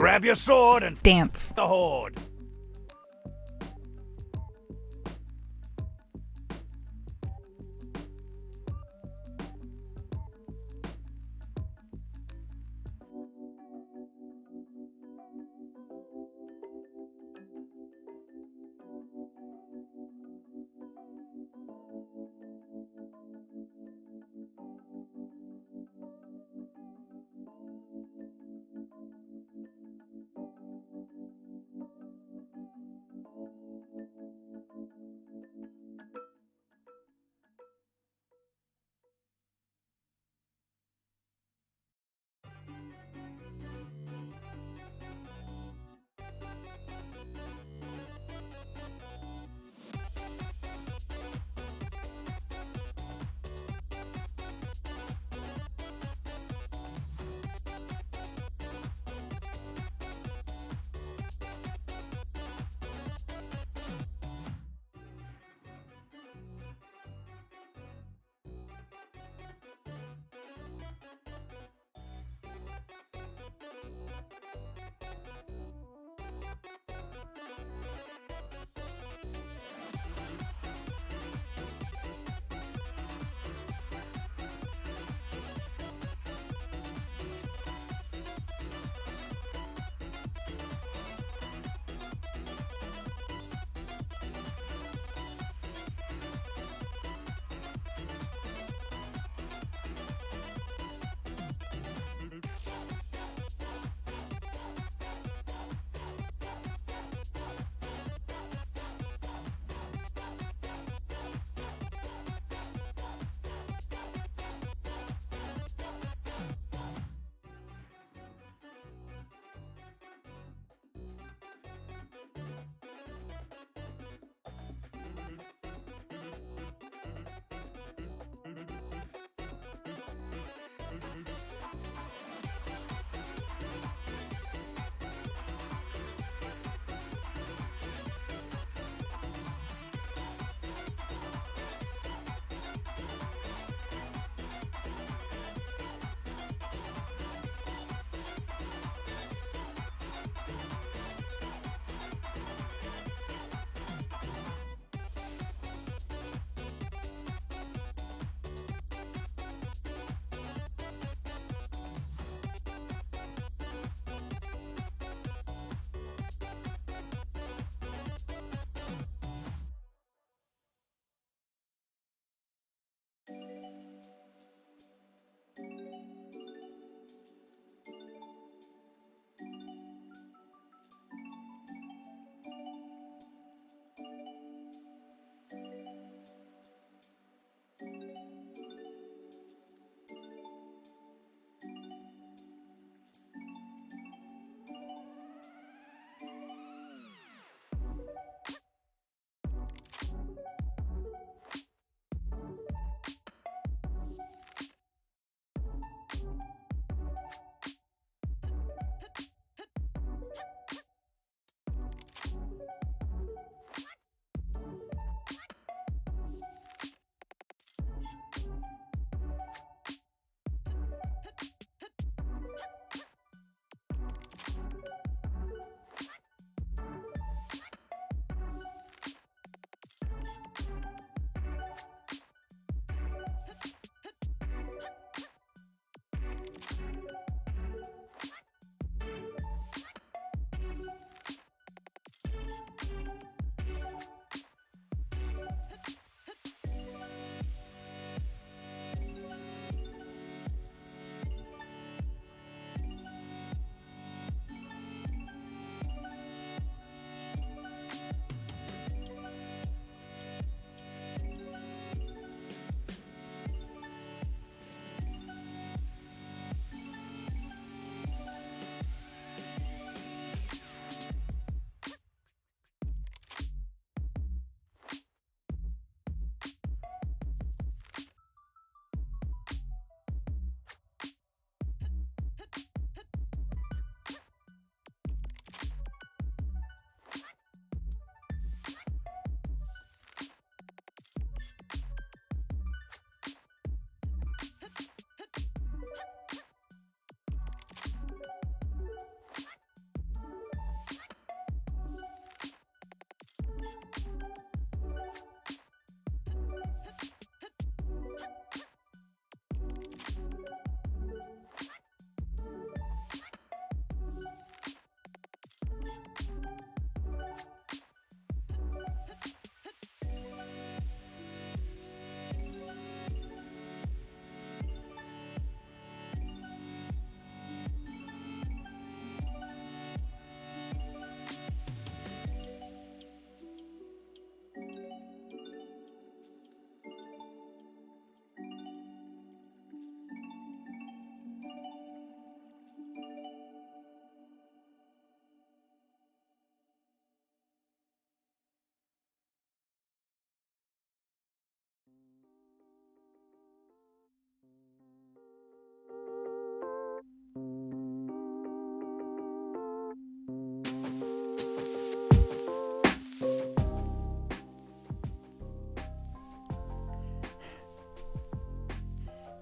Grab your sword and Dance. the horde.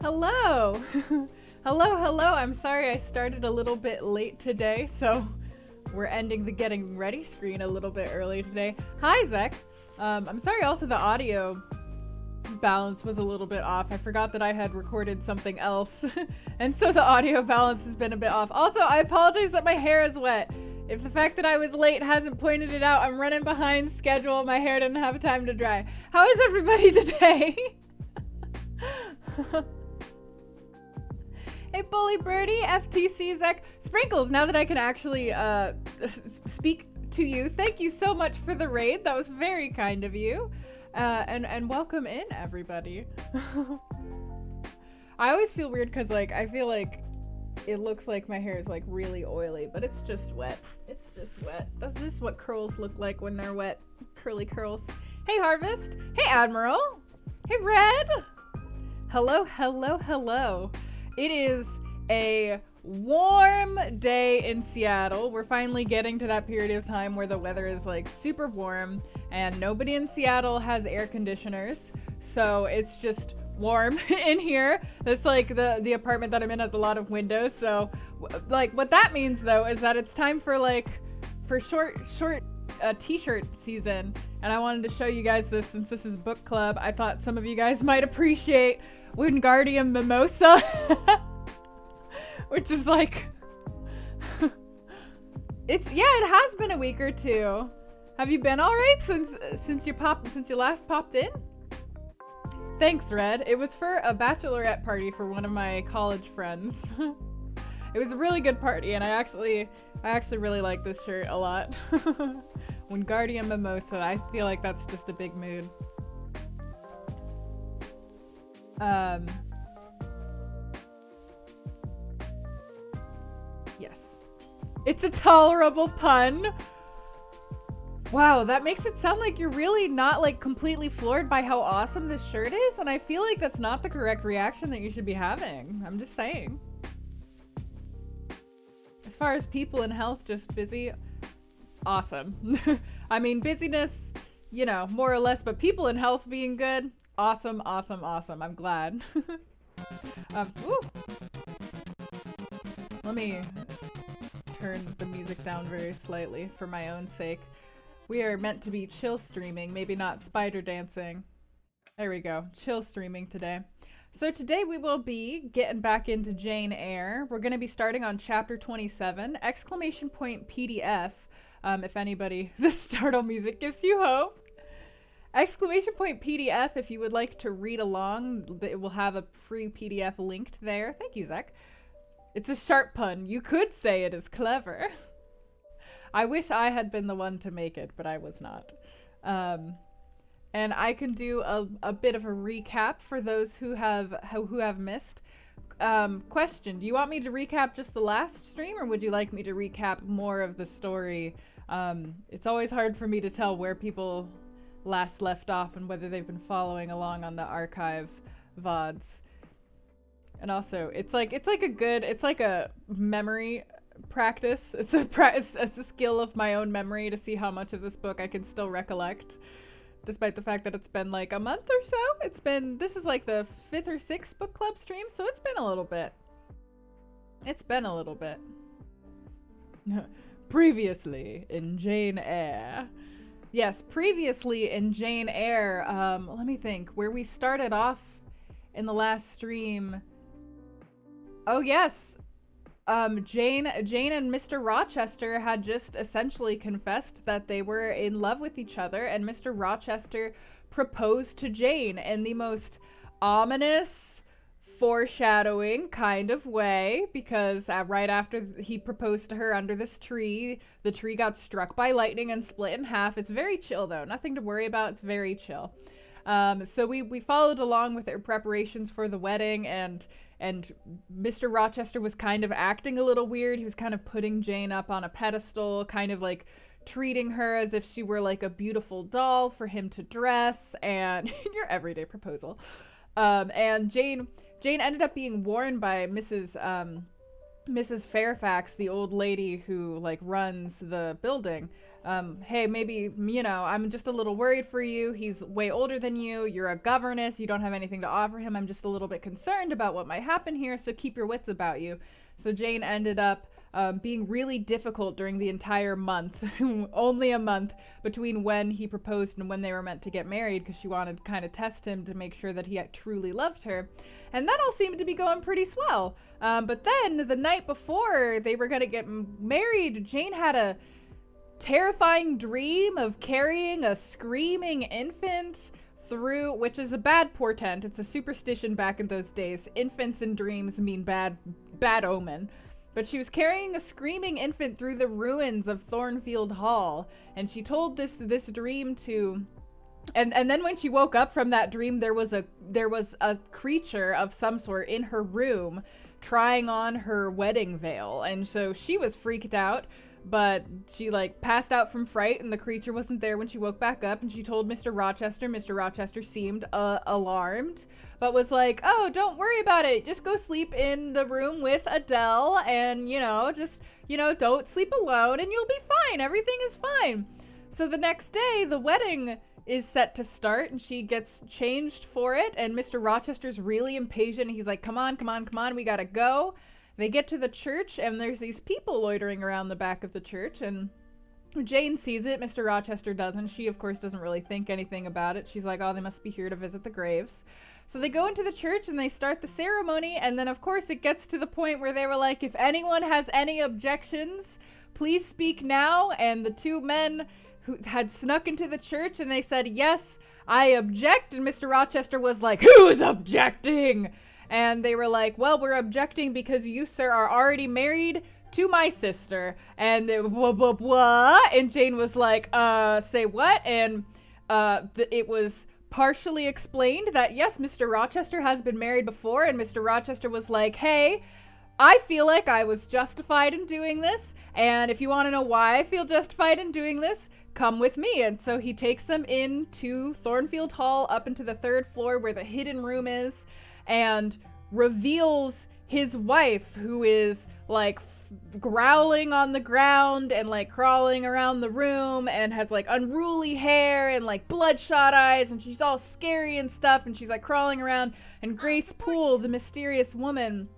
Hello! hello. I'm sorry I started a little bit late today, so we're ending the getting ready screen a little bit early today. Hi, Zach! I'm sorry also the audio balance was a little bit off. I forgot that I had recorded something else, and so the audio balance has been a bit off. Also, I apologize that my hair is wet. If the fact that I was late hasn't pointed it out, I'm running behind schedule. My hair didn't have time to dry. How is everybody today? Hey, Bully Birdie, FTC, Zach, Sprinkles, now that I can actually speak to you, thank you so much for the raid. That was very kind of you. And welcome in, everybody. I always feel weird because, like, I feel like it looks like my hair is, like, really oily, but it's just wet. It's just wet. This is what curls look like when they're wet. Curly curls. Hey, Harvest. Hey, Admiral. Hey, Red. Hello. It is a warm day in Seattle. We're finally getting to that period of time where the weather is like super warm and nobody in Seattle has air conditioners. So it's just warm in here. That's like the apartment that I'm in has a lot of windows. So like what that means though is that it's time for short t-shirt season. And I wanted to show you guys this since this is book club. I thought some of you guys might appreciate Wingardium Mimosa, which is like, it has been a week or two. Have you been all right since you last popped in? Thanks, Red. It was for a bachelorette party for one of my college friends. It was a really good party, and I actually really like this shirt a lot. Wingardium Mimosa. I feel like that's just a big mood. Yes. It's a tolerable pun. Wow, that makes it sound like you're really not like completely floored by how awesome this shirt is, and I feel like that's not the correct reaction that you should be having. I'm just saying. As far as people in health, just busy, awesome. I mean, busyness, you know, more or less, but people in health being good, awesome. I'm glad. Let me turn the music down very slightly for my own sake. We are meant to be chill streaming, maybe not spider dancing. There we go, chill streaming today. So today we will be getting back into Jane Eyre. We're going to be starting on chapter 27, exclamation point PDF, if anybody, the startle music gives you hope. Exclamation point PDF if you would like to read along. It will have a free PDF linked there. Thank you, Zach. It's a sharp pun. You could say it is clever. I wish I had been the one to make it, but I was not. And I can do a bit of a recap for those who have missed. Question, do you want me to recap just the last stream, or would you like me to recap more of the story? It's always hard for me to tell where people last left off and whether they've been following along on the archive VODs. And also, it's like a memory practice. It's a skill of my own memory to see how much of this book I can still recollect. Despite the fact that it's been like a month or so. This is like the 5th or 6th book club stream, so it's been a little bit. Previously in Jane Eyre. Yes, previously in Jane Eyre, let me think, where we started off in the last stream. Oh yes, Jane and Mr. Rochester had just essentially confessed that they were in love with each other, and Mr. Rochester proposed to Jane in the most ominous, foreshadowing kind of way, because right after he proposed to her under this tree, the tree got struck by lightning and split in half. It's very chill though, nothing to worry about. It's very chill. So we followed along with their preparations for the wedding, and Mr. Rochester was kind of acting a little weird. He was kind of putting Jane up on a pedestal, kind of like treating her as if she were like a beautiful doll for him to dress, and your everyday proposal. And Jane ended up being warned by Mrs. Fairfax, the old lady who like runs the building, hey, maybe, you know, I'm just a little worried for you. He's way older than you. You're a governess. You don't have anything to offer him. I'm just a little bit concerned about what might happen here, so keep your wits about you. So Jane ended up being really difficult during the entire month, only a month, between when he proposed and when they were meant to get married, because she wanted to kind of test him to make sure that he truly loved her. And that all seemed to be going pretty swell. But then, the night before they were going to get married, Jane had a terrifying dream of carrying a screaming infant through, which is a bad portent. It's a superstition back in those days. Infants in dreams mean bad omen. But she was carrying a screaming infant through the ruins of Thornfield Hall, and she told this dream to, and then when she woke up from that dream, there was a creature of some sort in her room trying on her wedding veil, and so she was freaked out. But she, like, passed out from fright, and the creature wasn't there when she woke back up, and she told Mr. Rochester. Mr. Rochester seemed alarmed, but was like, oh, don't worry about it. Just go sleep in the room with Adele, and, you know, just, you know, don't sleep alone, and you'll be fine. Everything is fine. So the next day, the wedding is set to start, and she gets changed for it, and Mr. Rochester's really impatient. He's like, come on, we gotta go. They get to the church, and there's these people loitering around the back of the church, and Jane sees it. Mr. Rochester doesn't. She, of course, doesn't really think anything about it. She's like, oh, they must be here to visit the graves. So they go into the church, and they start the ceremony, and then, of course, it gets to the point where they were like, if anyone has any objections, please speak now. And the two men who had snuck into the church, and they said, yes, I object. And Mr. Rochester was like, who's objecting? And they were like, well, we're objecting because you, sir, are already married to my sister. And blah, blah, blah. And Jane was like, say what? And it was partially explained that, yes, Mr. Rochester has been married before. And Mr. Rochester was like, hey, I feel like I was justified in doing this. And if you want to know why I feel justified in doing this, come with me. And so he takes them into Thornfield Hall, up into the 3rd floor where the hidden room is, and reveals his wife, who is like growling on the ground and like crawling around the room and has like unruly hair and like bloodshot eyes, and she's all scary and stuff, and she's like crawling around, and Grace Poole, the mysterious woman,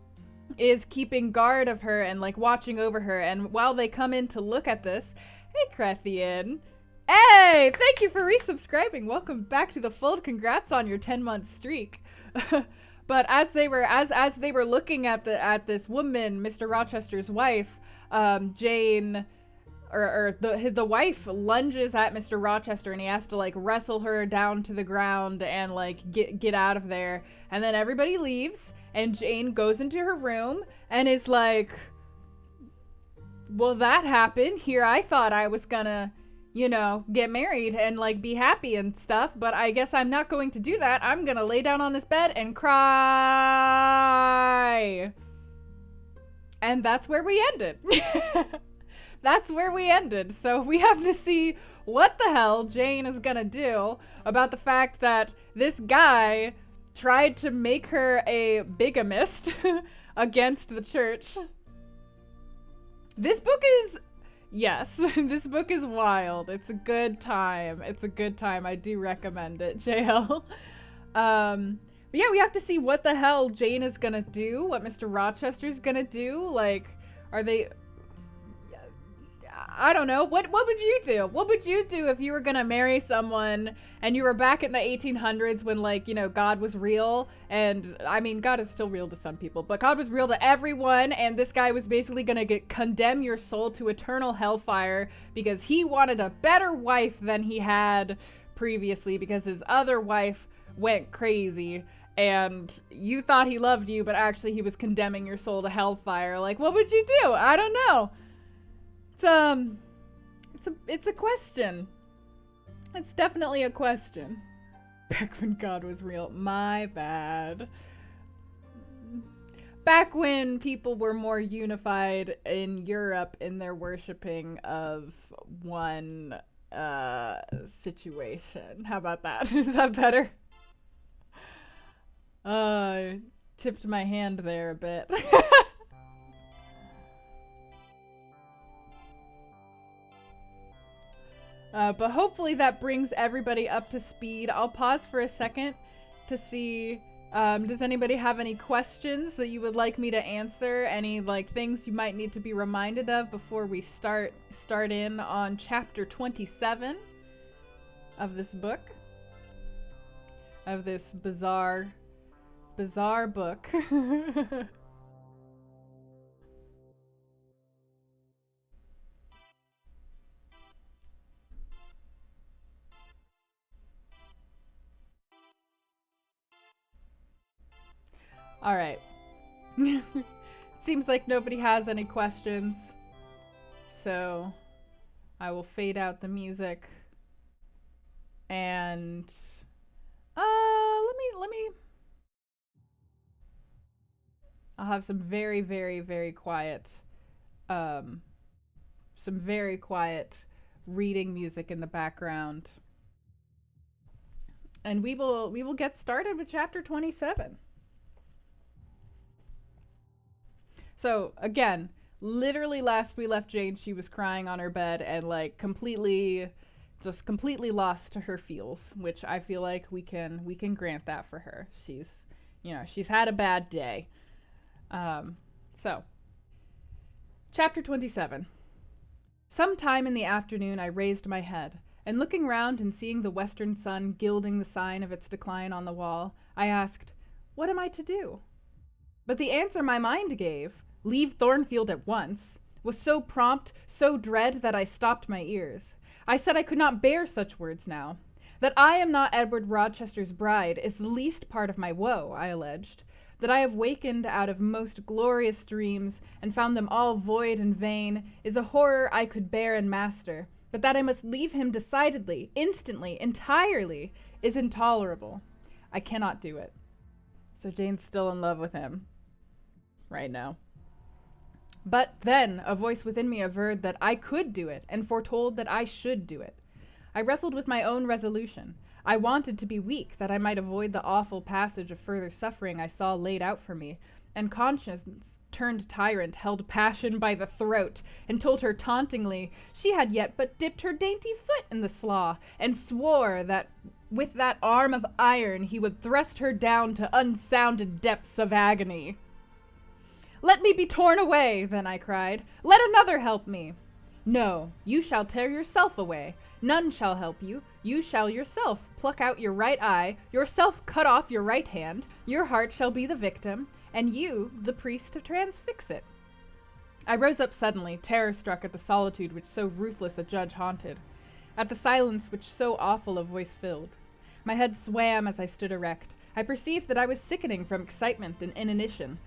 is keeping guard of her and like watching over her. And while they come in to look at this, hey Crethian, hey, thank you for resubscribing, welcome back to the fold, congrats on your 10-month streak. But as they were looking at this woman, Mr. Rochester's wife, Jane, or the wife lunges at Mr. Rochester, and he has to like wrestle her down to the ground and like get out of there. And then everybody leaves, and Jane goes into her room and is like, well, that happened. Here I thought I was gonna, you know, get married and like be happy and stuff, but I guess I'm not going to do that. I'm gonna lay down on this bed and cry. And that's where we ended. That's where we ended. So we have to see what the hell Jane is gonna do about the fact that this guy tried to make her a bigamist against the church. This book is, yes, this book is wild. It's a good time. I do recommend it, JL. But yeah, we have to see what the hell Jane is gonna do, what Mr. Rochester's gonna do. Like, are they, I don't know. What would you do? What would you do if you were gonna marry someone and you were back in the 1800s when, like, you know, God was real? And I mean, God is still real to some people, but God was real to everyone, and this guy was basically gonna condemn your soul to eternal hellfire because he wanted a better wife than he had previously because his other wife went crazy, and you thought he loved you, but actually he was condemning your soul to hellfire. Like, what would you do? I don't know. It's a question. It's definitely a question. Back when God was real. My bad. Back when people were more unified in Europe in their worshipping of one situation. How about that? Is that better? Tipped my hand there a bit. But hopefully that brings everybody up to speed. I'll pause for a second to see, does anybody have any questions that you would like me to answer? Any things you might need to be reminded of before we start in on chapter 27 of this book? Of this bizarre book. All right. Seems like nobody has any questions. So I will fade out the music. And let me I'll have some very, very, very quiet reading music in the background. And we will get started with chapter 27. So again, literally last we left Jane, she was crying on her bed and completely lost to her feels, which I feel like we can grant that for her. She's had a bad day. So chapter 27. Sometime in the afternoon I raised my head, and looking round and seeing the western sun gilding the sign of its decline on the wall, I asked, "What am I to do?" But the answer my mind gave, "Leave Thornfield at once," was so prompt, so dread, that I stopped my ears. I said I could not bear such words now. That I am not Edward Rochester's bride is the least part of my woe, I alleged. That I have wakened out of most glorious dreams, and found them all void and vain, is a horror I could bear and master. But that I must leave him decidedly, instantly, entirely, is intolerable. I cannot do it. So Jane's still in love with him. Right now. But then a voice within me averred that I could do it, and foretold that I should do it. I wrestled with my own resolution. I wanted to be weak, that I might avoid the awful passage of further suffering I saw laid out for me, and conscience, turned tyrant, held passion by the throat, and told her tauntingly she had yet but dipped her dainty foot in the slough, and swore that with that arm of iron he would thrust her down to unsounded depths of agony. "Let me be torn away," then I cried. "Let another help me." "No, you shall tear yourself away. None shall help you. You shall yourself pluck out your right eye, yourself cut off your right hand, your heart shall be the victim, and you the priest to transfix it." I rose up suddenly, terror-struck at the solitude which so ruthless a judge haunted, at the silence which so awful a voice filled. My head swam as I stood erect. I perceived that I was sickening from excitement and inanition.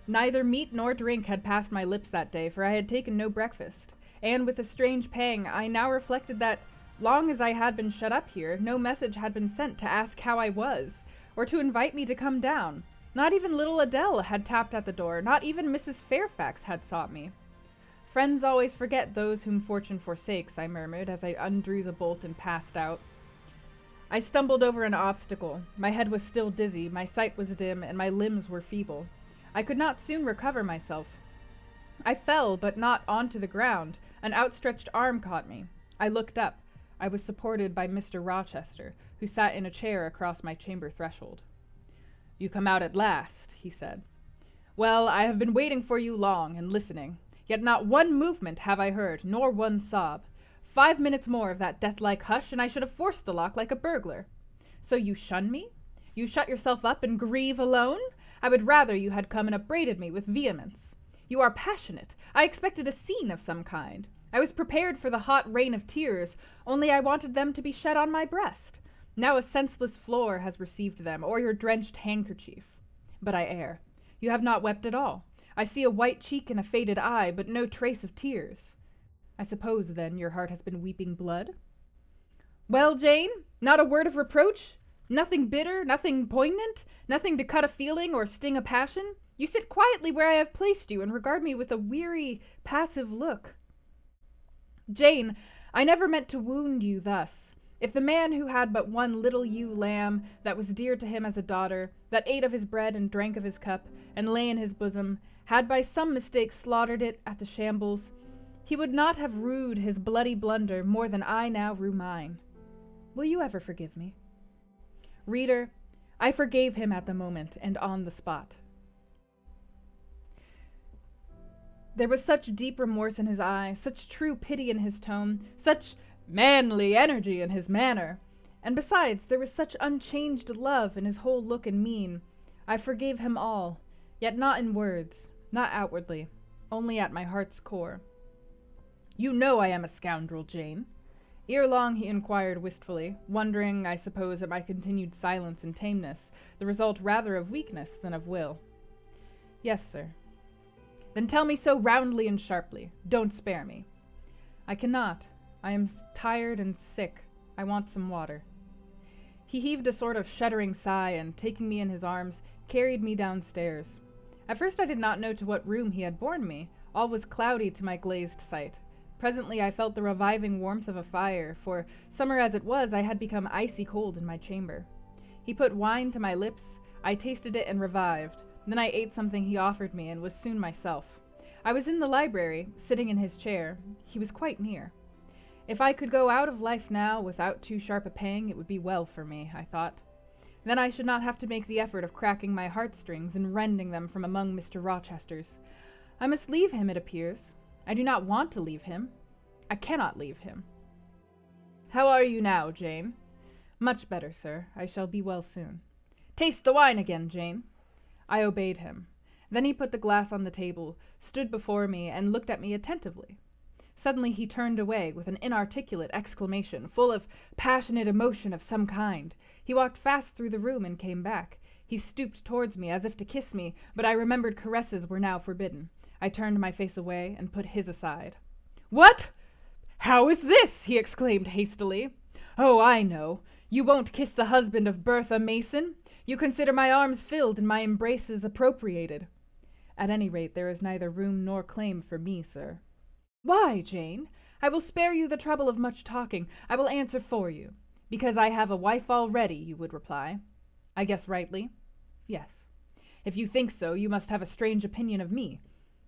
Neither meat nor drink had passed my lips that day, for I had taken no breakfast, and with a strange pang I now reflected that, long as I had been shut up here, no message had been sent to ask how I was, or to invite me to come down. Not even little Adele had tapped at the door, not even Mrs. Fairfax had sought me. "Friends always forget those whom fortune forsakes," I murmured as I undrew the bolt and passed out. I stumbled over an obstacle. My head was still dizzy, my sight was dim, and my limbs were feeble. I could not soon recover myself. I fell, but not onto the ground. An outstretched arm caught me. I looked up. I was supported by Mr. Rochester, who sat in a chair across my chamber threshold. "You come out at last," he said. "Well, I have been waiting for you long, and listening. Yet not one movement have I heard, nor one sob. 5 minutes more of that death-like hush, and I should have forced the lock like a burglar. So you shun me? You shut yourself up and grieve alone? I would rather you had come and upbraided me with vehemence. You are passionate. I expected a scene of some kind. I was prepared for the hot rain of tears, only I wanted them to be shed on my breast. Now a senseless floor has received them, or your drenched handkerchief. But I err. You have not wept at all. I see a white cheek and a faded eye, but no trace of tears. I suppose, then, your heart has been weeping blood? Well, Jane, not a word of reproach? Nothing bitter, nothing poignant, nothing to cut a feeling or sting a passion? You sit quietly where I have placed you, and regard me with a weary, passive look. Jane, I never meant to wound you thus. If the man who had but one little ewe lamb, that was dear to him as a daughter, that ate of his bread and drank of his cup, and lay in his bosom, had by some mistake slaughtered it at the shambles, He would not have rued his bloody blunder more than I now rue mine. Will you ever forgive me? Reader, I forgave him at the moment and on the spot. There was such deep remorse in his eye, such true pity in his tone, such manly energy in his manner, and besides there was such unchanged love in his whole look and mien. I forgave him all, yet not in words, not outwardly, only at my heart's core. You know I am a scoundrel, Jane. Ere long he inquired wistfully, wondering, I suppose, at my continued silence and tameness, the result rather of weakness than of will. Yes, sir. Then tell me so roundly and sharply. Don't spare me. I cannot. I am tired and sick. I want some water. He heaved a sort of shuddering sigh, and taking me in his arms, carried me downstairs. At first I did not know to what room he had borne me. All was cloudy to my glazed sight. Presently I felt the reviving warmth of a fire, for, summer as it was, I had become icy cold in my chamber. He put wine to my lips. I tasted it and revived. Then I ate something he offered me, and was soon myself. I was in the library, sitting in his chair. He was quite near. If I could go out of life now without too sharp a pang, it would be well for me, I thought. Then I should not have to make the effort of cracking my heartstrings and rending them from among Mr. Rochester's. I must leave him, it appears. I do not want to leave him. I cannot leave him. How are you now, Jane? Much better, sir. I shall be well soon. Taste the wine again, Jane. I obeyed him. Then he put the glass on the table, stood before me, and looked at me attentively. Suddenly he turned away with an inarticulate exclamation, full of passionate emotion of some kind. He walked fast through the room and came back. He stooped towards me as if to kiss me, but I remembered caresses were now forbidden. I turned my face away and put his aside. What? How is this? He exclaimed hastily. Oh, I know. You won't kiss the husband of Bertha Mason? You consider my arms filled and my embraces appropriated. At any rate, there is neither room nor claim for me, sir. Why, Jane? I will spare you the trouble of much talking. I will answer for you. Because I have a wife already, you would reply. I guess rightly? Yes. If you think so, you must have a strange opinion of me.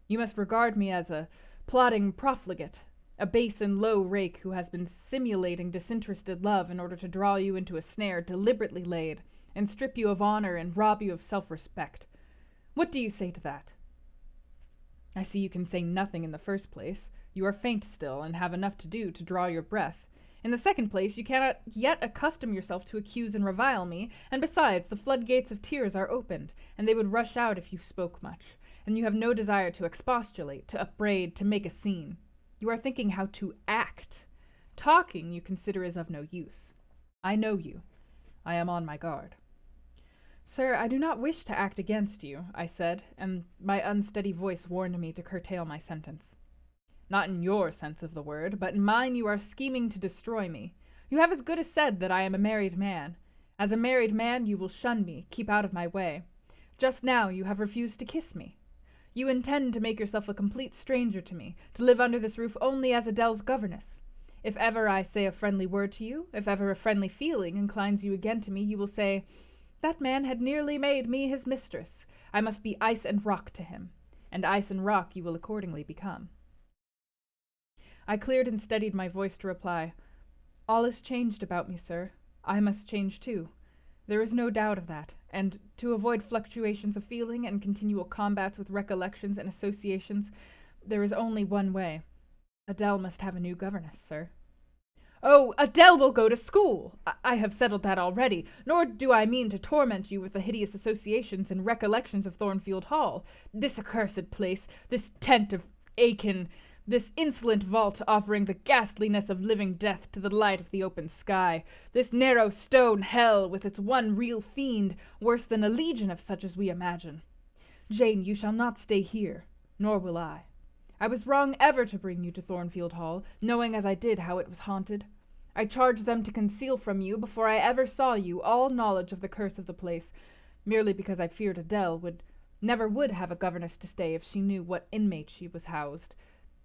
You must regard me as a plodding profligate, a base and low rake who has been simulating disinterested love in order to draw you into a snare deliberately laid, and strip you of honor and rob you of self-respect. What do you say to that? I see you can say nothing in the first place. You are faint still, and have enough to do to draw your breath. In the second place, you cannot yet accustom yourself to accuse and revile me, and besides, the floodgates of tears are opened, and they would rush out if you spoke much, and you have no desire to expostulate, to upbraid, to make a scene. You are thinking how to act. Talking you consider is of no use. I know you. I am on my guard. Sir, I do not wish to act against you, I said, and my unsteady voice warned me to curtail my sentence. Not in your sense of the word, but in mine you are scheming to destroy me. You have as good as said that I am a married man. As a married man you will shun me, keep out of my way. Just now you have refused to kiss me. You intend to make yourself a complete stranger to me, to live under this roof only as Adele's governess. If ever I say a friendly word to you, if ever a friendly feeling inclines you again to me, you will say, that man had nearly made me his mistress. I must be ice and rock to him, and ice and rock you will accordingly become. I cleared and steadied my voice to reply, all is changed about me, sir. I must change too. There is no doubt of that, and to avoid fluctuations of feeling and continual combats with recollections and associations, there is only one way. Adele must have a new governess, sir. Oh, Adele will go to school! I have settled that already, nor do I mean to torment you with the hideous associations and recollections of Thornfield Hall. This accursed place, this tent of Aiken, this insolent vault offering the ghastliness of living death to the light of the open sky, this narrow stone hell with its one real fiend, worse than a legion of such as we imagine. Jane, you shall not stay here, nor will I. I was wrong ever to bring you to Thornfield Hall, knowing as I did how it was haunted. I charged them to conceal from you, before I ever saw you, all knowledge of the curse of the place, merely because I feared Adele never would have a governess to stay if she knew what inmate she was housed,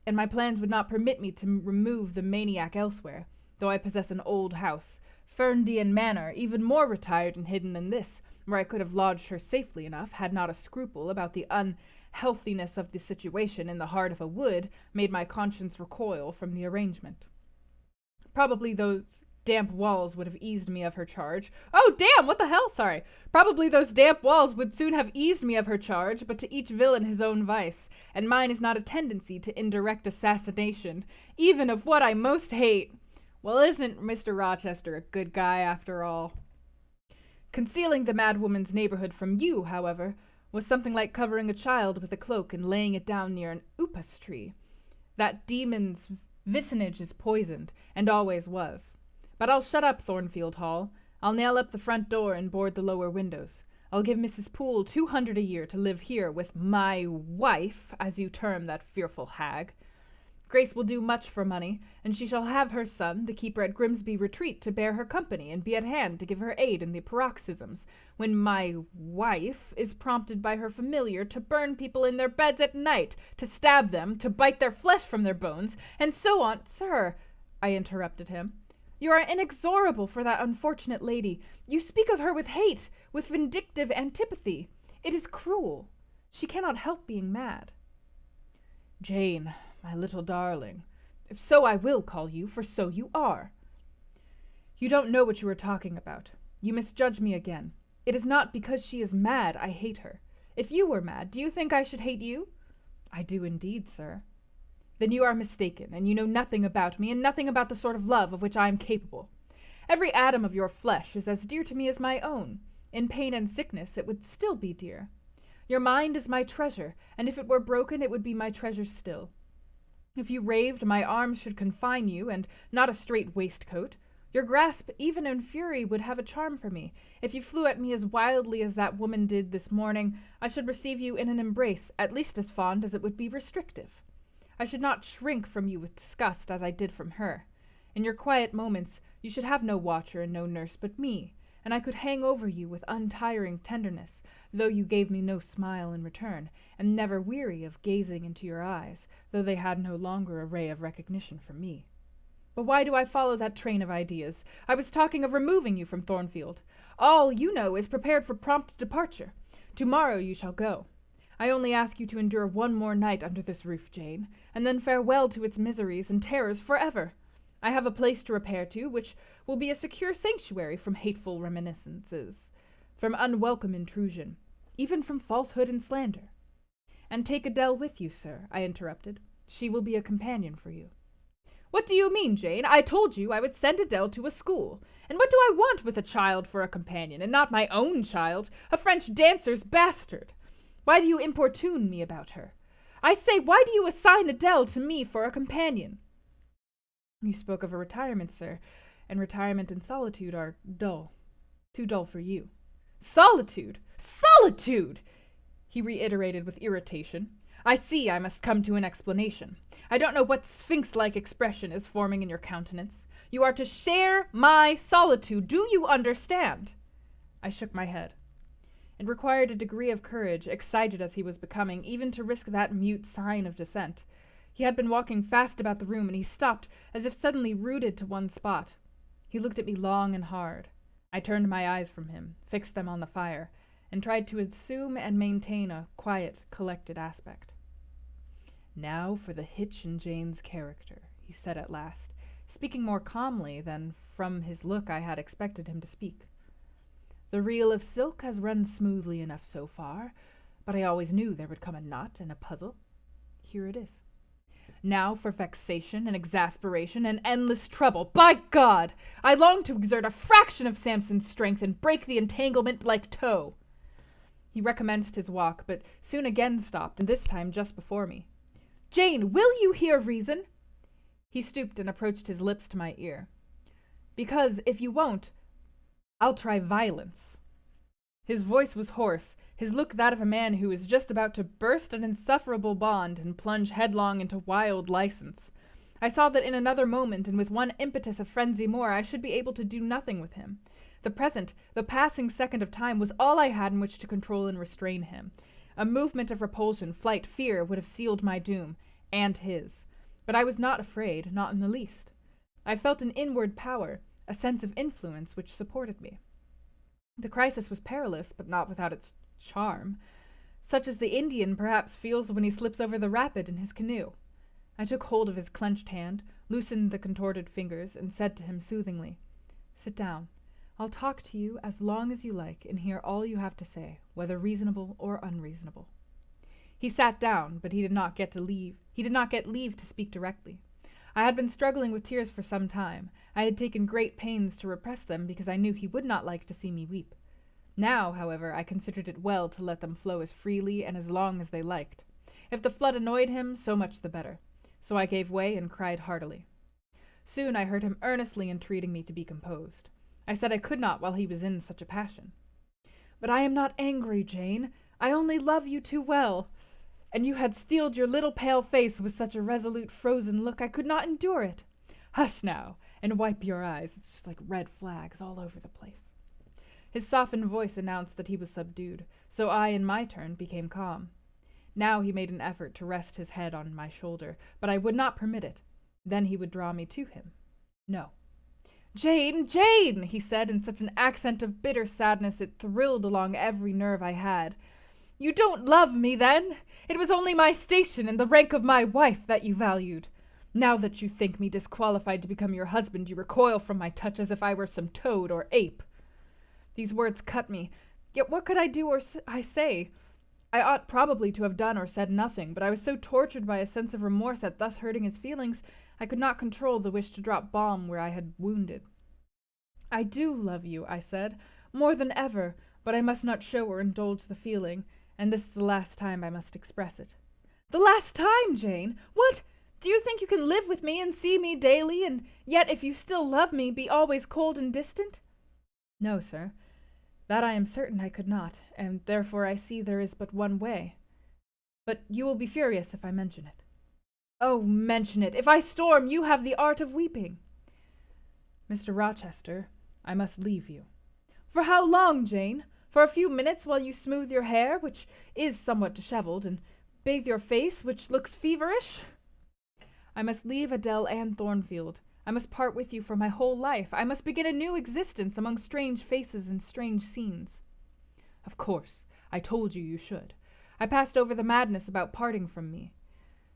and my plans would not permit me to remove the maniac elsewhere, though I possess an old house, Ferndean Manor, even more retired and hidden than this, where I could have lodged her safely enough, had not a scruple about the healthiness of the situation in the heart of a wood made my conscience recoil from the arrangement. Probably those damp walls would have eased me of her charge. Oh, damn! What the hell? Sorry. Probably those damp walls would soon have eased me of her charge, but to each villain his own vice, and mine is not a tendency to indirect assassination, even of what I most hate. Well, isn't Mr. Rochester a good guy after all? Concealing the madwoman's neighborhood from you, however, was something like covering a child with a cloak and laying it down near an upas tree. That demon's vicinage is poisoned, and always was. But I'll shut up Thornfield Hall. I'll nail up the front door and board the lower windows. I'll give Mrs. Poole 200 a year to live here with my wife, as you term that fearful hag. Grace will do much for money, and she shall have her son, the keeper at Grimsby Retreat, to bear her company and be at hand to give her aid in the paroxysms, when my wife is prompted by her familiar to burn people in their beds at night, to stab them, to bite their flesh from their bones, and so on. Sir, I interrupted him, you are inexorable for that unfortunate lady. You speak of her with hate, with vindictive antipathy. It is cruel. She cannot help being mad. Jane, my little darling, if so I will call you, for so you are. You don't know what you are talking about. You misjudge me again. It is not because she is mad I hate her. If you were mad, do you think I should hate you? I do indeed, sir. Then you are mistaken, and you know nothing about me, and nothing about the sort of love of which I am capable. Every atom of your flesh is as dear to me as my own. In pain and sickness it would still be dear. Your mind is my treasure, and if it were broken it would be my treasure still. If you raved, my arms should confine you, and not a straight waistcoat. Your grasp, even in fury, would have a charm for me. If you flew at me as wildly as that woman did this morning, I should receive you in an embrace, at least as fond as it would be restrictive. I should not shrink from you with disgust, as I did from her. In your quiet moments, you should have no watcher and no nurse but me, and I could hang over you with untiring tenderness, though you gave me no smile in return, and never weary of gazing into your eyes, though they had no longer a ray of recognition for me. But why do I follow that train of ideas? I was talking of removing you from Thornfield. All, you know, is prepared for prompt departure. Tomorrow you shall go. I only ask you to endure one more night under this roof, Jane, and then farewell to its miseries and terrors forever. I have a place to repair to, which will be a secure sanctuary from hateful reminiscences, from unwelcome intrusion, even from falsehood and slander. And take Adele with you, sir, I interrupted. She will be a companion for you. What do you mean, Jane? I told you I would send Adele to a school. And what do I want with a child for a companion, and not my own child, a French dancer's bastard? Why do you importune me about her? I say, why do you assign Adele to me for a companion? You spoke of a retirement, sir, and retirement and solitude are dull. Too dull for you. Solitude! Solitude! He reiterated with irritation. I see I must come to an explanation. I don't know what sphinx-like expression is forming in your countenance. You are to share my solitude. Do you understand? I shook my head. It required a degree of courage, excited as he was becoming, even to risk that mute sign of dissent. He had been walking fast about the room, and he stopped, as if suddenly rooted to one spot. He looked at me long and hard. I turned my eyes from him, fixed them on the fire, and tried to assume and maintain a quiet, collected aspect. Now for the hitch in Jane's character, he said at last, speaking more calmly than from his look I had expected him to speak. The reel of silk has run smoothly enough so far, but I always knew there would come a knot and a puzzle. Here it is. Now for vexation and exasperation and endless trouble. By God! I long to exert a fraction of Samson's strength and break the entanglement like tow. He recommenced his walk, but soon again stopped, and this time just before me. Jane, will you hear reason? He stooped and approached his lips to my ear. Because, if you won't, I'll try violence. His voice was hoarse, his look that of a man who is just about to burst an insufferable bond and plunge headlong into wild license. I saw that in another moment, and with one impetus of frenzy more, I should be able to do nothing with him. The passing second of time was all I had in which to control and restrain him. A movement of repulsion, flight, fear would have sealed my doom, and his. But I was not afraid, not in the least. I felt an inward power, a sense of influence which supported me. The crisis was perilous, but not without its charm. such as the Indian perhaps feels when he slips over the rapid in his canoe. I took hold of his clenched hand, loosened the contorted fingers, and said to him soothingly, "Sit down. I'll talk to you as long as you like and hear all you have to say, whether reasonable or unreasonable." He sat down, but he did not get leave to speak directly. I had been struggling with tears for some time. I had taken great pains to repress them because I knew he would not like to see me weep. Now, however, I considered it well to let them flow as freely and as long as they liked. If the flood annoyed him, so much the better. So I gave way and cried heartily. Soon I heard him earnestly entreating me to be composed. I said I could not while he was in such a passion. "But I am not angry, Jane. I only love you too well. And you had steeled your little pale face with such a resolute frozen look I could not endure it. Hush now, and wipe your eyes. It's just like red flags all over the place." His softened voice announced that he was subdued, so I, in my turn, became calm. Now he made an effort to rest his head on my shoulder, but I would not permit it. Then he would draw me to him. "No." "Jane, Jane!" he said in such an accent of bitter sadness it thrilled along every nerve I had. "You don't love me, then? It was only my station and the rank of my wife that you valued. Now that you think me disqualified to become your husband, you recoil from my touch as if I were some toad or ape." These words cut me. Yet what could I do or say? I ought probably to have done or said nothing, but I was so tortured by a sense of remorse at thus hurting his feelings, I could not control the wish to drop balm where I had wounded. "I do love you," I said, "more than ever, but I must not show or indulge the feeling, and this is the last time I must express it." "The last time, Jane? What? Do you think you can live with me and see me daily, and yet, if you still love me, be always cold and distant?" "No, sir. That I am certain I could not, and therefore I see there is but one way. But you will be furious if I mention it." "Oh, mention it! If I storm, you have the art of weeping." "Mr. Rochester, I must leave you." "For how long, Jane? For a few minutes while you smooth your hair, which is somewhat disheveled, and bathe your face, which looks feverish?" "I must leave Adele and Thornfield. I must part with you for my whole life. I must begin a new existence among strange faces and strange scenes." "Of course. I told you you should. I passed over the madness about parting from me."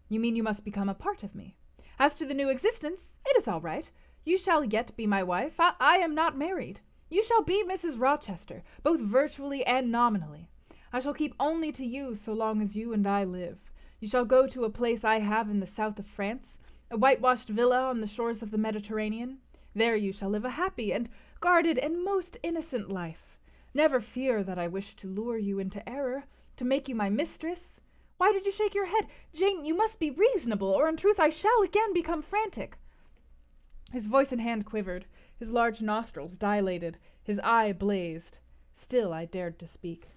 "You mean you must become a part of me?" "As to the new existence, it is all right. You shall yet be my wife. I am not married. You shall be Mrs. Rochester, both virtually and nominally. I shall keep only to you so long as you and I live. You shall go to a place I have in the south of France, a whitewashed villa on the shores of the Mediterranean. There you shall live a happy and guarded and most innocent life. Never fear that I wish to lure you into error, to make you my mistress. Why did you shake your head? Jane, you must be reasonable, or in truth I shall again become frantic." His voice and hand quivered, his large nostrils dilated, his eye blazed. Still I dared to speak.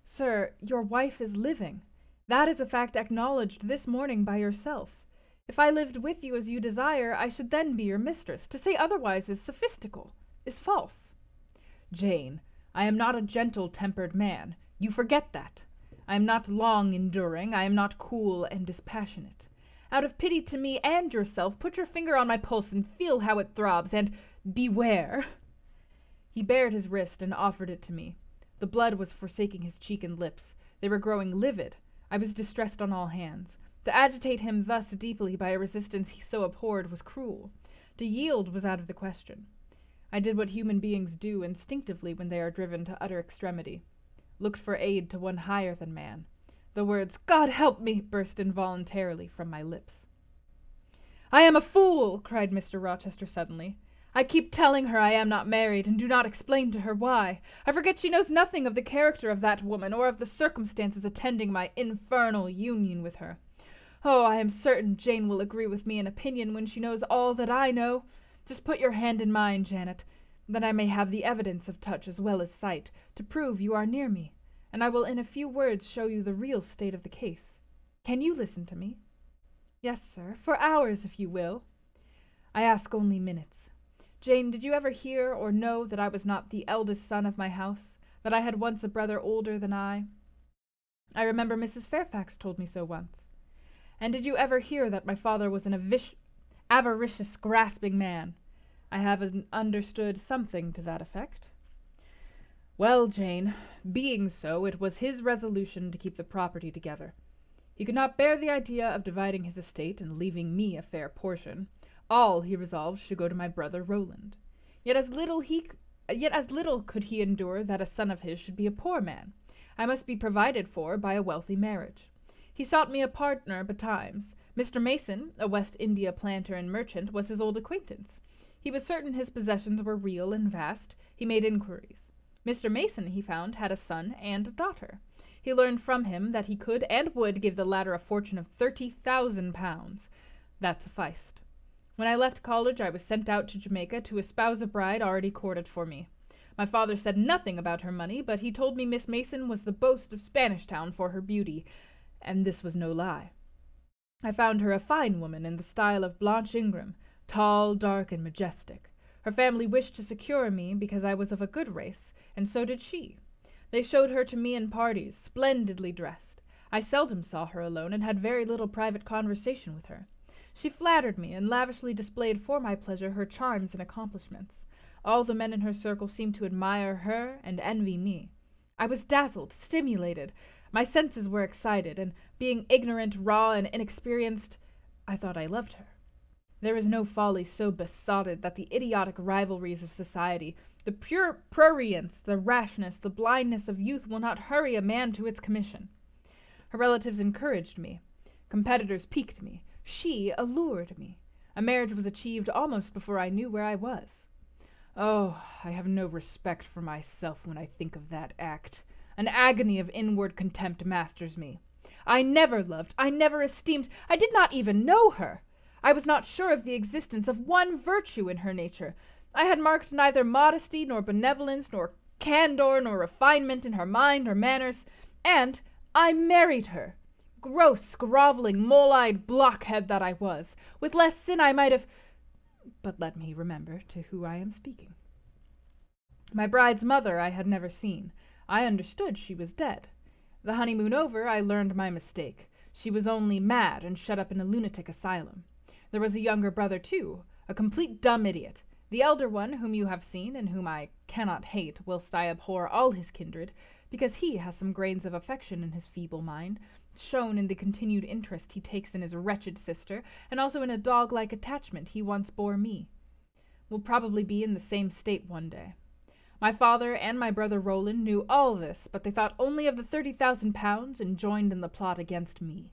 "Sir, your wife is living. That is a fact acknowledged this morning by yourself. If I lived with you as you desire, I should then be your mistress. To say otherwise is sophistical, is false." "Jane, I am not a gentle-tempered man. You forget that. I am not long-enduring. I am not cool and dispassionate. Out of pity to me and yourself, put your finger on my pulse and feel how it throbs, and beware." He bared his wrist and offered it to me. The blood was forsaking his cheek and lips. They were growing livid. I was distressed on all hands. To agitate him thus deeply by a resistance he so abhorred was cruel. To yield was out of the question. I did what human beings do instinctively when they are driven to utter extremity. Looked for aid to one higher than man. The words, "God help me!" burst involuntarily from my lips. "I am a fool!" cried Mr. Rochester suddenly. "I keep telling her I am not married, and do not explain to her why. I forget she knows nothing of the character of that woman, or of the circumstances attending my infernal union with her. Oh, I am certain Jane will agree with me in opinion when she knows all that I know. Just put your hand in mine, Janet, that I may have the evidence of touch as well as sight, to prove you are near me, and I will in a few words show you the real state of the case. Can you listen to me?" "Yes, sir, for hours, if you will." "I ask only minutes. Jane, did you ever hear or know that I was not the eldest son of my house, that I had once a brother older than I? I remember Mrs. Fairfax told me so once. And did you ever hear that my father was an avaricious, grasping man? I have understood something to that effect." Well, Jane, being so, it was his resolution to keep the property together. He could not bear the idea of dividing his estate and leaving me a fair portion. All, he resolved, should go to my brother Roland. Yet as little could he endure that a son of his should be a poor man. I must be provided for by a wealthy marriage. He sought me a partner betimes. Mr. Mason, a West India planter and merchant, was his old acquaintance. He was certain his possessions were real and vast. He made inquiries. Mr. Mason, he found, had a son and a daughter. He learned from him that he could and would give the latter a fortune of £30,000. That sufficed. When I left college I was sent out to Jamaica to espouse a bride already courted for me. My father said nothing about her money, but he told me Miss Mason was the boast of Spanish Town for her beauty, and this was no lie. I found her a fine woman in the style of Blanche Ingram, tall, dark, and majestic. Her family wished to secure me because I was of a good race, and so did she. They showed her to me in parties, splendidly dressed. I seldom saw her alone, and had very little private conversation with her. She flattered me, and lavishly displayed for my pleasure her charms and accomplishments. All the men in her circle seemed to admire her and envy me. I was dazzled, stimulated. My senses were excited, and being ignorant, raw, and inexperienced, I thought I loved her. There is no folly so besotted that the idiotic rivalries of society, the pure prurience, the rashness, the blindness of youth will not hurry a man to its commission. Her relatives encouraged me. Competitors piqued me. She allured me. A marriage was achieved almost before I knew where I was. Oh, I have no respect for myself when I think of that act. An agony of inward contempt masters me. I never loved, I never esteemed, I did not even know her. I was not sure of the existence of one virtue in her nature. I had marked neither modesty, nor benevolence, nor candor, nor refinement in her mind or manners, and I married her. Gross, groveling, mole-eyed blockhead that I was. With less sin I might have— But let me remember to who I am speaking. My bride's mother I had never seen. I understood she was dead. The honeymoon over, I learned my mistake. She was only mad and shut up in a lunatic asylum. There was a younger brother, too, a complete dumb idiot. The elder one, whom you have seen, and whom I cannot hate, whilst I abhor all his kindred, because he has some grains of affection in his feeble mind, shown in the continued interest he takes in his wretched sister, and also in a dog-like attachment he once bore me, will probably be in the same state one day. My father and my brother Roland knew all this, but they thought only of the £30,000 and joined in the plot against me.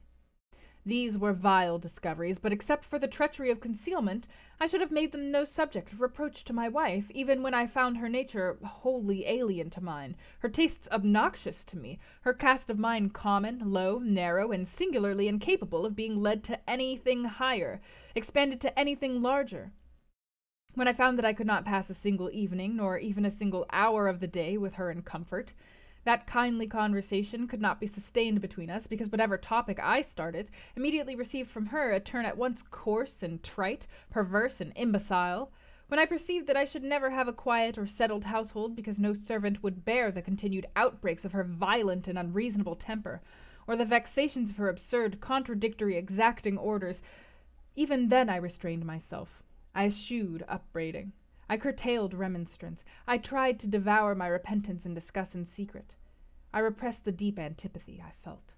These were vile discoveries, but except for the treachery of concealment, I should have made them no subject of reproach to my wife, even when I found her nature wholly alien to mine, her tastes obnoxious to me, her cast of mind common, low, narrow, and singularly incapable of being led to anything higher, expanded to anything larger. When I found that I could not pass a single evening, nor even a single hour of the day with her in comfort, that kindly conversation could not be sustained between us, because whatever topic I started immediately received from her a turn at once coarse and trite, perverse and imbecile. When I perceived that I should never have a quiet or settled household, because no servant would bear the continued outbreaks of her violent and unreasonable temper, or the vexations of her absurd, contradictory, exacting orders, even then I restrained myself. I eschewed upbraiding. I curtailed remonstrance. I tried to devour my repentance and discuss in secret. I repressed the deep antipathy I felt.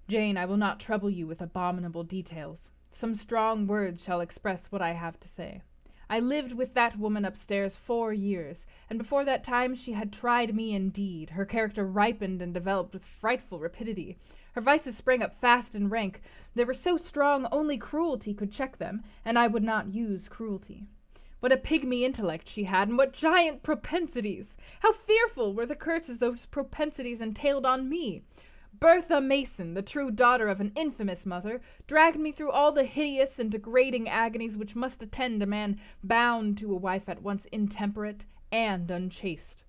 Jane, I will not trouble you with abominable details. Some strong words shall express what I have to say. I lived with that woman upstairs 4 years, and before that time she had tried me indeed. Her character ripened and developed with frightful rapidity. Her vices sprang up fast and rank. They were so strong only cruelty could check them, and I would not use cruelty. What a pygmy intellect she had, and what giant propensities! How fearful were the curses those propensities entailed on me! Bertha Mason, the true daughter of an infamous mother, dragged me through all the hideous and degrading agonies which must attend a man bound to a wife at once intemperate and unchaste.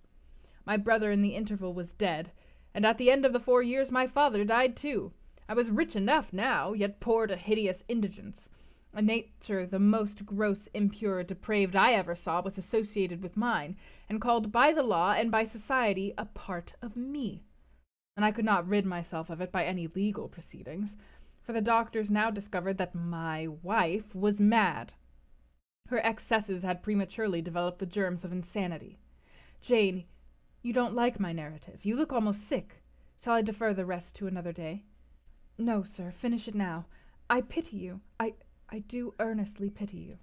My brother in the interval was dead, and at the end of the 4 years my father died too. I was rich enough now, yet poor to hideous indigence. A nature the most gross, impure, depraved I ever saw was associated with mine, and called by the law and by society a part of me. And I could not rid myself of it by any legal proceedings, for the doctors now discovered that my wife was mad. Her excesses had prematurely developed the germs of insanity. Jane, You don't like my narrative. You look almost sick. Shall I defer the rest to another day? No, sir, finish it now. I pity you. I do earnestly pity you.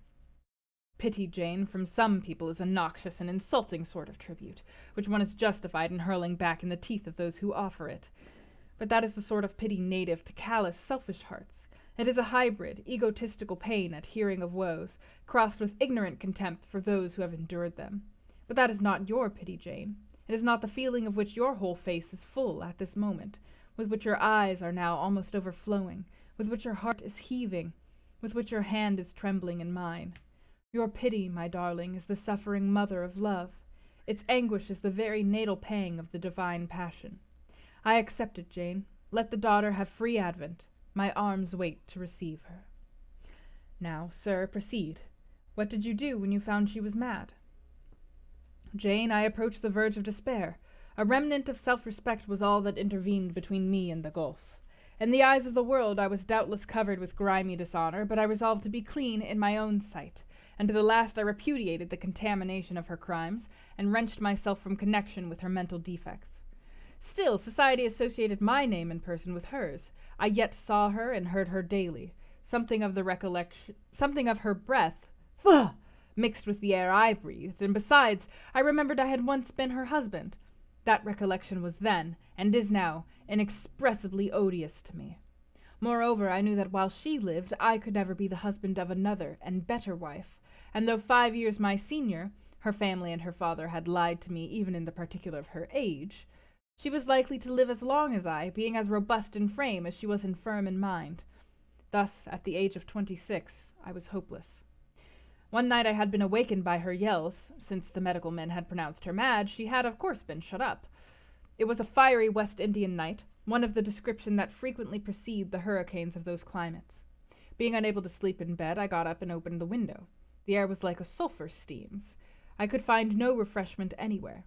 Pity, Jane, from some people is a noxious and insulting sort of tribute, which one is justified in hurling back in the teeth of those who offer it. But that is the sort of pity native to callous, selfish hearts. It is a hybrid, egotistical pain at hearing of woes, crossed with ignorant contempt for those who have endured them. But that is not your pity, Jane. It is not the feeling of which your whole face is full at this moment, with which your eyes are now almost overflowing, with which your heart is heaving, with which your hand is trembling in mine. Your pity, my darling, is the suffering mother of love. Its anguish is the very natal pang of the divine passion. I accept it, Jane. Let the daughter have free advent. My arms wait to receive her. Now, sir, proceed. What did you do when you found she was mad? Jane, I approached the verge of despair. A remnant of self-respect was all that intervened between me and the gulf. In the eyes of the world I was doubtless covered with grimy dishonor, but I resolved to be clean in my own sight, and to the last I repudiated the contamination of her crimes, and wrenched myself from connection with her mental defects. Still, society associated my name and person with hers. I yet saw her and heard her daily. Something of her breath, pho, mixed with the air I breathed, and besides, I remembered I had once been her husband. That recollection was then, and is now, inexpressibly odious to me. Moreover, I knew that while she lived, I could never be the husband of another and better wife, and though 5 years my senior, her family and her father had lied to me even in the particular of her age, she was likely to live as long as I, being as robust in frame as she was infirm in mind. Thus, at the age of 26, I was hopeless. One night I had been awakened by her yells. Since the medical men had pronounced her mad, she had of course been shut up. It was a fiery West Indian night, one of the description that frequently precede the hurricanes of those climates. Being unable to sleep in bed, I got up and opened the window. The air was like a sulphur steams. I could find no refreshment anywhere.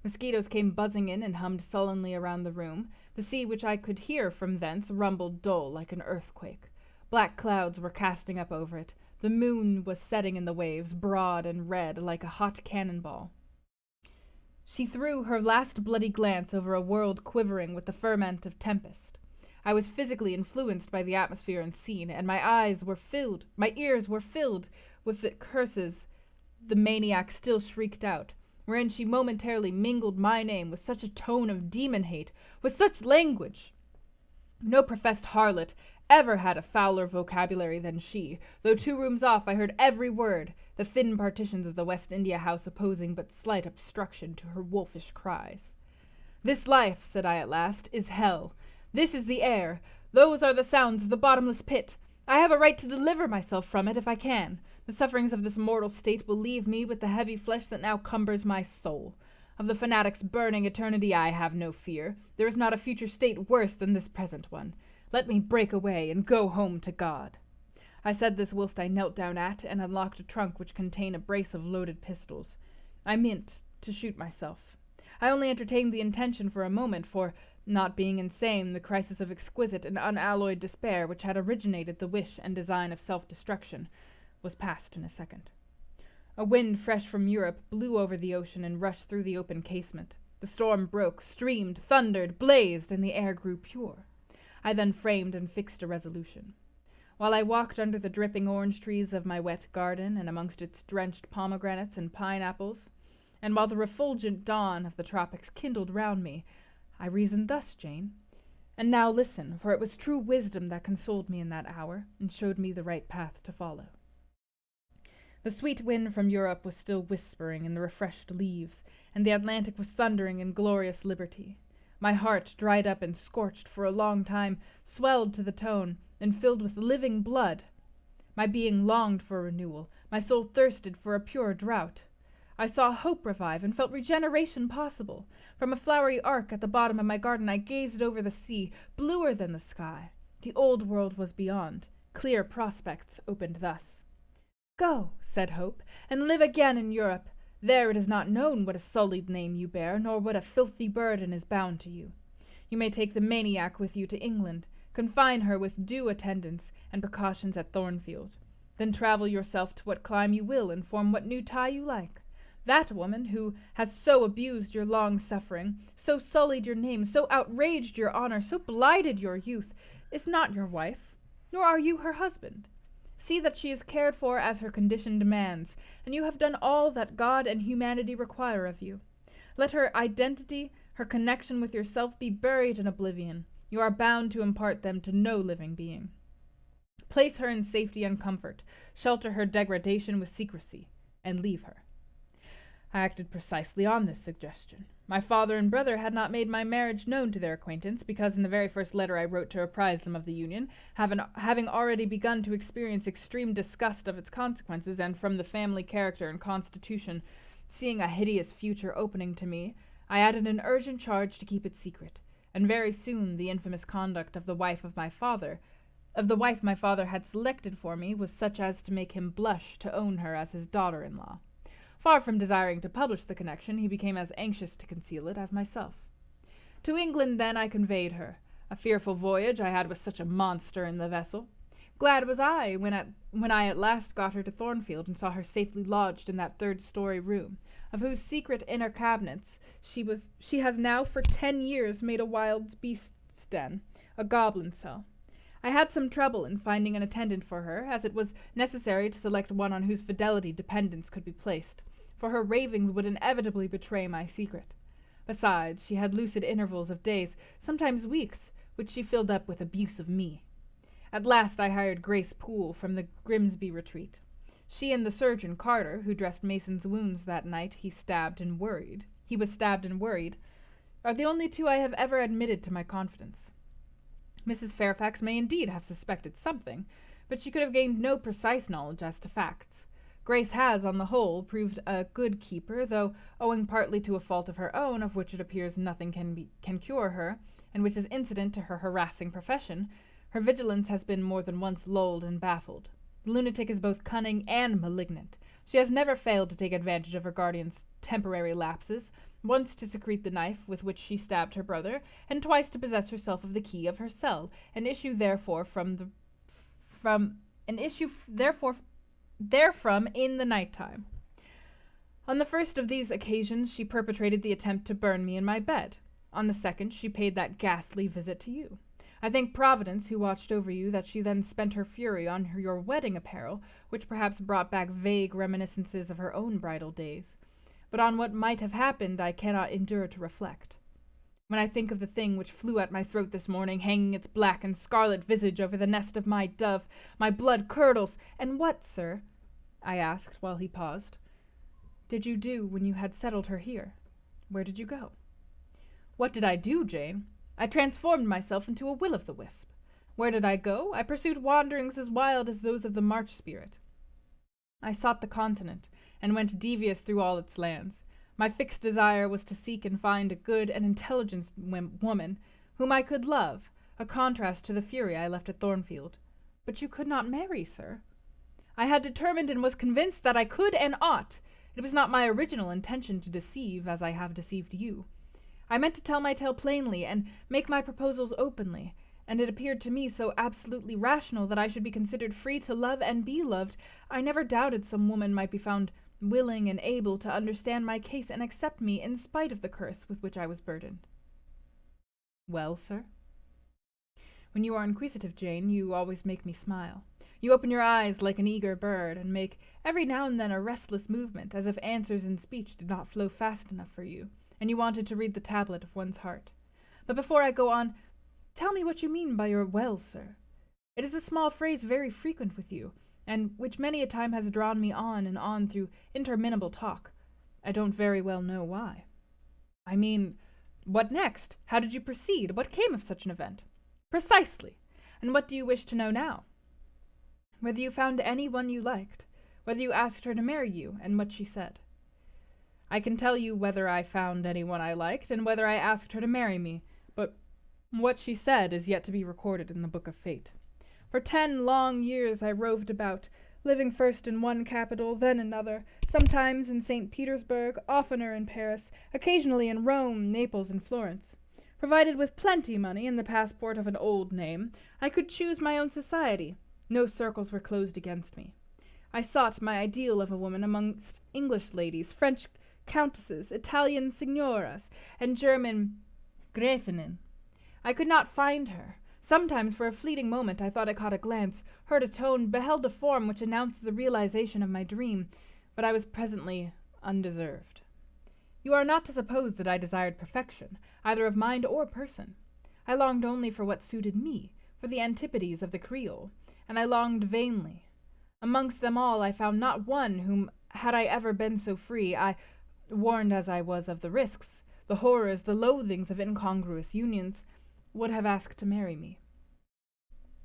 Mosquitoes came buzzing in and hummed sullenly around the room. The sea, which I could hear from thence, rumbled dull like an earthquake. Black clouds were casting up over it. The moon was setting in the waves, broad and red, like a hot cannonball. She threw her last bloody glance over a world quivering with the ferment of tempest. I was physically influenced by the atmosphere and scene, and my ears were filled with the curses the maniac still shrieked out, wherein she momentarily mingled my name with such a tone of demon-hate, with such language. No professed harlot ever had a fouler vocabulary than she, though 2 rooms off I heard every word, the thin partitions of the West India house opposing but slight obstruction to her wolfish cries. "This life," said I at last, "is hell. This is the air. Those are the sounds of the bottomless pit. I have a right to deliver myself from it if I can. The sufferings of this mortal state will leave me with the heavy flesh that now cumbers my soul. Of the fanatic's burning eternity I have no fear. There is not a future state worse than this present one. Let me break away and go home to God." I said this whilst I knelt down at and unlocked a trunk which contained a brace of loaded pistols. I meant to shoot myself. I only entertained the intention for a moment, for, not being insane, the crisis of exquisite and unalloyed despair which had originated the wish and design of self-destruction was past in a second. A wind fresh from Europe blew over the ocean and rushed through the open casement. The storm broke, streamed, thundered, blazed, and the air grew pure. I then framed and fixed a resolution. While I walked under the dripping orange trees of my wet garden, and amongst its drenched pomegranates and pineapples, and while the refulgent dawn of the tropics kindled round me, I reasoned thus, Jane. And now listen, for it was true wisdom that consoled me in that hour, and showed me the right path to follow. The sweet wind from Europe was still whispering in the refreshed leaves, and the Atlantic was thundering in glorious liberty. My heart, dried up and scorched for a long time, swelled to the tone, and filled with living blood. My being longed for renewal, my soul thirsted for a pure drought. I saw hope revive, and felt regeneration possible. From a flowery arc at the bottom of my garden I gazed over the sea, bluer than the sky. The old world was beyond. Clear prospects opened thus. "Go," said Hope, "and live again in Europe. There it is not known what a sullied name you bear, nor what a filthy burden is bound to you. You may take the maniac with you to England, confine her with due attendance and precautions at Thornfield. Then travel yourself to what clime you will, and form what new tie you like. That woman who has so abused your long-suffering, so sullied your name, so outraged your honor, so blighted your youth, is not your wife, nor are you her husband. See that she is cared for as her condition demands, and you have done all that God and humanity require of you. Let her identity, her connection with yourself be buried in oblivion. You are bound to impart them to no living being. Place her in safety and comfort, shelter her degradation with secrecy, and leave her. I acted precisely on this suggestion. My father and brother had not made my marriage known to their acquaintance, because in the very first letter I wrote to apprise them of the union, having already begun to experience extreme disgust of its consequences, and from the family character and constitution, seeing a hideous future opening to me, I added an urgent charge to keep it secret, and very soon the infamous conduct of the wife my father had selected for me was such as to make him blush to own her as his daughter-in-law. Far from desiring to publish the connection, he became as anxious to conceal it as myself. To England then I conveyed her. A fearful voyage I had with such a monster in the vessel. Glad was I when I at last got her to Thornfield and saw her safely lodged in that third-story room, of whose secret inner cabinets she has now for 10 years made a wild beast's den, a goblin cell. I had some trouble in finding an attendant for her, as it was necessary to select one on whose fidelity dependence could be placed, for her ravings would inevitably betray my secret. Besides, she had lucid intervals of days, sometimes weeks, which she filled up with abuse of me. At last I hired Grace Poole from the Grimsby retreat. She and the surgeon Carter, who dressed Mason's wounds that night he was stabbed and worried, are the only two I have ever admitted to my confidence. Mrs. Fairfax may indeed have suspected something, but she could have gained no precise knowledge as to facts. Grace has, on the whole, proved a good keeper, though, owing partly to a fault of her own, of which it appears nothing can cure her, and which is incident to her harassing profession, her vigilance has been more than once lulled and baffled. The lunatic is both cunning and malignant. She has never failed to take advantage of her guardian's temporary lapses, once to secrete the knife with which she stabbed her brother, and twice to possess herself of the key of her cell, and issue therefrom in the night time. On the first of these occasions she perpetrated the attempt to burn me in my bed. On the second she paid that ghastly visit to you. I thank Providence, who watched over you, that she then spent her fury on your wedding apparel, which perhaps brought back vague reminiscences of her own bridal days. But on what might have happened I cannot endure to reflect. When I think of the thing which flew at my throat this morning, hanging its black and scarlet visage over the nest of my dove, my blood curdles. And what, sir, I asked while he paused, did you do when you had settled her here? Where did you go? What did I do, Jane? I transformed myself into a will-o'-the-wisp. Where did I go? I pursued wanderings as wild as those of the March spirit. I sought the continent, and went devious through all its lands. My fixed desire was to seek and find a good and intelligent woman, whom I could love, a contrast to the fury I left at Thornfield. But you could not marry, sir. I had determined and was convinced that I could and ought. It was not my original intention to deceive, as I have deceived you. I meant to tell my tale plainly, and make my proposals openly, and it appeared to me so absolutely rational that I should be considered free to love and be loved, I never doubted some woman might be found willing and able to understand my case and accept me in spite of the curse with which I was burdened. Well, sir? When you are inquisitive, Jane, you always make me smile. You open your eyes like an eager bird, and make every now and then a restless movement, as if answers in speech did not flow fast enough for you, and you wanted to read the tablet of one's heart. But before I go on, tell me what you mean by your well, sir. It is a small phrase very frequent with you, and which many a time has drawn me on and on through interminable talk. I don't very well know why. I mean, what next? How did you proceed? What came of such an event? Precisely. And what do you wish to know now? Whether you found any one you liked, whether you asked her to marry you, and what she said. I can tell you whether I found any one I liked, and whether I asked her to marry me, but what she said is yet to be recorded in the book of fate. For 10 long years I roved about, living first in one capital, then another, sometimes in St. Petersburg, oftener in Paris, occasionally in Rome, Naples, and Florence. Provided with plenty money and the passport of an old name, I could choose my own society. No circles were closed against me. I sought my ideal of a woman amongst English ladies, French countesses, Italian signoras, and German Gräfinnen. I could not find her. Sometimes for a fleeting moment I thought I caught a glance, heard a tone, beheld a form which announced the realization of my dream, but I was presently undeserved. You are not to suppose that I desired perfection, either of mind or person. I longed only for what suited me, for the antipodes of the Creole, and I longed vainly. Amongst them all I found not one whom, had I ever been so free, I, warned as I was of the risks, the horrors, the loathings of incongruous unions, would have asked to marry me.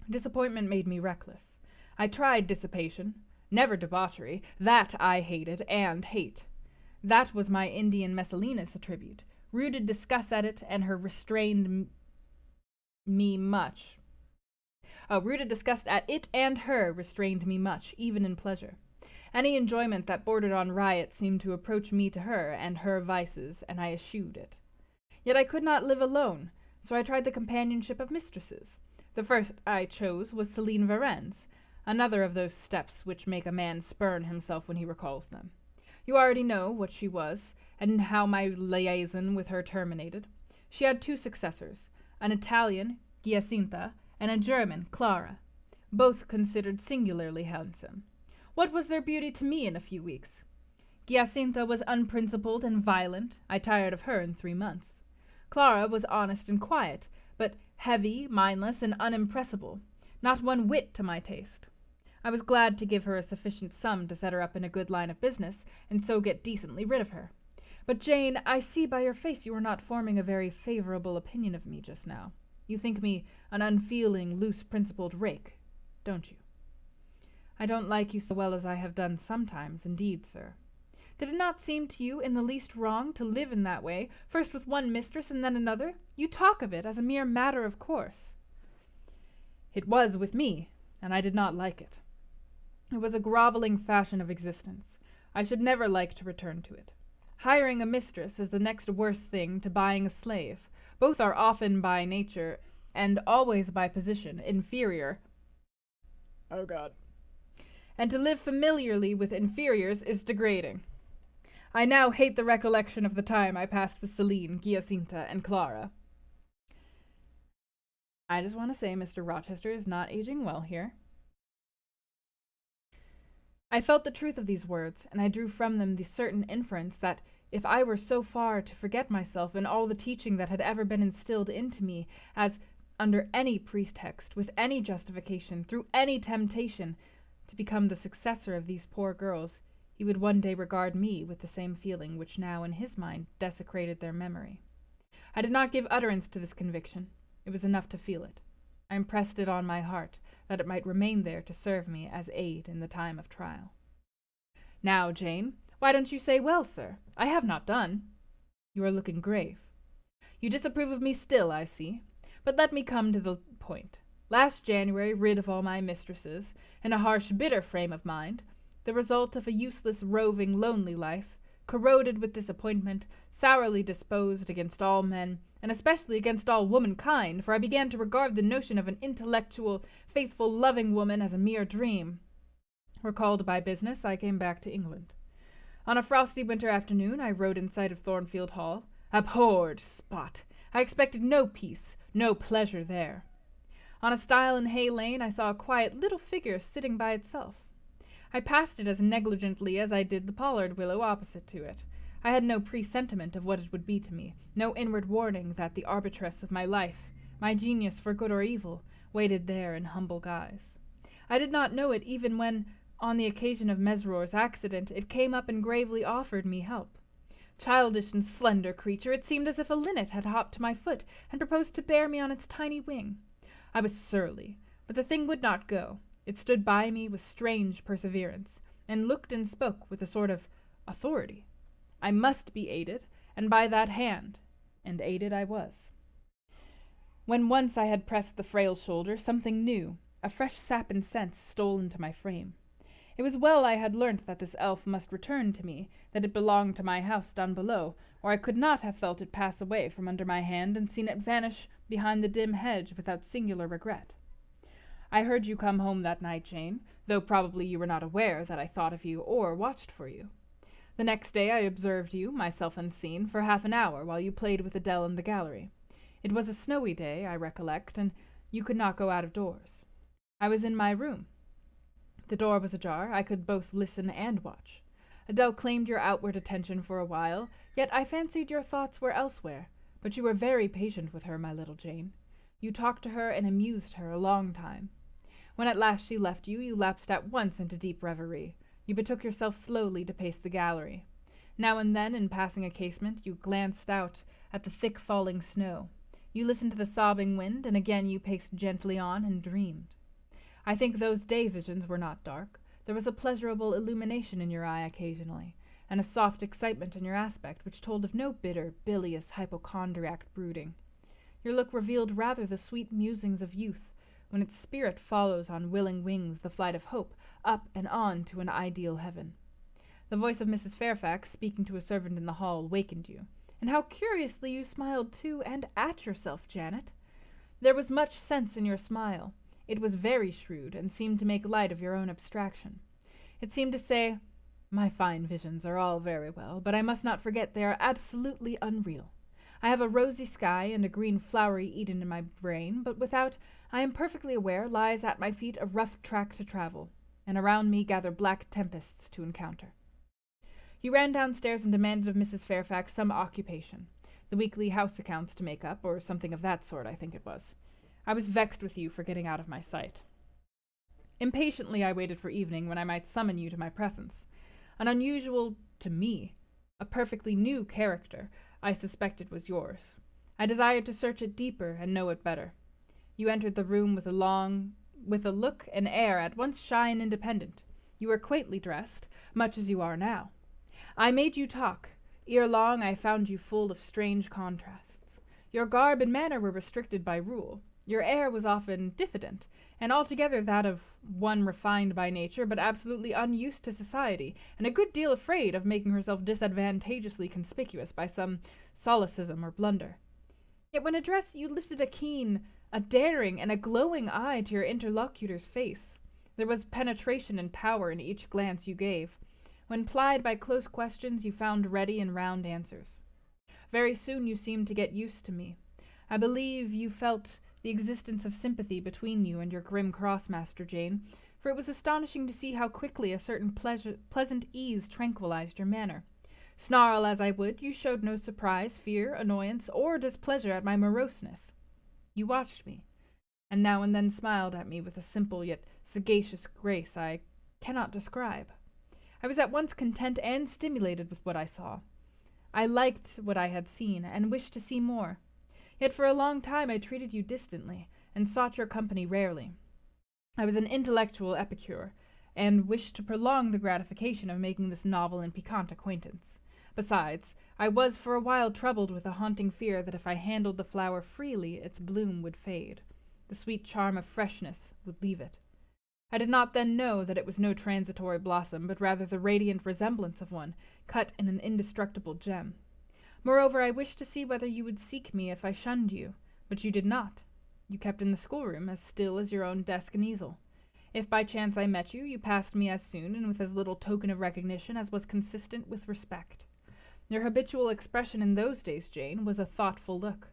Disappointment made me reckless. I tried dissipation, never debauchery. That I hated and hate. That was my Indian Messalinus attribute. Rooted disgust at it and her restrained me much. Rooted disgust at it and her restrained me much, even in pleasure. Any enjoyment that bordered on riot seemed to approach me to her and her vices, and I eschewed it. Yet I could not live alone, so I tried the companionship of mistresses. The first I chose was Céline Varens, another of those steps which make a man spurn himself when he recalls them. You already know what she was, and how my liaison with her terminated. She had two successors, an Italian, Giacinta, and a German, Clara, both considered singularly handsome. What was their beauty to me in a few weeks? Giacinta was unprincipled and violent. I tired of her in 3 months. Clara was honest and quiet, but heavy, mindless, and unimpressible, not one whit to my taste. I was glad to give her a sufficient sum to set her up in a good line of business, and so get decently rid of her. But, Jane, I see by your face you are not forming a very favorable opinion of me just now. You think me an unfeeling, loose-principled rake, don't you? I don't like you so well as I have done sometimes, indeed, sir. Did it not seem to you in the least wrong to live in that way, first with one mistress and then another? You talk of it as a mere matter of course. It was with me, and I did not like it. It was a groveling fashion of existence. I should never like to return to it. Hiring a mistress is the next worst thing to buying a slave. Both are often by nature, and always by position, inferior. Oh, God. And to live familiarly with inferiors is degrading. I now hate the recollection of the time I passed with Céline, Giacinta, and Clara. I just want to say Mr. Rochester is not aging well here. I felt the truth of these words, and I drew from them the certain inference that if I were so far to forget myself and all the teaching that had ever been instilled into me, as, under any pretext, with any justification, through any temptation, to become the successor of these poor girls, he would one day regard me with the same feeling which now in his mind desecrated their memory. I did not give utterance to this conviction. It was enough to feel it. I impressed it on my heart, that it might remain there to serve me as aid in the time of trial. Now, Jane, why don't you say, well, sir? I have not done. You are looking grave. You disapprove of me still, I see. But let me come to the point. Last January, rid of all my mistresses, in a harsh, bitter frame of mind, the result of a useless, roving, lonely life, corroded with disappointment, sourly disposed against all men, and especially against all womankind, for I began to regard the notion of an intellectual, faithful, loving woman as a mere dream. Recalled by business, I came back to England. On a frosty winter afternoon, I rode in sight of Thornfield Hall. Abhorred spot! I expected no peace, no pleasure there. On a stile in Hay Lane, I saw a quiet little figure sitting by itself. I passed it as negligently as I did the pollard willow opposite to it. I had no presentiment of what it would be to me, no inward warning that the arbitress of my life, my genius for good or evil, waited there in humble guise. I did not know it even when, on the occasion of Mesrour's accident, it came up and gravely offered me help. Childish and slender creature, it seemed as if a linnet had hopped to my foot and proposed to bear me on its tiny wing. I was surly, but the thing would not go. It stood by me with strange perseverance, and looked and spoke with a sort of authority. I must be aided, and by that hand, and aided I was. When once I had pressed the frail shoulder, something new, a fresh sap and sense, stole into my frame. It was well I had learnt that this elf must return to me, that it belonged to my house down below, or I could not have felt it pass away from under my hand and seen it vanish behind the dim hedge without singular regret. I heard you come home that night, Jane, though probably you were not aware that I thought of you or watched for you. The next day I observed you, myself unseen, for half an hour while you played with Adele in the gallery. It was a snowy day, I recollect, and you could not go out of doors. I was in my room. The door was ajar. I could both listen and watch. Adele claimed your outward attention for a while, yet I fancied your thoughts were elsewhere. But you were very patient with her, my little Jane. You talked to her and amused her a long time. When at last she left you, you lapsed at once into deep reverie. You betook yourself slowly to pace the gallery. Now and then, in passing a casement, you glanced out at the thick falling snow. You listened to the sobbing wind, and again you paced gently on and dreamed. I think those day visions were not dark. There was a pleasurable illumination in your eye occasionally, and a soft excitement in your aspect which told of no bitter, bilious, hypochondriac brooding. Your look revealed rather the sweet musings of youth, when its spirit follows on willing wings the flight of hope, up and on to an ideal heaven. The voice of Mrs. Fairfax, speaking to a servant in the hall, wakened you. And how curiously you smiled to and at yourself, Janet! There was much sense in your smile. It was very shrewd, and seemed to make light of your own abstraction. It seemed to say, "My fine visions are all very well, but I must not forget they are absolutely unreal. I have a rosy sky and a green flowery Eden in my brain, but without, I am perfectly aware, lies at my feet a rough track to travel, and around me gather black tempests to encounter." You ran downstairs and demanded of Mrs. Fairfax some occupation, the weekly house accounts to make up, or something of that sort, I think it was. I was vexed with you for getting out of my sight. Impatiently I waited for evening, when I might summon you to my presence. An unusual, to me, a perfectly new character, I suspected was yours. I desired to search it deeper and know it better. You entered the room with a look and air at once shy and independent. You were quaintly dressed, much as you are now. I made you talk. Ere long I found you full of strange contrasts. Your garb and manner were restricted by rule. Your air was often diffident, and altogether that of one refined by nature, but absolutely unused to society, and a good deal afraid of making herself disadvantageously conspicuous by some solecism or blunder. Yet when addressed you lifted a keen, a daring, and a glowing eye to your interlocutor's face. There was penetration and power in each glance you gave. When plied by close questions, you found ready and round answers. Very soon you seemed to get used to me. I believe you felt the existence of sympathy between you and your grim cross-master, Jane, for it was astonishing to see how quickly a certain pleasant ease tranquilized your manner. Snarl as I would, you showed no surprise, fear, annoyance, or displeasure at my moroseness. You watched me, and now and then smiled at me with a simple yet sagacious grace I cannot describe. I was at once content and stimulated with what I saw. I liked what I had seen, and wished to see more. Yet for a long time I treated you distantly, and sought your company rarely. I was an intellectual epicure, and wished to prolong the gratification of making this novel and piquant acquaintance. Besides, I was for a while troubled with a haunting fear that if I handled the flower freely, its bloom would fade. The sweet charm of freshness would leave it. I did not then know that it was no transitory blossom, but rather the radiant resemblance of one, cut in an indestructible gem. Moreover, I wished to see whether you would seek me if I shunned you, but you did not. You kept in the schoolroom, as still as your own desk and easel. If by chance I met you, you passed me as soon and with as little token of recognition as was consistent with respect. Your habitual expression in those days, Jane, was a thoughtful look.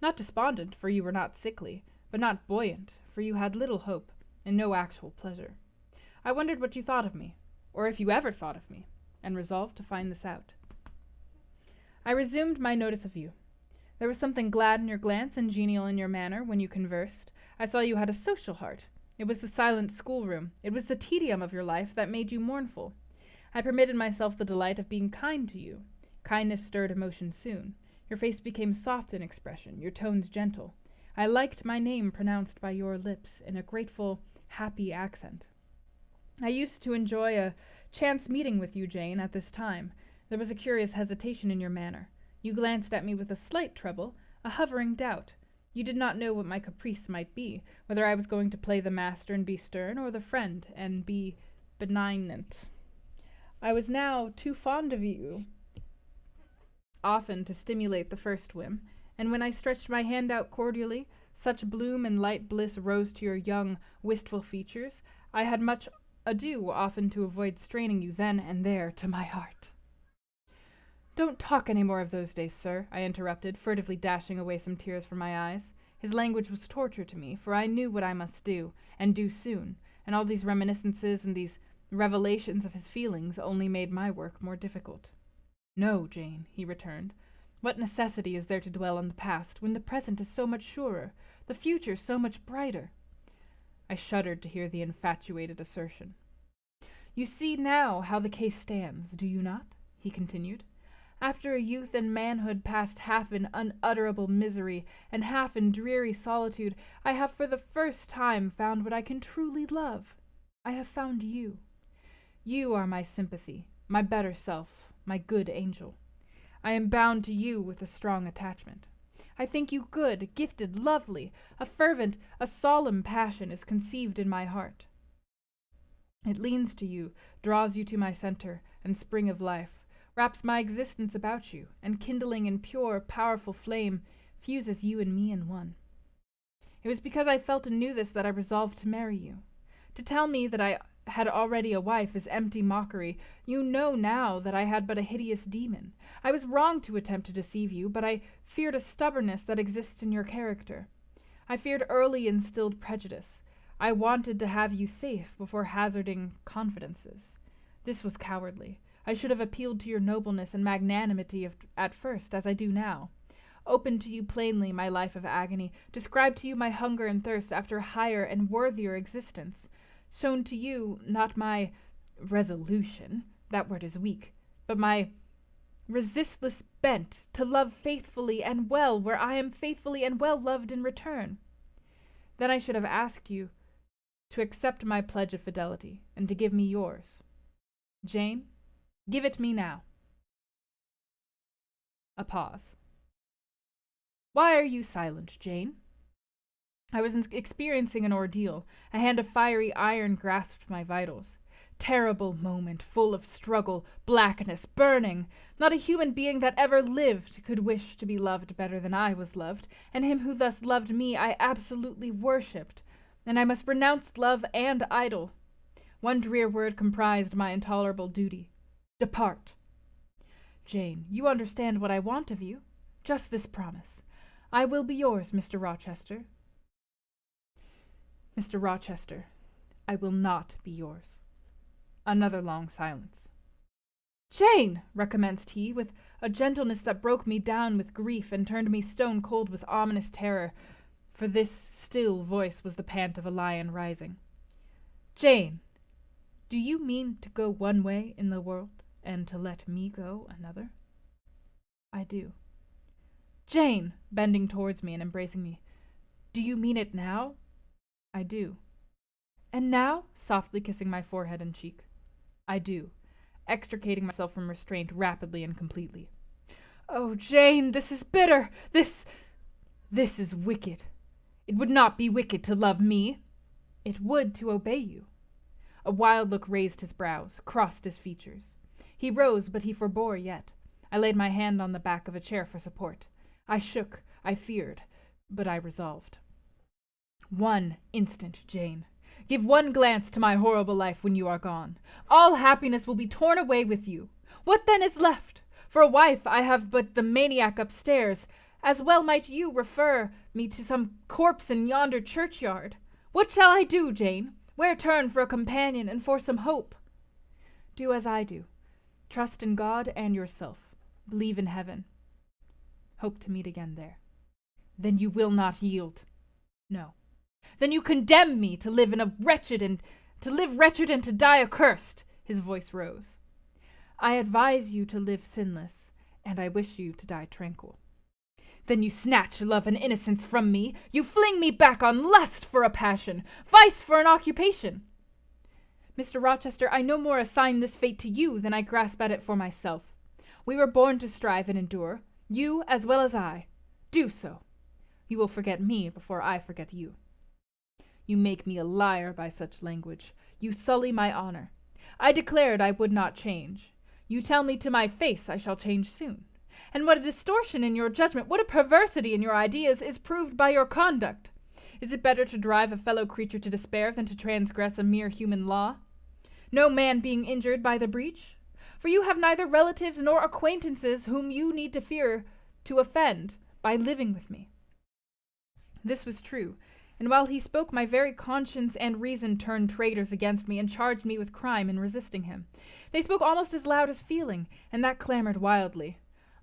Not despondent, for you were not sickly, but not buoyant, for you had little hope, and no actual pleasure. I wondered what you thought of me, or if you ever thought of me, and resolved to find this out. I resumed my notice of you. There was something glad in your glance and genial in your manner when you conversed. I saw you had a social heart. It was the silent schoolroom, it was the tedium of your life that made you mournful. I permitted myself the delight of being kind to you. Kindness stirred emotion soon. Your face became soft in expression, your tones gentle. I liked my name pronounced by your lips in a grateful, happy accent. I used to enjoy a chance meeting with you, Jane, at this time. There was a curious hesitation in your manner. You glanced at me with a slight trouble, a hovering doubt. You did not know what my caprice might be, whether I was going to play the master and be stern, or the friend and be benignant. I was now too fond of you often to stimulate the first whim, and when I stretched my hand out cordially, such bloom and light bliss rose to your young, wistful features, I had much ado often to avoid straining you then and there to my heart. Don't talk any more of those days, sir, I interrupted, furtively dashing away some tears from my eyes. His language was torture to me, for I knew what I must do, and do soon, and all these reminiscences and these revelations of his feelings only made my work more difficult. No, Jane, he returned. What necessity is there to dwell on the past, when the present is so much surer, the future so much brighter? I shuddered to hear the infatuated assertion. You see now how the case stands, do you not? He continued. After a youth and manhood passed half in unutterable misery and half in dreary solitude, I have for the first time found what I can truly love. I have found you. You are my sympathy, my better self, my good angel. I am bound to you with a strong attachment. I think you good, gifted, lovely. A fervent, a solemn passion is conceived in my heart. It leans to you, draws you to my center and spring of life, wraps my existence about you, and kindling in pure, powerful flame, fuses you and me in one. It was because I felt and knew this that I resolved to marry you. To tell me that I had already a wife is empty mockery. You know now that I had but a hideous demon. I was wrong to attempt to deceive you, but I feared a stubbornness that exists in your character. I feared early instilled prejudice. I wanted to have you safe before hazarding confidences. This was cowardly. I should have appealed to your nobleness and magnanimity at first, as I do now. Opened to you plainly my life of agony, described to you my hunger and thirst after a higher and worthier existence, shown to you not my resolution, that word is weak, but my resistless bent to love faithfully and well where I am faithfully and well loved in return. Then I should have asked you to accept my pledge of fidelity and to give me yours. Jane, give it me now. A pause. Why are you silent, Jane? I was experiencing an ordeal. A hand of fiery iron grasped my vitals. Terrible moment, full of struggle, blackness, burning. Not a human being that ever lived could wish to be loved better than I was loved, and him who thus loved me I absolutely worshipped, and I must renounce love and idol. One drear word comprised my intolerable duty. Depart. Jane, you understand what I want of you. Just this promise. I will be yours, Mr. Rochester. Mr. Rochester, I will not be yours. Another long silence. Jane, recommenced he, with a gentleness that broke me down with grief and turned me stone cold with ominous terror, for this still voice was the pant of a lion rising. Jane, do you mean to go one way in the world, and to let me go another? I do. Jane, bending towards me and embracing me, do you mean it now? I do. And now? Softly kissing my forehead and cheek. I do, extricating myself from restraint rapidly and completely. Oh, Jane, this is bitter. This is wicked. It would not be wicked to love me. It would to obey you. A wild look raised his brows, crossed his features. He rose, but he forbore yet. I laid my hand on the back of a chair for support. I shook, I feared, but I resolved. One instant, Jane. Give one glance to my horrible life when you are gone. All happiness will be torn away with you. What then is left? For a wife I have but the maniac upstairs. As well might you refer me to some corpse in yonder churchyard. What shall I do, Jane? Where turn for a companion and for some hope? Do as I do. Trust in God and yourself. Believe in heaven. Hope to meet again there. Then you will not yield. No. Then you condemn me to live wretched and to die accursed. His voice rose. I advise you to live sinless, and I wish you to die tranquil. Then you snatch love and innocence from me. You fling me back on lust for a passion, vice for an occupation. Mr. Rochester, I no more assign this fate to you than I grasp at it for myself. We were born to strive and endure, you as well as I. Do so. You will forget me before I forget you. You make me a liar by such language. You sully my honor. I declared I would not change. You tell me to my face I shall change soon. And what a distortion in your judgment, what a perversity in your ideas is proved by your conduct. Is it better to drive a fellow creature to despair than to transgress a mere human law? No man being injured by the breach? for you have neither relatives nor acquaintances whom you need to fear to offend by living with me." This was true, and while he spoke my very conscience and reason turned traitors against me and charged me with crime in resisting him. They spoke almost as loud as feeling, and that clamored wildly.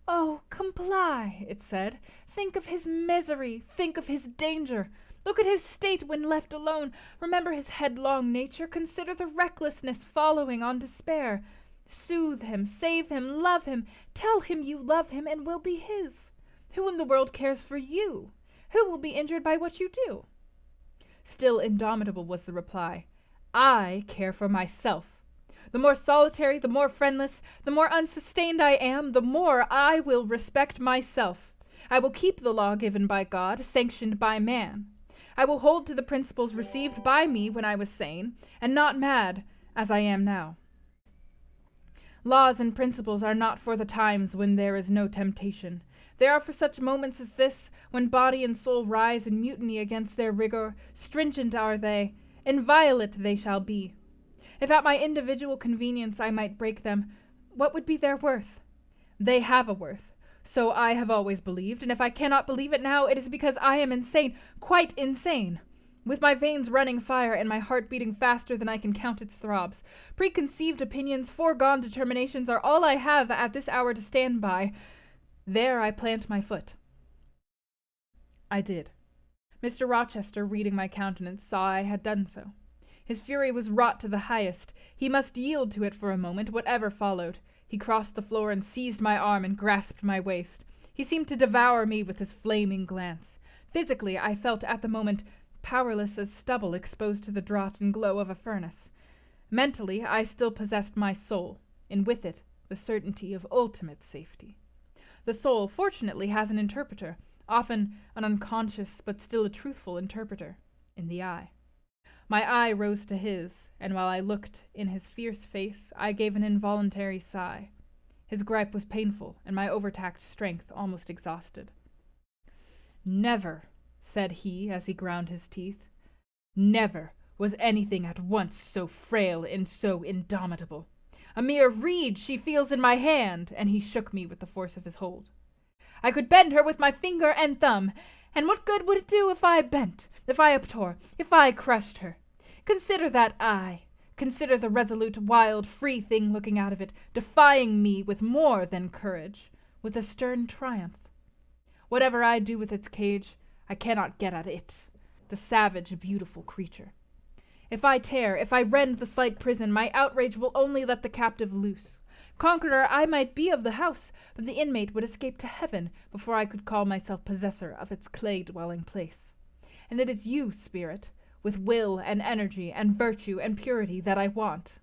"Oh, comply," it said. "Think of his misery, think of his danger. Look at his state when left alone. Remember his headlong nature. Consider the recklessness following on despair. Soothe him, save him, love him. Tell him you love him and will be his. Who in the world cares for you? Who will be injured by what you do?" Still indomitable was the reply. "I care for myself. The more solitary, the more friendless, the more unsustained I am, the more I will respect myself. I will keep the law given by God, sanctioned by man. I will hold to the principles received by me when I was sane, and not mad, as I am now. Laws and principles are not for the times when there is no temptation. They are for such moments as this, when body and soul rise in mutiny against their rigor. Stringent are they, inviolate they shall be. If at my individual convenience I might break them, what would be their worth? They have a worth. So I have always believed, and if I cannot believe it now, it is because I am insane, quite insane, with my veins running fire and my heart beating faster than I can count its throbs. Preconceived opinions, foregone determinations are all I have at this hour to stand by. There I plant my foot." I did. Mr. Rochester, reading my countenance, saw I had done so. His fury was wrought to the highest. He must yield to it for a moment, whatever followed. He crossed the floor and seized my arm and grasped my waist. He seemed to devour me with his flaming glance. Physically, I felt at the moment powerless as stubble exposed to the draught and glow of a furnace. Mentally, I still possessed my soul, and with it the certainty of ultimate safety. The soul, fortunately, has an interpreter, often an unconscious but still a truthful interpreter, in the eye. My eye rose to his, and while I looked in his fierce face, I gave an involuntary sigh. His gripe was painful, and my overtaxed strength almost exhausted. "Never," said he, as he ground his teeth, "never was anything at once so frail and so indomitable. A mere reed she feels in my hand," and he shook me with the force of his hold. "I could bend her with my finger and thumb, and what good would it do if I bent, if I uptore, if I crushed her? Consider that eye. Consider the resolute, wild, free thing looking out of it, defying me with more than courage, with a stern triumph. Whatever I do with its cage, I cannot get at it, the savage, beautiful creature. If I tear, if I rend the slight prison, my outrage will only let the captive loose. Conqueror I might be of the house, but the inmate would escape to heaven before I could call myself possessor of its clay-dwelling place. And it is you, spirit, with will and energy and virtue and purity that I want,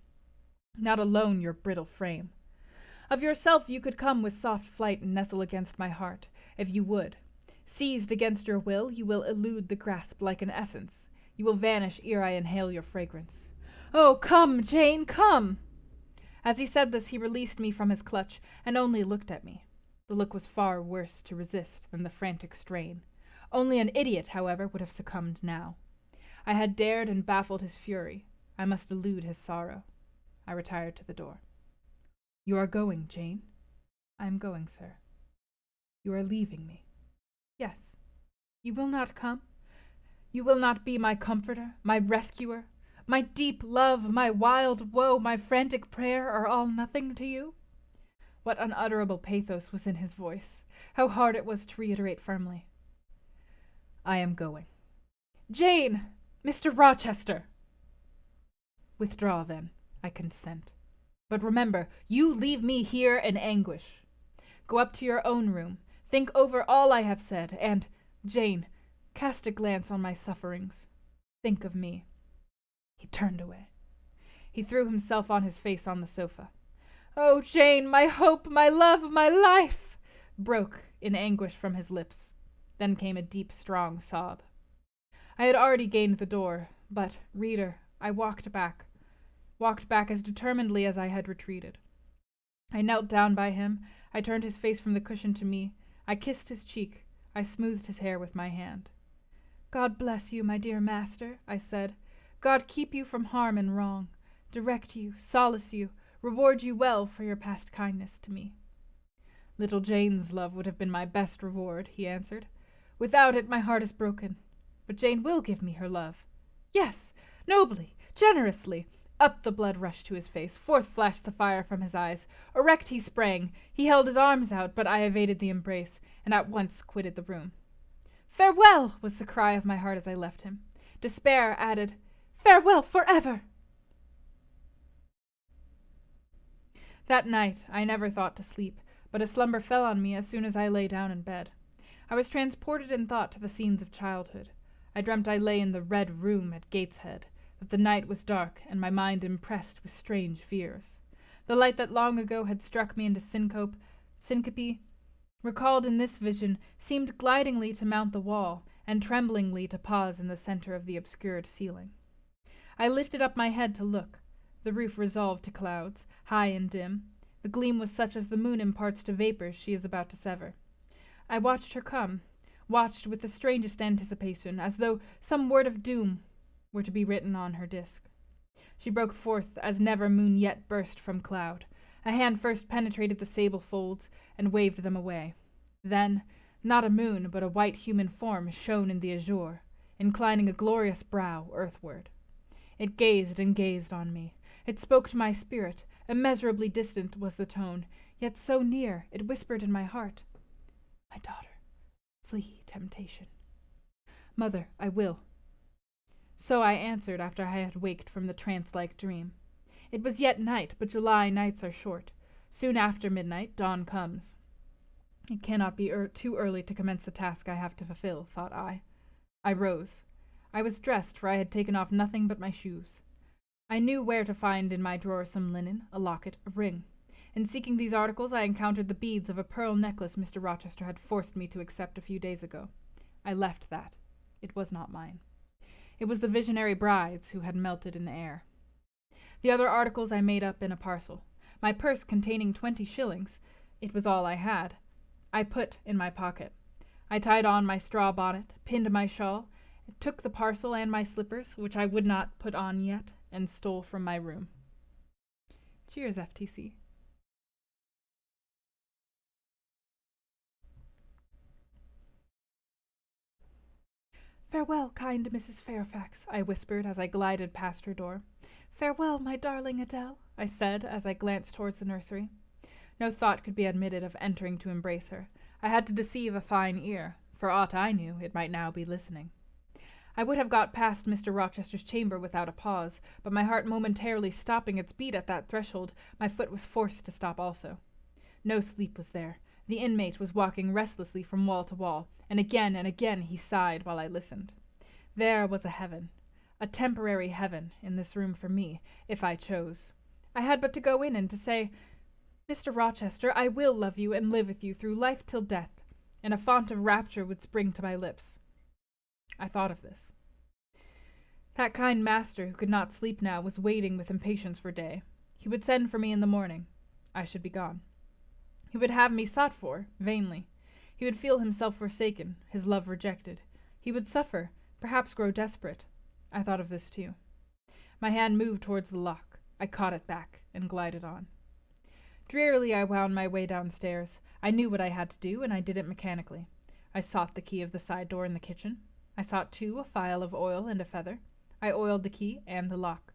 not alone your brittle frame. Of yourself you could come with soft flight and nestle against my heart, if you would. Seized against your will, you will elude the grasp like an essence. You will vanish ere I inhale your fragrance. Oh, come, Jane, come!" As he said this, he released me from his clutch and only looked at me. The look was far worse to resist than the frantic strain. Only an idiot, however, would have succumbed now. I had dared and baffled his fury. I must elude his sorrow. I retired to the door. "You are going, Jane?" "I am going, sir." "You are leaving me?" "Yes." "You will not come? You will not be my comforter, my rescuer? My deep love, my wild woe, my frantic prayer are all nothing to you?" What unutterable pathos was in his voice! How hard it was to reiterate firmly. "I am going." "Jane! Mr. Rochester!" "Withdraw, then. I consent. But remember, you leave me here in anguish. Go up to your own room. Think over all I have said, and, Jane, cast a glance on my sufferings. Think of me." He turned away. He threw himself on his face on the sofa. "Oh, Jane, my hope, my love, my life!" broke in anguish from his lips. Then came a deep, strong sob. I had already gained the door, but, reader, I walked back as determinedly as I had retreated. I knelt down by him, I turned his face from the cushion to me, I kissed his cheek, I smoothed his hair with my hand. "God bless you, my dear master," I said. "God keep you from harm and wrong, direct you, solace you, reward you well for your past kindness to me." "Little Jane's love would have been my best reward," he answered. "Without it my heart is broken. But Jane will give me her love." "Yes, nobly, generously." Up the blood rushed to his face, forth flashed the fire from his eyes. Erect he sprang, he held his arms out, but I evaded the embrace, and at once quitted the room. "Farewell!" was the cry of my heart as I left him. Despair added, "Farewell forever!" That night I never thought to sleep, but a slumber fell on me as soon as I lay down in bed. I was transported in thought to the scenes of childhood. I dreamt I lay in the Red Room at Gateshead, that the night was dark, and my mind impressed with strange fears. The light that long ago had struck me into syncope, recalled in this vision, seemed glidingly to mount the wall, and tremblingly to pause in the center of the obscured ceiling. I lifted up my head to look. The roof resolved to clouds, high and dim. The gleam was such as the moon imparts to vapors she is about to sever. I watched her come, watched with the strangest anticipation, as though some word of doom were to be written on her disk. She broke forth as never moon yet burst from cloud. A hand first penetrated the sable folds and waved them away. Then, not a moon, but a white human form shone in the azure, inclining a glorious brow earthward. It gazed and gazed on me. It spoke to my spirit. Immeasurably distant was the tone, yet so near it whispered in my heart, "My daughter, flee temptation." "Mother, I will." So I answered after I had waked from the trance-like dream. It was yet night, but July nights are short. Soon after midnight dawn comes. It cannot be too early to commence the task I have to fulfill, thought I. I rose. I was dressed, for I had taken off nothing but my shoes. I knew where to find in my drawer some linen, a locket, a ring. In seeking these articles I encountered the beads of a pearl necklace Mr. Rochester had forced me to accept a few days ago. I left that. It was not mine. It was the visionary bride's who had melted in the air. The other articles I made up in a parcel. My purse containing 20 shillings, it was all I had, I put in my pocket. I tied on my straw bonnet, pinned my shawl, took the parcel and my slippers, which I would not put on yet, and stole from my room. Cheers, FTC. "Farewell, kind Mrs. Fairfax," I whispered as I glided past her door. "Farewell, my darling Adele," I said as I glanced towards the nursery. No thought could be admitted of entering to embrace her. I had to deceive a fine ear. For aught I knew, it might now be listening. I would have got past Mr. Rochester's chamber without a pause, but my heart momentarily stopping its beat at that threshold, my foot was forced to stop also. No sleep was there. The inmate was walking restlessly from wall to wall, and again he sighed while I listened. There was a heaven, a temporary heaven, in this room for me, if I chose. I had but to go in and to say, "Mr. Rochester, I will love you and live with you through life till death," and a fount of rapture would spring to my lips. I thought of this. That kind master who could not sleep now was waiting with impatience for day. He would send for me in the morning. I should be gone. He would have me sought for, vainly. He would feel himself forsaken, his love rejected. He would suffer, perhaps grow desperate. I thought of this too. My hand moved towards the lock. I caught it back and glided on. Drearily I wound my way downstairs. I knew what I had to do, and I did it mechanically. I sought the key of the side door in the kitchen. I sought, too, a phial of oil and a feather. I oiled the key and the lock.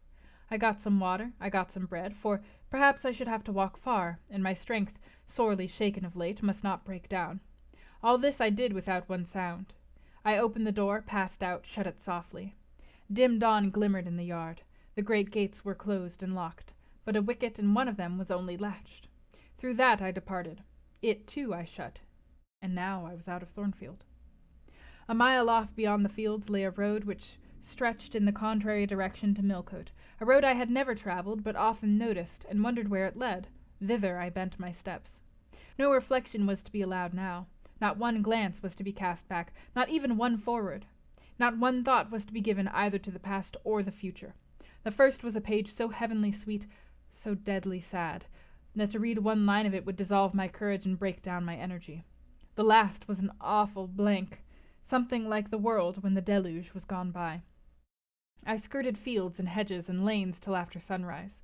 I got some water, I got some bread, for perhaps I should have to walk far, and my strength, sorely shaken of late, must not break down. All this I did without one sound. I opened the door, passed out, shut it softly. Dim dawn glimmered in the yard. The great gates were closed and locked, but a wicket in one of them was only latched. Through that I departed. It, too, I shut. And now I was out of Thornfield. A mile off beyond the fields lay a road which stretched in the contrary direction to Millcote, a road I had never travelled, but often noticed, and wondered where it led. Thither I bent my steps. No reflection was to be allowed now. Not one glance was to be cast back, not even one forward. Not one thought was to be given either to the past or the future. The first was a page so heavenly sweet, so deadly sad, that to read one line of it would dissolve my courage and break down my energy. The last was an awful blank, something like the world when the deluge was gone by. I skirted fields and hedges and lanes till after sunrise.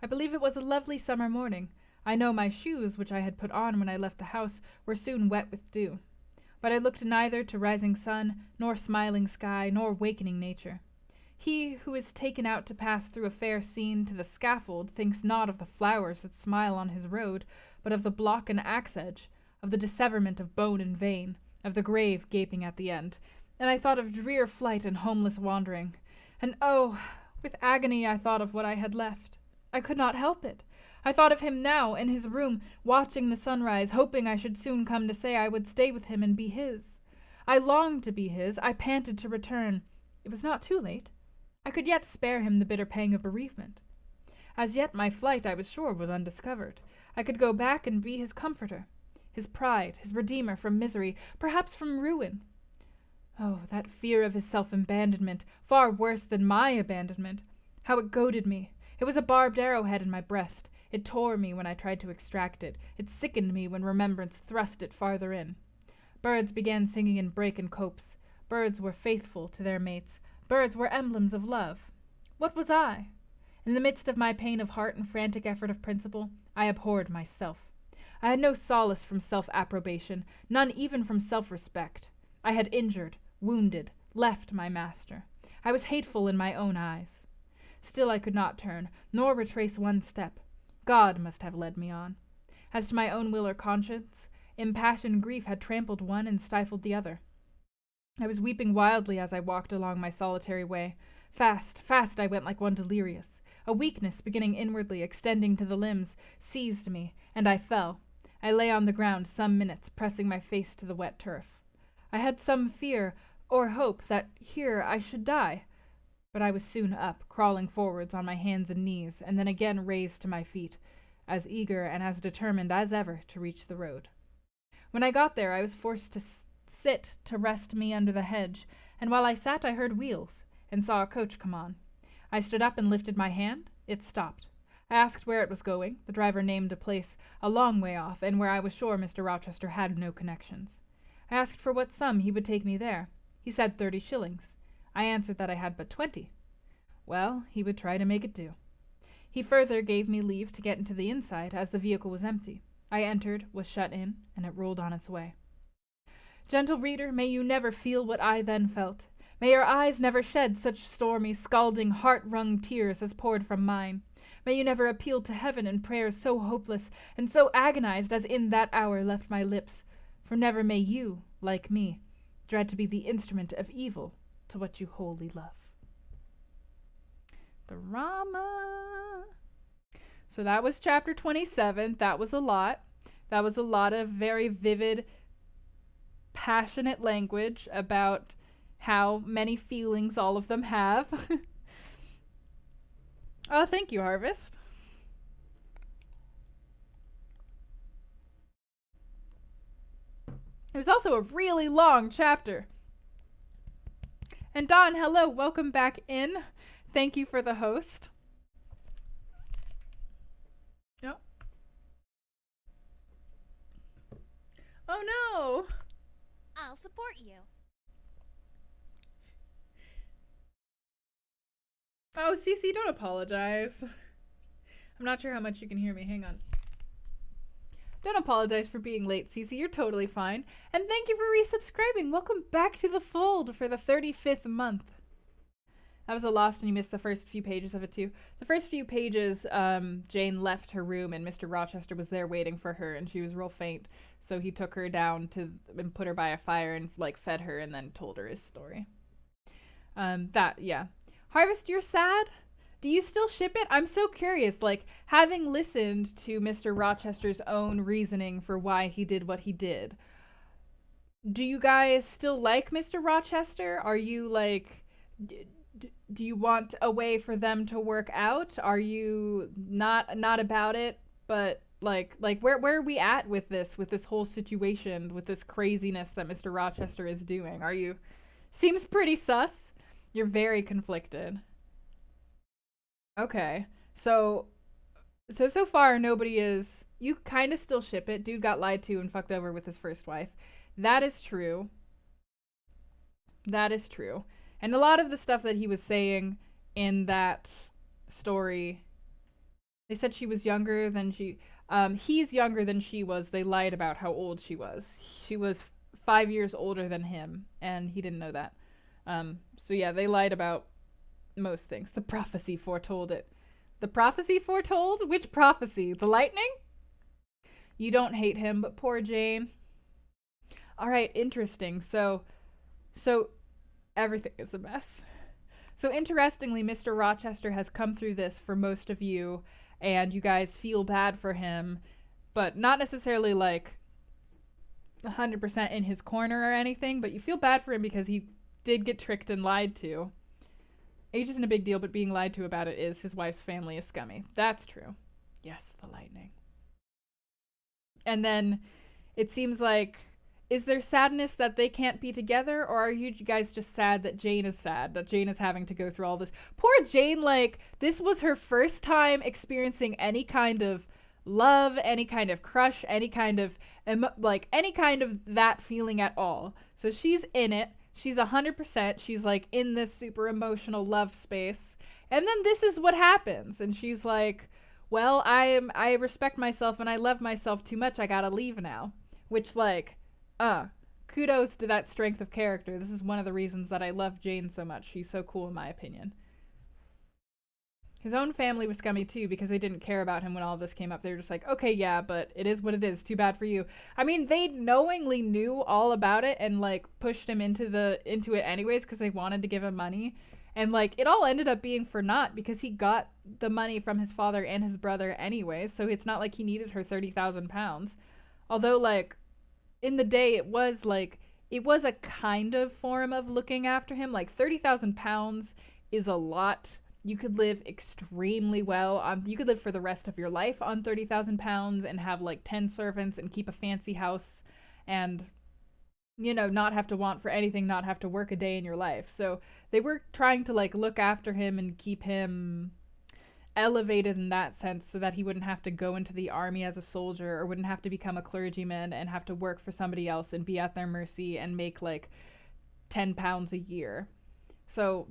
I believe it was a lovely summer morning. I know my shoes, which I had put on when I left the house, were soon wet with dew. But I looked neither to rising sun, nor smiling sky, nor wakening nature. He who is taken out to pass through a fair scene to the scaffold thinks not of the flowers that smile on his road, but of the block and axe-edge, of the disseverment of bone and vein, of the grave gaping at the end. And I thought of drear flight and homeless wandering. And oh, with agony I thought of what I had left. I could not help it. I thought of him now, in his room, watching the sunrise, hoping I should soon come to say I would stay with him and be his. I longed to be his. I panted to return. It was not too late. I could yet spare him the bitter pang of bereavement. As yet my flight, I was sure, was undiscovered. I could go back and be his comforter, his pride, his redeemer from misery, perhaps from ruin. Oh, that fear of his self-abandonment, far worse than my abandonment! How it goaded me! It was a barbed arrowhead in my breast. It tore me when I tried to extract it. It sickened me when remembrance thrust it farther in. Birds began singing in brake and copse. Birds were faithful to their mates. Birds were emblems of love. What was I? In the midst of my pain of heart and frantic effort of principle, I abhorred myself. I had no solace from self-approbation, none even from self-respect. I had injured, wounded, left my master. I was hateful in my own eyes. Still I could not turn, nor retrace one step. God must have led me on. As to my own will or conscience, impassioned grief had trampled one and stifled the other. I was weeping wildly as I walked along my solitary way. Fast, fast I went like one delirious. A weakness, beginning inwardly, extending to the limbs, seized me, and I fell. I lay on the ground some minutes, pressing my face to the wet turf. I had some fear or hope that here I should die. But I was soon up, crawling forwards on my hands and knees, and then again raised to my feet, as eager and as determined as ever to reach the road. When I got there I was forced to sit to rest me under the hedge, and while I sat I heard wheels, and saw a coach come on. I stood up and lifted my hand. It stopped. I asked where it was going. The driver named a place a long way off, and where I was sure Mr. Rochester had no connections. I asked for what sum he would take me there. He said 30 shillings. I answered that I had but 20. Well, he would try to make it do. He further gave me leave to get into the inside, as the vehicle was empty. I entered, was shut in, and it rolled on its way. Gentle reader, may you never feel what I then felt. May your eyes never shed such stormy, scalding, heart-wrung tears as poured from mine. May you never appeal to heaven in prayers so hopeless and so agonized as in that hour left my lips. For never may you, like me, dread to be the instrument of evil to what you wholly love. Drama. So that was chapter 27. That was a lot. That was a lot of very vivid, passionate language about how many feelings all of them have. Oh, thank you, Harvest. It was also a really long chapter. And Don, hello, welcome back in. Thank you for the host. No. Oh no. I'll support you. Oh, Cece, don't apologize. I'm not sure how much you can hear me. Hang on. Don't apologize for being late, Cece. You're totally fine. And thank you for resubscribing. Welcome back to the fold for the 35th month. That was a lost and you missed the first few pages of it too. The first few pages, Jane left her room and Mr. Rochester was there waiting for her and she was real faint. So he took her down and put her by a fire and fed her and then told her his story. Yeah. Harvest, you're sad? Do you still ship it? I'm so curious, having listened to Mr. Rochester's own reasoning for why he did what he did. Do you guys still like Mr. Rochester? Are you, do you want a way for them to work out? Are you not about it, but, where are we at with this whole situation, with this craziness that Mr. Rochester is doing? Are you... Seems pretty sus. You're very conflicted. Okay. So far nobody is... You kind of still ship it. Dude got lied to and fucked over with his first wife. That is true. That is true. And a lot of the stuff that he was saying in that story They said she was younger than he's younger than she was. They lied about how old she was. She was 5 years older than him, and he didn't know that. So yeah, they lied about most things. The prophecy foretold it. The prophecy foretold? Which prophecy? The lightning? You don't hate him, but poor Jane. All right, interesting. So everything is a mess. So interestingly, Mr. Rochester has come through this for most of you, and you guys feel bad for him, but not necessarily like 100% in his corner or anything, but you feel bad for him because he did get tricked and lied to. Age isn't a big deal, but being lied to about it is. His wife's family is scummy. That's true. Yes, the lightning. And then it seems like, is there sadness that they can't be together, or are you guys just sad that Jane is sad, that Jane is having to go through all this? Poor Jane, like, this was her first time experiencing any kind of love, any kind of crush, any kind of, like, any kind of that feeling at all. So she's in it. She's 100%. She's, like, in this super emotional love space. And then this is what happens. And she's like, well, I respect myself and I love myself too much. I gotta leave now. Which, like, kudos to that strength of character. This is one of the reasons that I love Jane so much. She's so cool in my opinion. His own family was scummy too because they didn't care about him when all this came up. They were just like, okay, yeah, but it is what it is. Too bad for you. I mean, they knowingly knew all about it and like pushed him into it anyways because they wanted to give him money. And like it all ended up being for naught because he got the money from his father and his brother anyways. So it's not like he needed her 30,000 pounds. Although like in the day it was a kind of form of looking after him. Like 30,000 pounds is a lot. You could live extremely well. You could live for the rest of your life on 30,000 pounds and have like 10 servants and keep a fancy house and, you know, not have to want for anything, not have to work a day in your life. So they were trying to like look after him and keep him elevated in that sense so that he wouldn't have to go into the army as a soldier or wouldn't have to become a clergyman and have to work for somebody else and be at their mercy and make like 10 pounds a year. So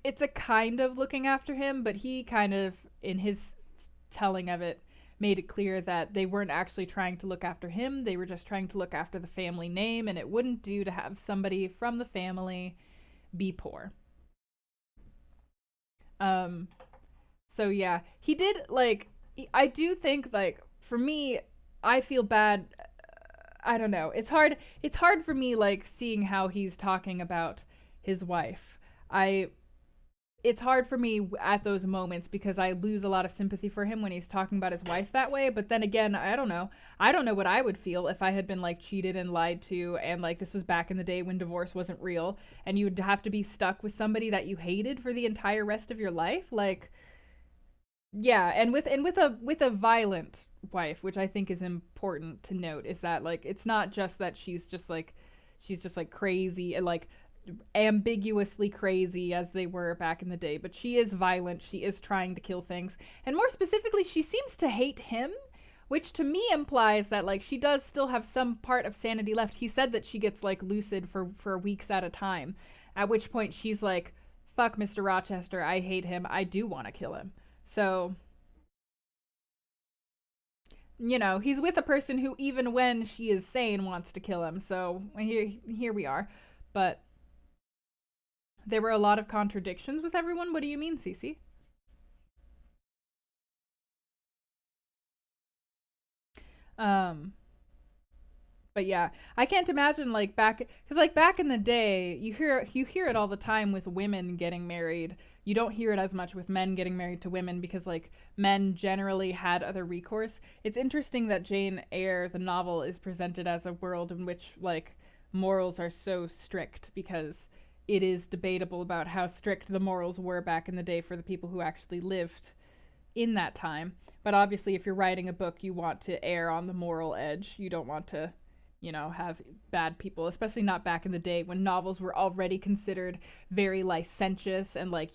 it's a kind of looking after him, but he kind of, in his telling of it, made it clear that they weren't actually trying to look after him. They were just trying to look after the family name, and it wouldn't do to have somebody from the family be poor. So yeah, he did like. I do think like for me, I feel bad. I don't know. It's hard. It's hard for me like seeing how he's talking about his wife. I it's hard for me at those moments because I lose a lot of sympathy for him when he's talking about his wife that way. But then again, I don't know. I don't know what I would feel if I had been like cheated and lied to, and like this was back in the day when divorce wasn't real, and you would have to be stuck with somebody that you hated for the entire rest of your life. Like, yeah, and with a violent wife, which I think is important to note, is that like it's not just that she's just like crazy and like ambiguously crazy as they were back in the day, but she is violent. She is trying to kill things. And more specifically, she seems to hate him, which to me implies that like she does still have some part of sanity left. He said that she gets like lucid for weeks at a time, at which point she's like, fuck Mr. Rochester, I hate him. I do want to kill him. So, you know, he's with a person who even when she is sane wants to kill him. So, here we are. But there were a lot of contradictions with everyone. What do you mean, Cece? Um, but yeah, I can't imagine like back because like back in the day, you hear it all the time with women getting married. You don't hear it as much with men getting married to women because like men generally had other recourse. It's interesting that Jane Eyre, the novel, is presented as a world in which like morals are so strict because it is debatable about how strict the morals were back in the day for the people who actually lived in that time. But obviously, if you're writing a book, you want to err on the moral edge. You don't want to, you know, have bad people, especially not back in the day when novels were already considered very licentious and like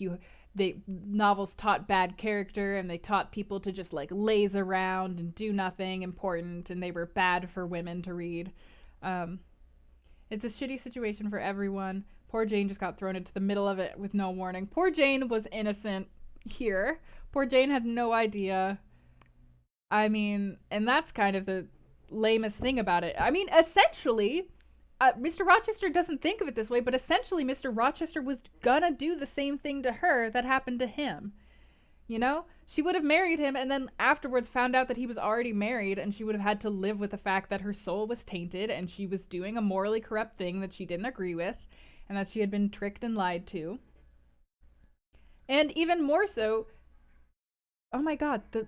they novels taught bad character and they taught people to just like laze around and do nothing important and they were bad for women to read. Um, it's a shitty situation for everyone. Poor Jane just got thrown into the middle of it with no warning. Poor Jane was innocent. here. Poor Jane had no idea. I mean, and that's kind of the lamest thing about it. I mean, essentially, Mr. Rochester doesn't think of it this way, but essentially, Mr. Rochester was gonna do the same thing to her that happened to him. You know? She would have married him and then afterwards found out that he was already married, and she would have had to live with the fact that her soul was tainted and she was doing a morally corrupt thing that she didn't agree with and that she had been tricked and lied to. And even more so, oh my god, the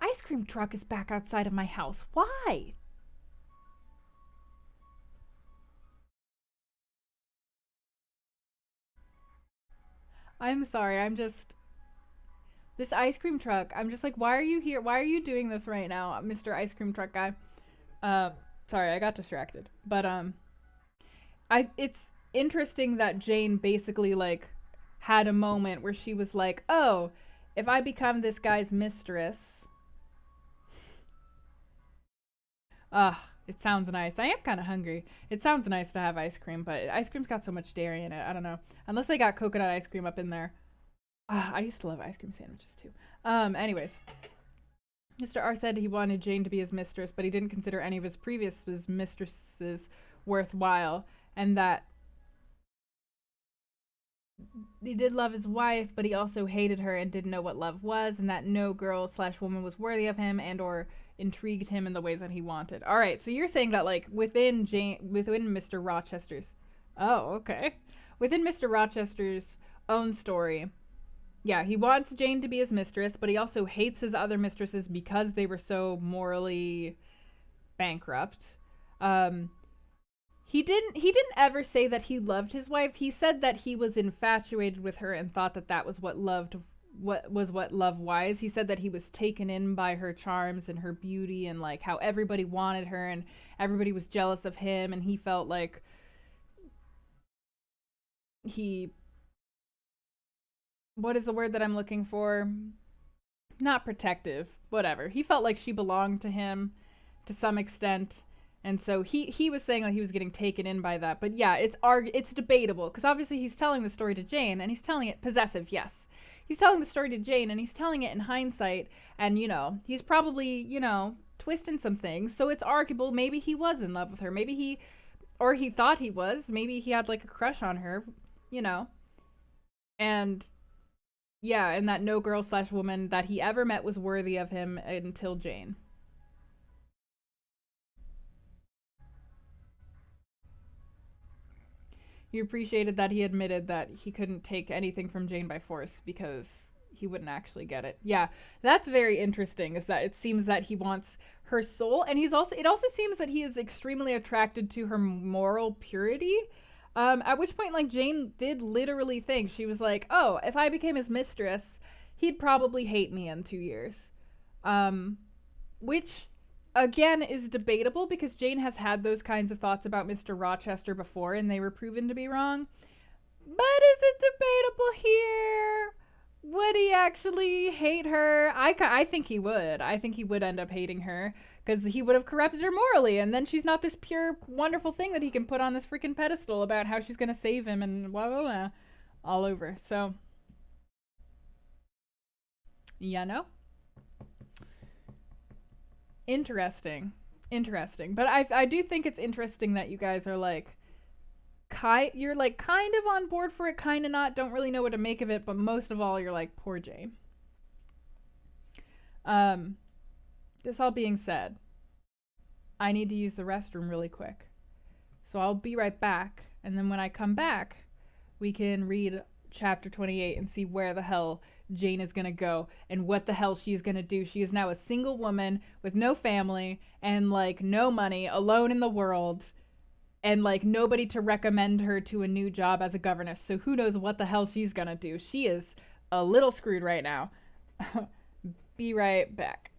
ice cream truck is back outside of my house. Why? I'm sorry. I'm just this ice cream truck. I'm just like, why are you here? Why are you doing this right now, Mr. Ice Cream Truck guy? Uh, sorry, I got distracted. But it's interesting that Jane basically like had a moment where she was like, "Oh, if I become this guy's mistress, it sounds nice. I am kind of hungry. It sounds nice to have ice cream, but ice cream's got so much dairy in it. I don't know. Unless they got coconut ice cream up in there. I used to love ice cream sandwiches too. Anyways, Mr. R said he wanted Jane to be his mistress, but he didn't consider any of his previous mistresses worthwhile, and that he did love his wife, but he also hated her and didn't know what love was, and that no girl slash woman was worthy of him and or intrigued him in the ways that he wanted. All right, so you're saying that like within Mr. Rochester's, oh okay, within Mr. Rochester's own story, yeah, he wants Jane to be his mistress, but he also hates his other mistresses because they were so morally bankrupt. Um, he didn't ever say that he loved his wife. He said that he was infatuated with her and thought that that was what love was. He said that he was taken in by her charms and her beauty and like how everybody wanted her and everybody was jealous of him, and he felt like he what is the word that I'm looking for? Not protective, whatever. He felt like she belonged to him to some extent. And so he was saying that he was getting taken in by that. But yeah, it's debatable because obviously he's telling the story to Jane and he's telling it possessive, yes. He's telling the story to Jane and he's telling it in hindsight, and he's probably, twisting some things. So it's arguable maybe he was in love with her. Maybe he thought he was. Maybe he had like a crush on her, you know. And yeah, and that no girl slash woman that he ever met was worthy of him until Jane. He appreciated that he admitted that he couldn't take anything from Jane by force because he wouldn't actually get it. Yeah, that's very interesting. Is that it seems that he wants her soul, and it also seems that he is extremely attracted to her moral purity. At which point, like Jane did literally think she was like, "Oh, if I became his mistress, he'd probably hate me in 2 years." Um, which again is debatable because Jane has had those kinds of thoughts about Mr. Rochester before and they were proven to be wrong. But is it debatable here? Would he actually hate her? I think he would. I think he would end up hating her because he would have corrupted her morally, and then she's not this pure, wonderful thing that he can put on this freaking pedestal about how she's gonna save him and blah blah blah, all over. So, you know, interesting, interesting. But I do think it's interesting that you guys are like you're like kind of on board for it, kind of not. Don't really know what to make of it, but most of all, you're like poor Jane. Um, this all being said, I need to use the restroom really quick, so I'll be right back. And then when I come back, we can read chapter 28 and see where the hell Jane is gonna go and what the hell she's gonna do. She is now a single woman with no family and like no money, alone in the world, and like nobody to recommend her to a new job as a governess. So who knows what the hell she's gonna do. She is a little screwed right now. Be right back.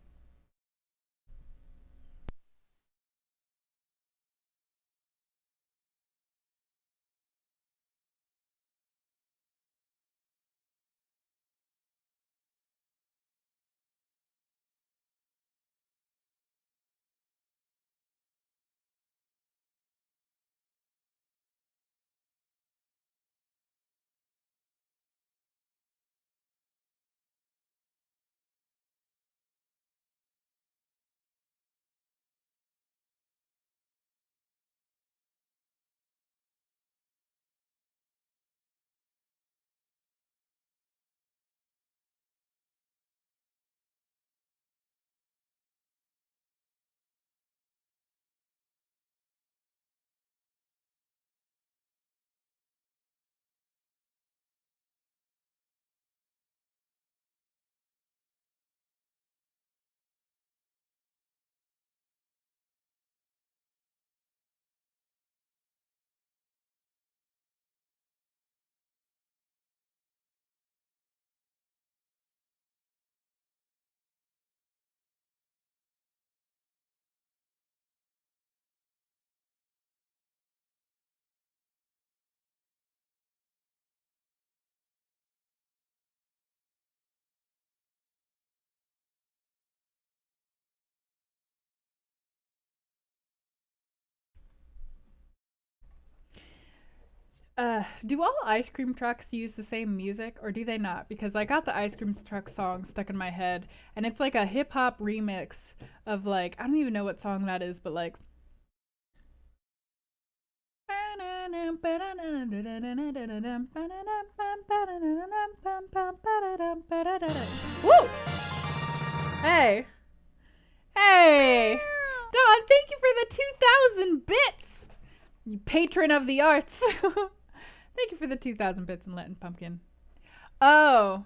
Do all ice cream trucks use the same music or do they not? Because I got the ice cream truck song stuck in my head and it's like a hip hop remix of like, I don't even know what song that is, but like woo! Hey! Hey! Don, thank you for the 2,000 bits! You patron of the arts. Thank you for the 2,000 bits in Latin Pumpkin. Oh.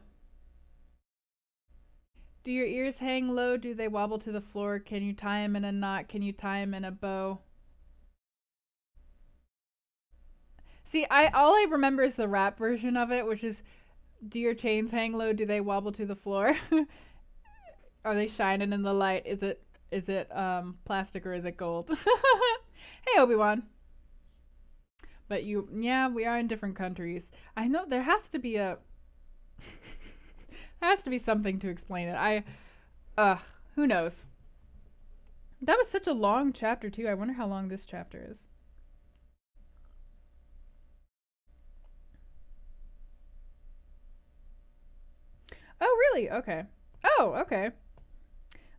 Do your ears hang low? Do they wobble to the floor? Can you tie them in a knot? Can you tie them in a bow? See, all I remember is the rap version of it, which is, do your chains hang low? Do they wobble to the floor? Are they shining in the light? Is it plastic or is it gold? Hey, Obi-Wan. But yeah, we are in different countries. I know there has to be there has to be something to explain it. Who knows? That was such a long chapter too. I wonder how long this chapter is. Oh, really? Okay. Oh, okay.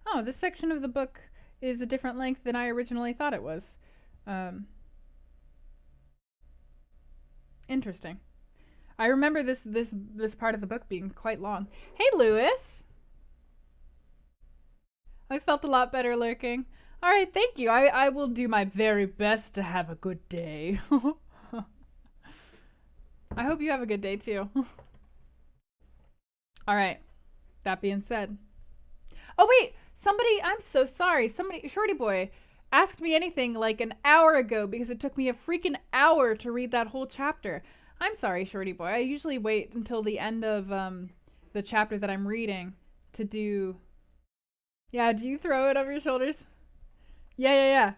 Oh, this section of the book is a different length than I originally thought it was. Interesting. I remember this part of the book being quite long. Hey, Lewis. I felt a lot better lurking. All right, thank you. I will do my very best to have a good day. I hope you have a good day too. All right. That being said. Oh wait, I'm so sorry. Shorty Boy asked me anything like an hour ago because it took me a freaking hour to read that whole chapter. I'm sorry, Shorty Boy. I usually wait until the end of the chapter that I'm reading to do. Yeah, do you throw it over your shoulders? Yeah.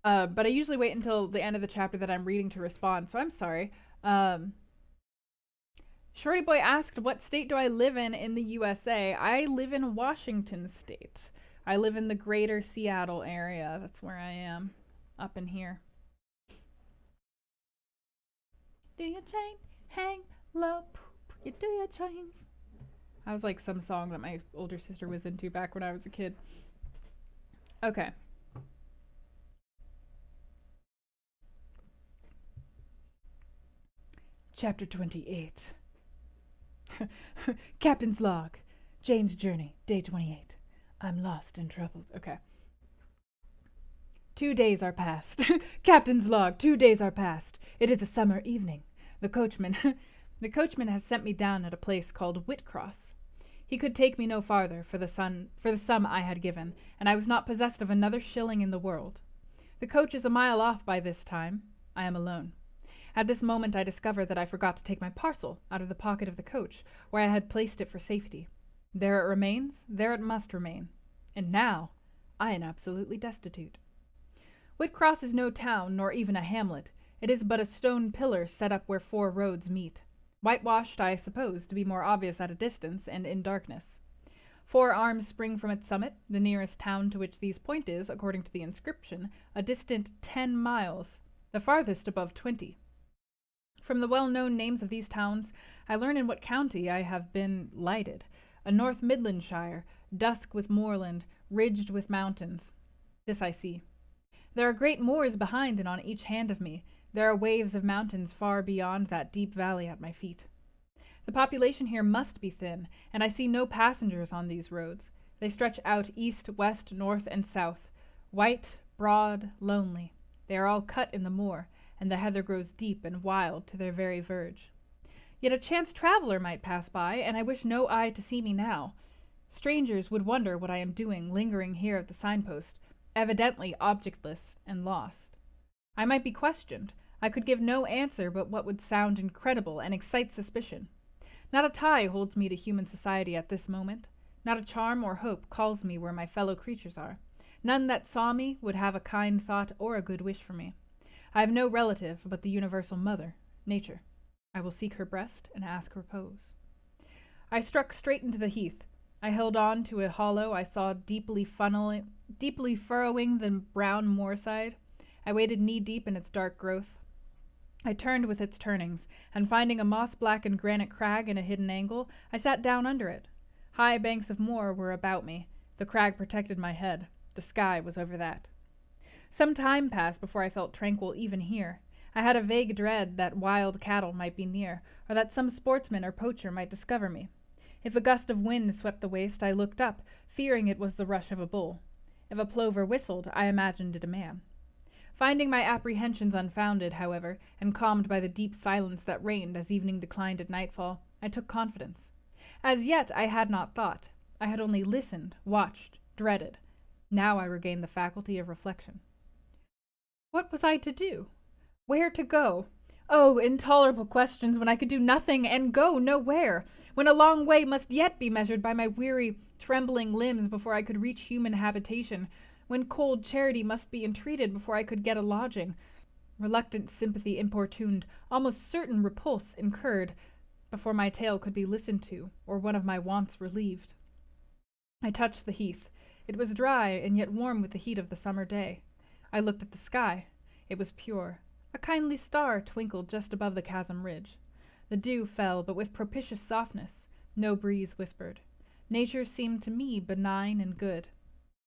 But I usually wait until the end of the chapter that I'm reading to respond, so I'm sorry. Shorty Boy asked, what state do I live in the USA? I live in Washington State. I live in the greater Seattle area. That's where I am, up in here. Do your chain hang low? You do your chains. That was like some song that my older sister was into back when I was a kid. Okay. Chapter 28. Captain's log. Jane's journey. Day 28. I'm lost and troubled. Okay. 2 days are past. Captain's log. 2 days are past. It is a summer evening. The coachman has sent me down at a place called Whitcross. He could take me no farther for the sum I had given, and I was not possessed of another shilling in the world. The coach is a mile off by this time. I am alone. At this moment I discover that I forgot to take my parcel out of the pocket of the coach, where I had placed it for safety. There it remains, there it must remain. And now I am absolutely destitute. Whitcross is no town, nor even a hamlet. It is but a stone pillar set up where 4 roads meet. Whitewashed, I suppose, to be more obvious at a distance and in darkness. 4 arms spring from its summit, the nearest town to which these point is, according to the inscription, a distant 10 miles, the farthest above 20. From the well-known names of these towns, I learn in what county I have been lighted, a North Midlandshire, dusk with moorland, ridged with mountains. This I see. There are great moors behind and on each hand of me. There are waves of mountains far beyond that deep valley at my feet. The population here must be thin, and I see no passengers on these roads. They stretch out east, west, north, and south, white, broad, lonely. They are all cut in the moor, and the heather grows deep and wild to their very verge. Yet a chance traveler might pass by, and I wish no eye to see me now. Strangers would wonder what I am doing lingering here at the signpost, evidently objectless and lost. I might be questioned. I could give no answer but what would sound incredible and excite suspicion. Not a tie holds me to human society at this moment. Not a charm or hope calls me where my fellow creatures are. None that saw me would have a kind thought or a good wish for me. I have no relative but the universal mother, Nature. I will seek her breast and ask repose. I struck straight into the heath. I held on to a hollow I saw deeply furrowing the brown moorside. I waded knee-deep in its dark growth. I turned with its turnings, and finding a moss-blackened granite crag in a hidden angle, I sat down under it. High banks of moor were about me. The crag protected my head. The sky was over that. Some time passed before I felt tranquil even here. I had a vague dread that wild cattle might be near, or that some sportsman or poacher might discover me. If a gust of wind swept the waste, I looked up, fearing it was the rush of a bull. If a plover whistled, I imagined it a man. Finding my apprehensions unfounded, however, and calmed by the deep silence that reigned as evening declined at nightfall, I took confidence. As yet I had not thought. I had only listened, watched, dreaded. Now I regained the faculty of reflection. What was I to do? Where to go? Oh, intolerable questions, when I could do nothing and go nowhere, when a long way must yet be measured by my weary, trembling limbs before I could reach human habitation, when cold charity must be entreated before I could get a lodging, reluctant sympathy importuned, almost certain repulse incurred, before my tale could be listened to, or one of my wants relieved. I touched the heath. It was dry and yet warm with the heat of the summer day. I looked at the sky. It was pure. A kindly star twinkled just above the chasm ridge. The dew fell, but with propitious softness. No breeze whispered. Nature seemed to me benign and good.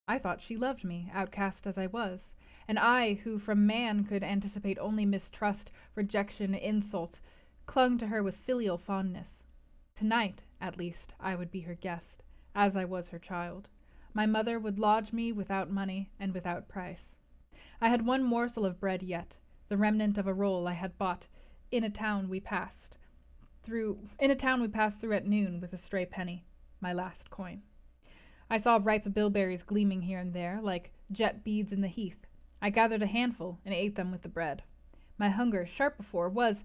I thought she loved me, outcast as I was, and I, who from man could anticipate only mistrust, rejection, insult, clung to her with filial fondness. Tonight, at least, I would be her guest, as I was her child. My mother would lodge me without money and without price. I had one morsel of bread yet, the remnant of a roll I had bought in a town we passed through at noon with a stray penny, my last coin. I saw ripe bilberries gleaming here and there, like jet beads in the heath. I gathered a handful and ate them with the bread. My hunger, sharp before, was,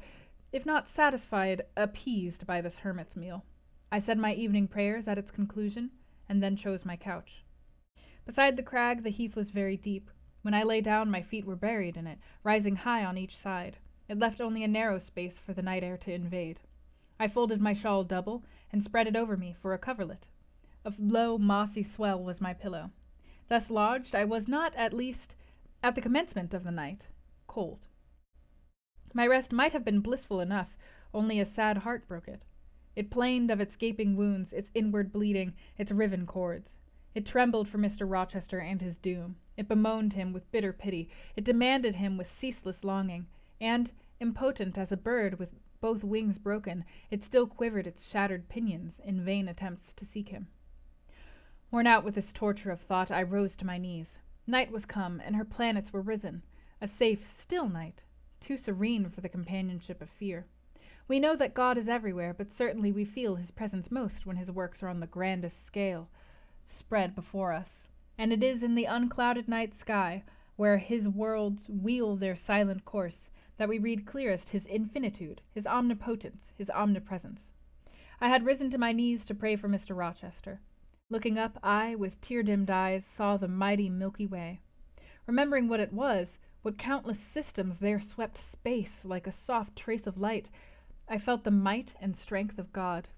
if not satisfied, appeased by this hermit's meal. I said my evening prayers at its conclusion, and then chose my couch. Beside the crag the heath was very deep. When I lay down my feet were buried in it, rising high on each side. It left only a narrow space for the night air to invade. I folded my shawl double, and spread it over me for a coverlet. A low, mossy swell was my pillow. Thus lodged, I was not, at least, at the commencement of the night, cold. My rest might have been blissful enough, only a sad heart broke it. It plained of its gaping wounds, its inward bleeding, its riven cords. It trembled for Mr. Rochester and his doom. It bemoaned him with bitter pity. It demanded him with ceaseless longing. And, impotent as a bird with both wings broken, it still quivered its shattered pinions in vain attempts to seek him. Worn out with this torture of thought, I rose to my knees. Night was come, and her planets were risen. A safe, still night, too serene for the companionship of fear. We know that God is everywhere, but certainly we feel his presence most when his works are on the grandest scale spread before us. And it is in the unclouded night sky, where his worlds wheel their silent course, that we read clearest his infinitude, his omnipotence, his omnipresence. I had risen to my knees to pray for Mr. Rochester. Looking up, I, with tear-dimmed eyes, saw the mighty Milky Way. Remembering what it was, what countless systems there swept space like a soft trace of light, I felt the might and strength of God.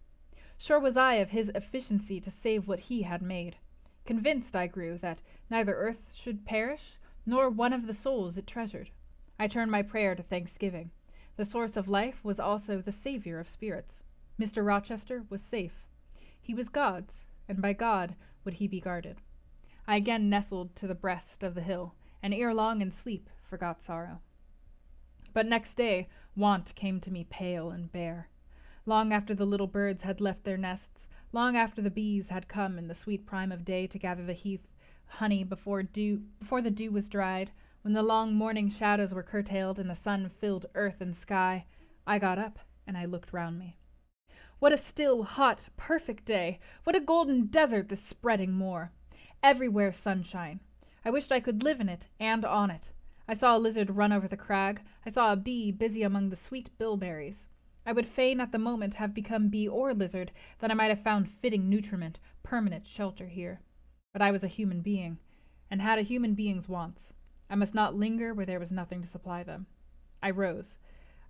Sure was I of his efficiency to save what he had made. Convinced I grew that neither earth should perish, nor one of the souls it treasured. I turned my prayer to thanksgiving. The source of life was also the savior of spirits. Mr. Rochester was safe. He was God's, and by God would he be guarded. I again nestled to the breast of the hill, and ere long in sleep forgot sorrow. But next day want came to me pale and bare. Long after the little birds had left their nests, long after the bees had come in the sweet prime of day to gather the heath honey before the dew was dried, when the long morning shadows were curtailed and the sun filled earth and sky, I got up and I looked round me. What a still, hot, perfect day! What a golden desert this spreading moor! Everywhere sunshine. I wished I could live in it and on it. I saw a lizard run over the crag. I saw a bee busy among the sweet bilberries. I would fain at the moment have become bee or lizard, that I might have found fitting nutriment, permanent shelter here. But I was a human being, and had a human being's wants. I must not linger where there was nothing to supply them. I rose.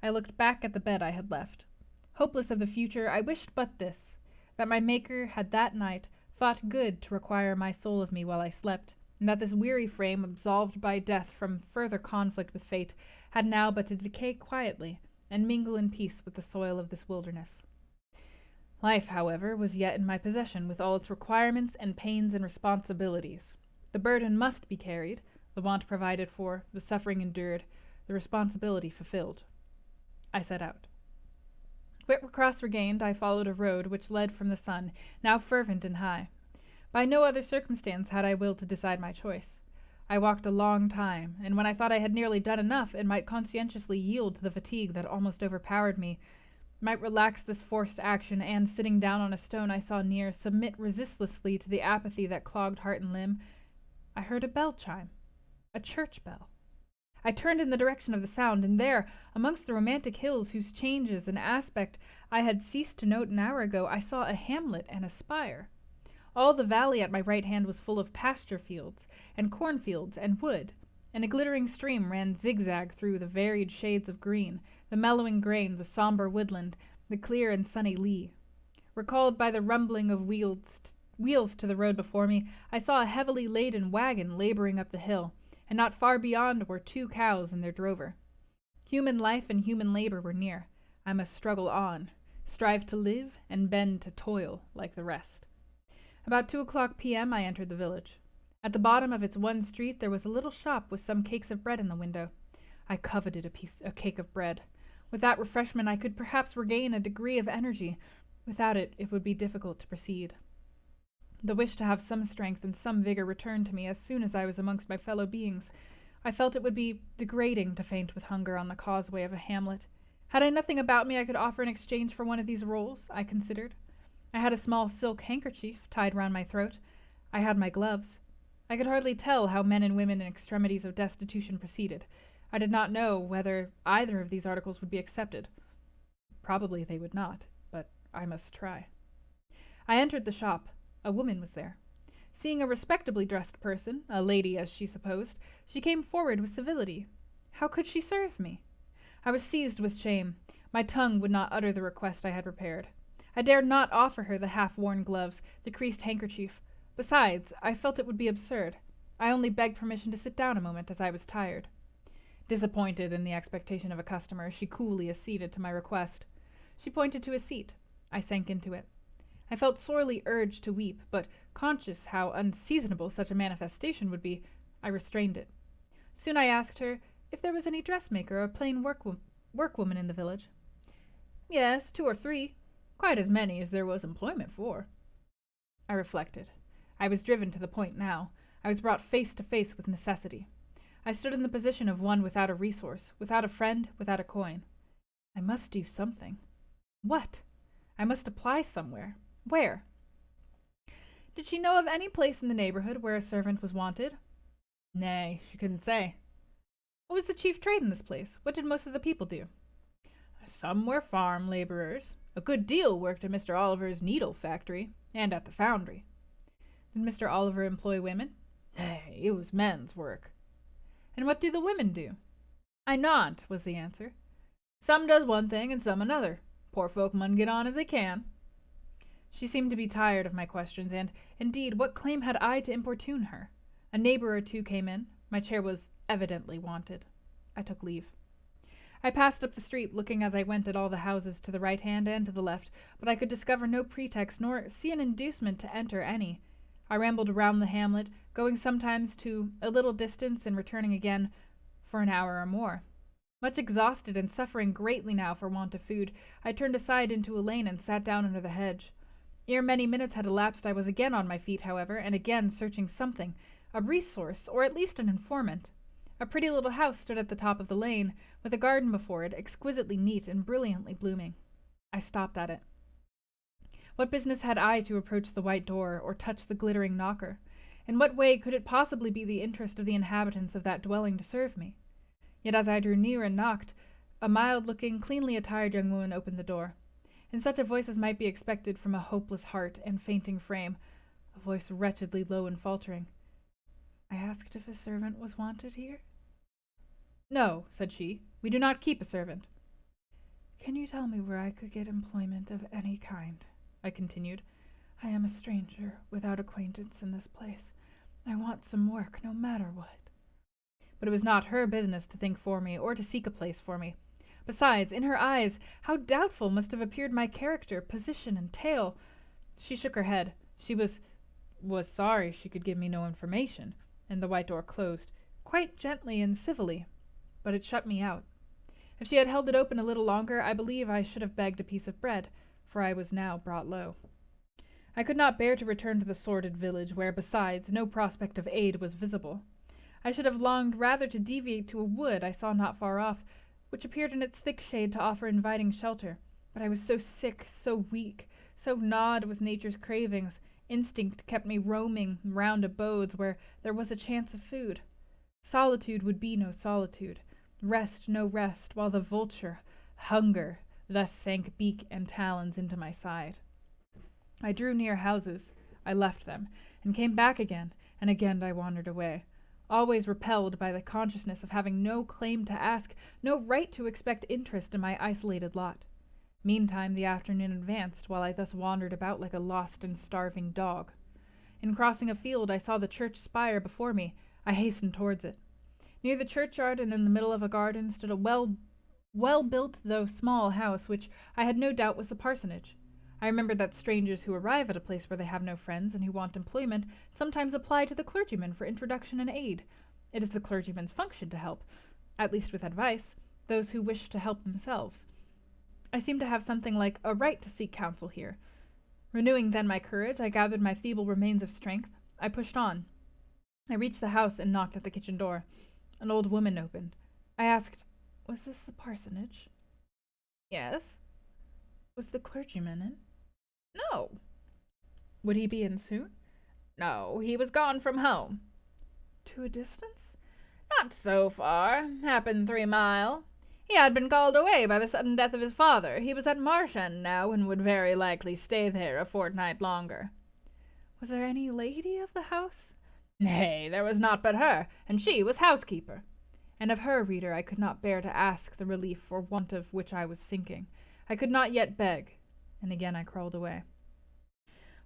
I looked back at the bed I had left. Hopeless of the future, I wished but this, that my Maker had that night thought good to require my soul of me while I slept, and that this weary frame, absolved by death from further conflict with fate, had now but to decay quietly and mingle in peace with the soil of this wilderness. Life, however, was yet in my possession, with all its requirements and pains and responsibilities. The burden must be carried, the want provided for, the suffering endured, the responsibility fulfilled. I set out. Whitcross regained, I followed a road which led from the sun, now fervent and high. By no other circumstance had I will to decide my choice. I walked a long time, and when I thought I had nearly done enough, and might conscientiously yield to the fatigue that almost overpowered me, might relax this forced action, and, sitting down on a stone I saw near, submit resistlessly to the apathy that clogged heart and limb, I heard a bell chime, a church bell. I turned in the direction of the sound, and there, amongst the romantic hills whose changes and aspect I had ceased to note an hour ago, I saw a hamlet and a spire. All the valley at my right hand was full of pasture fields, and cornfields, and wood, and a glittering stream ran zigzag through the varied shades of green, the mellowing grain, the sombre woodland, the clear and sunny lea. Recalled by the rumbling of wheels to the road before me, I saw a heavily laden wagon laboring up the hill, and not far beyond were 2 cows and their drover. Human life and human labor were near. I must struggle on, strive to live, and bend to toil like the rest. About 2 o'clock p.m. I entered the village. At the bottom of its one street there was a little shop with some cakes of bread in the window. I coveted a cake of bread. With that refreshment I could perhaps regain a degree of energy. Without it, it would be difficult to proceed. The wish to have some strength and some vigor returned to me as soon as I was amongst my fellow beings. I felt it would be degrading to faint with hunger on the causeway of a hamlet. Had I nothing about me I could offer in exchange for one of these rolls? I considered. I had a small silk handkerchief tied round my throat. I had my gloves. I could hardly tell how men and women in extremities of destitution proceeded. I did not know whether either of these articles would be accepted. Probably they would not, but I must try. I entered the shop. A woman was there. Seeing a respectably dressed person, a lady as she supposed, she came forward with civility. How could she serve me? I was seized with shame. My tongue would not utter the request I had prepared. I dared not offer her the half-worn gloves, the creased handkerchief. Besides, I felt it would be absurd. I only begged permission to sit down a moment, as I was tired. Disappointed in the expectation of a customer, she coolly acceded to my request. She pointed to a seat. I sank into it. I felt sorely urged to weep, but, conscious how unseasonable such a manifestation would be, I restrained it. Soon I asked her if there was any dressmaker or plain workwoman in the village. Yes, 2 or 3. Quite as many as there was employment for. I reflected. I was driven to the point now. I was brought face to face with necessity. I stood in the position of one without a resource, without a friend, without a coin. I must do something. What? I must apply somewhere. Where? Did she know of any place in the neighborhood where a servant was wanted? Nay, she couldn't say. What was the chief trade in this place? What did most of the people do? Some were farm laborers. A good deal worked at Mr. Oliver's needle factory, and at the foundry. Did Mr. Oliver employ women? Nay, it was men's work. And what do the women do? I not, was the answer. Some does one thing and some another. Poor folk mun get on as they can. She seemed to be tired of my questions, and, indeed, what claim had I to importune her? A neighbor or 2 came in. My chair was evidently wanted. I took leave. I passed up the street, looking as I went at all the houses to the right hand and to the left, but I could discover no pretext nor see an inducement to enter any. I rambled round the hamlet, going sometimes to a little distance and returning again for an hour or more. Much exhausted and suffering greatly now for want of food, I turned aside into a lane and sat down under the hedge. Ere many minutes had elapsed I was again on my feet, however, and again searching something, a resource, or at least an informant. A pretty little house stood at the top of the lane, with a garden before it, exquisitely neat and brilliantly blooming. I stopped at it. What business had I to approach the white door, or touch the glittering knocker? In what way could it possibly be the interest of the inhabitants of that dwelling to serve me? Yet as I drew near and knocked, a mild-looking, cleanly attired young woman opened the door. In such a voice as might be expected from a hopeless heart and fainting frame, a voice wretchedly low and faltering. I asked if a servant was wanted here? No, said she, we do not keep a servant. Can you tell me where I could get employment of any kind? I continued. I am a stranger, without acquaintance in this place. I want some work, no matter what. but it was not her business to think for me or to seek a place for me. Besides, in her eyes, how doubtful must have appeared my character, position, and tale. She shook her head. She was sorry she could give me no information, and the white door closed, quite gently and civilly, but it shut me out. If she had held it open a little longer, I believe I should have begged a piece of bread, for I was now brought low. I could not bear to return to the sordid village, where, besides, no prospect of aid was visible. I should have longed rather to deviate to a wood I saw not far off, which appeared in its thick shade to offer inviting shelter, but I was so sick, so weak, so gnawed with nature's cravings, instinct kept me roaming round abodes where there was a chance of food. Solitude would be no solitude, rest no rest, while the vulture, hunger, thus sank beak and talons into my side. I drew near houses, I left them, and came back again, and again I wandered away, always repelled by the consciousness of having no claim to ask, no right to expect interest in my isolated lot. Meantime the afternoon advanced, while I thus wandered about like a lost and starving dog. In crossing a field I saw the church spire before me. I hastened towards it. Near the churchyard and in the middle of a garden stood a well-built though small house, which I had no doubt was the parsonage. I remembered that strangers who arrive at a place where they have no friends and who want employment sometimes apply to the clergyman for introduction and aid. It is the clergyman's function to help, at least with advice, those who wish to help themselves. I seemed to have something like a right to seek counsel here. Renewing then my courage, I gathered my feeble remains of strength. I pushed on. I reached the house and knocked at the kitchen door. An old woman opened. I asked, "Was this the parsonage?" "Yes." "Was the clergyman in?" "No." "Would he be in soon?" "No, he was gone from home." "To a distance?" "Not so far. Happened 3 mile. He had been called away by the sudden death of his father. He was at Marsh End now, and would very likely stay there a fortnight longer." "Was there any lady of the house?" "Nay, there was naught but her, and she was housekeeper." And of her, reader, I could not bear to ask the relief for want of which I was sinking. I could not yet beg, and again I crawled away.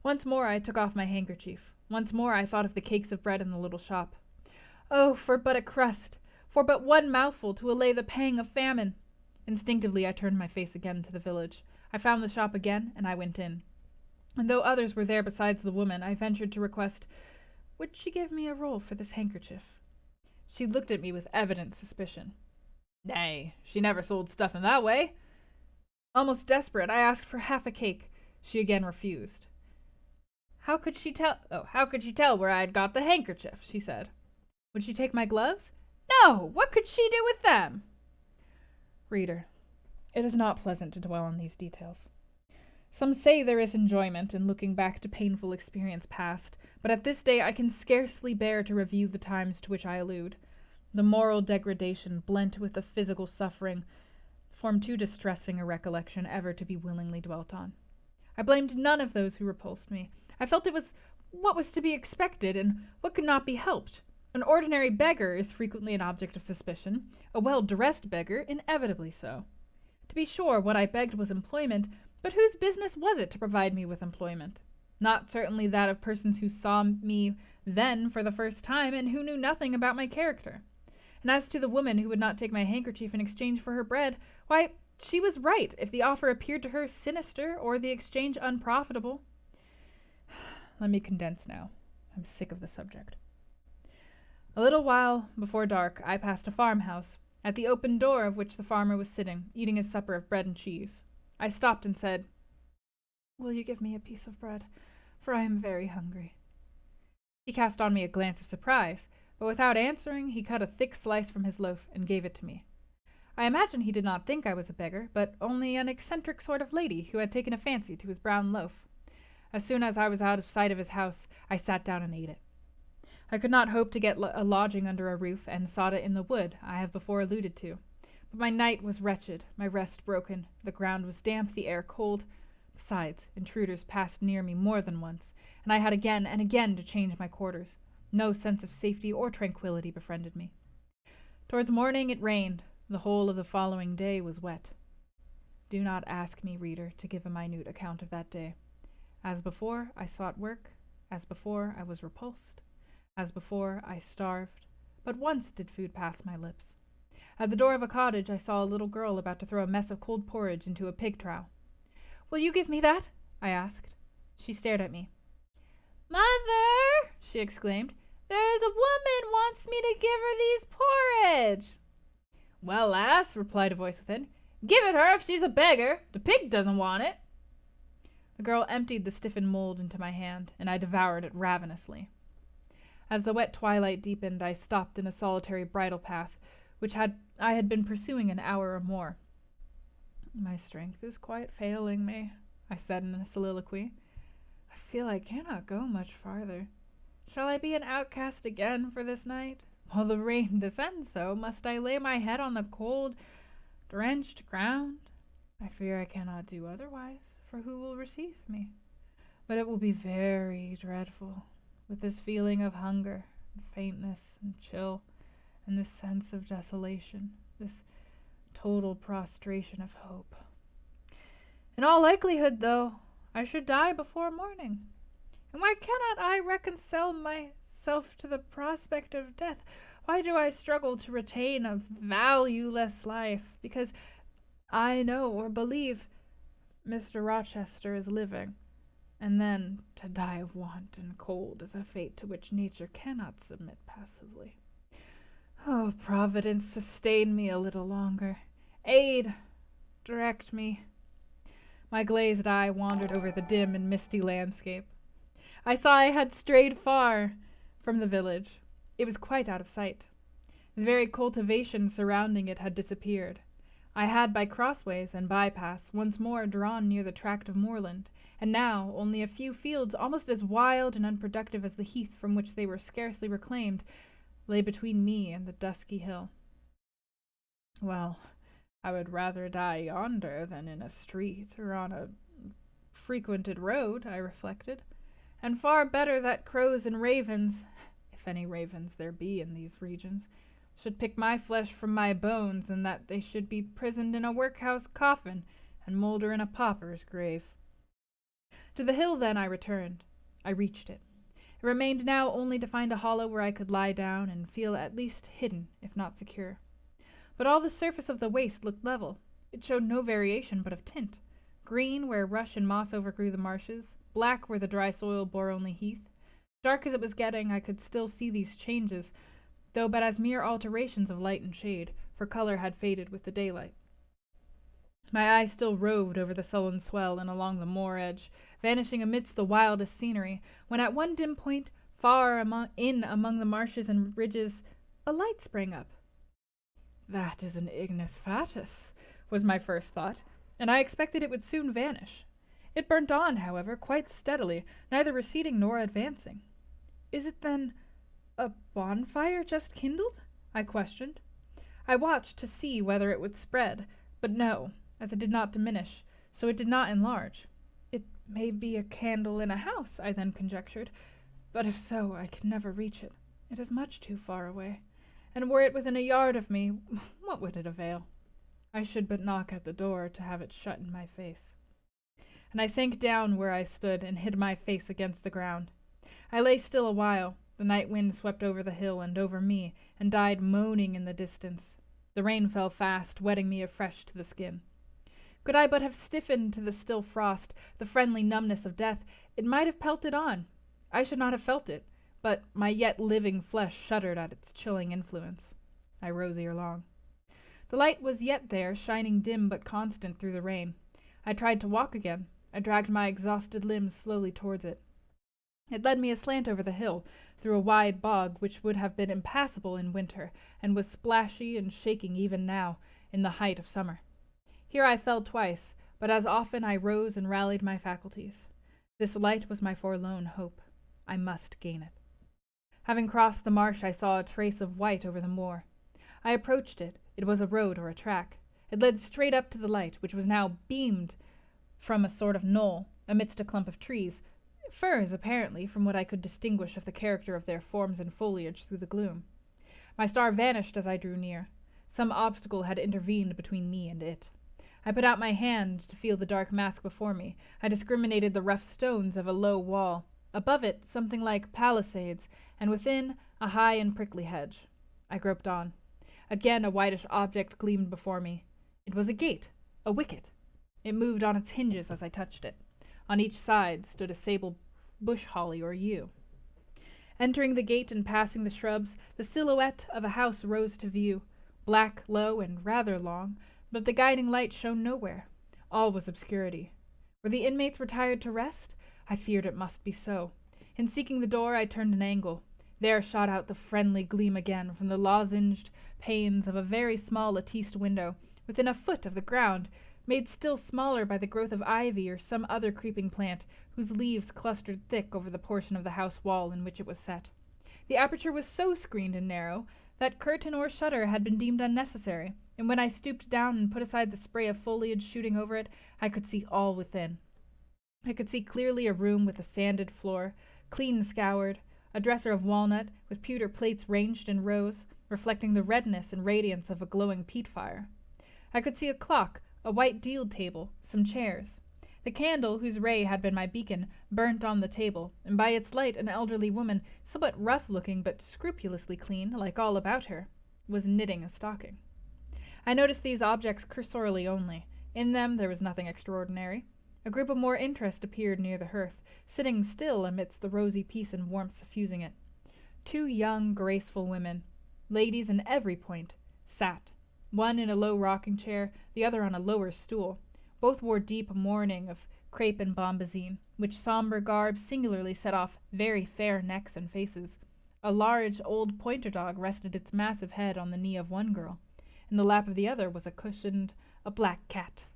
Once more I took off my handkerchief. Once more I thought of the cakes of bread in the little shop. Oh, for but a crust! For but one mouthful to allay the pang of famine! Instinctively I turned my face again to the village. I found the shop again, and I went in. And though others were there besides the woman, I ventured to request, "Would she give me a roll for this handkerchief?" She looked at me with evident suspicion. "Nay, she never sold stuff in that way." Almost desperate, I asked for half a cake. She again refused. How could she tell where I had got the handkerchief?" she said. "Would she take my gloves?" "No! What could she do with them?" Reader, it is not pleasant to dwell on these details. Some say there is enjoyment in looking back to painful experience past, but at this day I can scarcely bear to review the times to which I allude. The moral degradation blent with the physical suffering form too distressing a recollection ever to be willingly dwelt on. I blamed none of those who repulsed me. I felt it was what was to be expected, and what could not be helped. An ordinary beggar is frequently an object of suspicion, a well-dressed beggar inevitably so. To be sure, what I begged was employment, but whose business was it to provide me with employment? Not certainly that of persons who saw me then for the first time, and who knew nothing about my character. And as to the woman who would not take my handkerchief in exchange for her bread, why, she was right if the offer appeared to her sinister or the exchange unprofitable. Let me condense now. I'm sick of the subject. A little while before dark I passed a farmhouse, at the open door of which the farmer was sitting, eating his supper of bread and cheese. I stopped and said, "Will you give me a piece of bread? For I am very hungry." He cast on me a glance of surprise, but without answering he cut a thick slice from his loaf and gave it to me. I imagine he did not think I was a beggar, but only an eccentric sort of lady who had taken a fancy to his brown loaf. As soon as I was out of sight of his house, I sat down and ate it. I could not hope to get a lodging under a roof, and sought it in the wood I have before alluded to. But my night was wretched, my rest broken, the ground was damp, the air cold. Besides, intruders passed near me more than once, and I had again and again to change my quarters. No sense of safety or tranquillity befriended me. Towards morning it rained. The whole of the following day was wet. Do not ask me, reader, to give a minute account of that day. As before, I sought work. As before, I was repulsed. As before, I starved. but once did food pass my lips. At the door of a cottage I saw a little girl about to throw a mess of cold porridge into a pig trough. "Will you give me that?" I asked. She stared at me. "Mother!" she exclaimed. "There's a woman wants me to give her these porridge." "Well, lass," replied a voice within, "give it her if she's a beggar. The pig doesn't want it." The girl emptied the stiffened mold into my hand, and I devoured it ravenously. As the wet twilight deepened, I stopped in a solitary bridle path, which I had been pursuing an hour or more. "My strength is quite failing me," I said in a soliloquy. "I feel I cannot go much farther. Shall I be an outcast again for this night? While the rain descends so, must I lay my head on the cold, drenched ground? I fear I cannot do otherwise, for who will receive me? But it will be very dreadful, with this feeling of hunger, and faintness, and chill, and this sense of desolation, this total prostration of hope. In all likelihood, though, I should die before morning. And why cannot I reconcile myself to the prospect of death? Why do I struggle to retain a valueless life? Because I know or believe Mr. Rochester is living, and then to die of want and cold is a fate to which nature cannot submit passively. Oh, Providence, sustain me a little longer. Aid, direct me." My glazed eye wandered over the dim and misty landscape. I saw I had strayed far from the village. It was quite out of sight. The very cultivation surrounding it had disappeared. I had by crossways and bypaths once more drawn near the tract of moorland, and now only a few fields almost as wild and unproductive as the heath from which they were scarcely reclaimed lay between me and the dusky hill. Well, I would rather die yonder than in a street or on a frequented road, I reflected, and far better that crows and ravens, if any ravens there be in these regions, should pick my flesh from my bones than that they should be prisoned in a workhouse coffin and moulder in a pauper's grave. To the hill then I returned. I reached it. It remained now only to find a hollow where I could lie down and feel at least hidden, if not secure. But all the surface of the waste looked level. It showed no variation but of tint, green where rush and moss overgrew the marshes, black where the dry soil bore only heath. Dark as it was getting, I could still see these changes, though but as mere alterations of light and shade, for color had faded with the daylight. My eye still roved over the sullen swell and along the moor edge, vanishing amidst the wildest scenery, when at one dim point, far among the marshes and ridges, a light sprang up. "That is an ignis fatuus," was my first thought, and I expected it would soon vanish. It burnt on, however, quite steadily, neither receding nor advancing. "Is it, then, a bonfire just kindled?" I questioned. I watched to see whether it would spread, but no, as it did not diminish, so it did not enlarge. It may be a candle in a house, I then conjectured, but if so, I could never reach it. It is much too far away, and were it within a yard of me, what would it avail? I should but knock at the door to have it shut in my face. And I sank down where I stood and hid my face against the ground. I lay still a while. The night wind swept over the hill and over me, and died moaning in the distance. The rain fell fast, wetting me afresh to the skin. Could I but have stiffened to the still frost, the friendly numbness of death, it might have pelted on. I should not have felt it, but my yet living flesh shuddered at its chilling influence. I rose ere long. The light was yet there, shining dim but constant through the rain. I tried to walk again. I dragged my exhausted limbs slowly towards it. It led me aslant over the hill, through a wide bog which would have been impassable in winter, and was splashy and shaking even now, in the height of summer. Here I fell twice, but as often I rose and rallied my faculties. This light was my forlorn hope. I must gain it. Having crossed the marsh, I saw a trace of white over the moor. I approached it. It was a road or a track. It led straight up to the light, which was now beamed from a sort of knoll, amidst a clump of trees, firs apparently, from what I could distinguish of the character of their forms and foliage through the gloom. My star vanished as I drew near. Some obstacle had intervened between me and it. I put out my hand to feel the dark mask before me. I discriminated the rough stones of a low wall. Above it, something like palisades, and within, a high and prickly hedge. I groped on. Again a whitish object gleamed before me. It was a gate, a wicket. It moved on its hinges as I touched it. On each side stood a sable bush holly or yew. Entering the gate and passing the shrubs, the silhouette of a house rose to view, black, low, and rather long, but the guiding light shone nowhere. All was obscurity. Were the inmates retired to rest? I feared it must be so. In seeking the door, I turned an angle. There shot out the friendly gleam again from the lozenged panes of a very small latticed window, within a foot of the ground, made still smaller by the growth of ivy or some other creeping plant, whose leaves clustered thick over the portion of the house wall in which it was set. The aperture was so screened and narrow that curtain or shutter had been deemed unnecessary, and when I stooped down and put aside the spray of foliage shooting over it, I could see all within. I could see clearly a room with a sanded floor, clean scoured, a dresser of walnut, with pewter plates ranged in rows, reflecting the redness and radiance of a glowing peat fire. I could see a clock, a white deal table, some chairs. The candle, whose ray had been my beacon, burnt on the table, and by its light an elderly woman, somewhat rough-looking but scrupulously clean, like all about her, was knitting a stocking. I noticed these objects cursorily only. In them there was nothing extraordinary. A group of more interest appeared near the hearth, sitting still amidst the rosy peace and warmth suffusing it. 2 young, graceful women, ladies in every point, sat, one in a low rocking chair, the other on a lower stool. Both wore deep mourning of crepe and bombazine, which sombre garb singularly set off very fair necks and faces. A large old pointer dog rested its massive head on the knee of one girl. In the lap of the other was a black cat.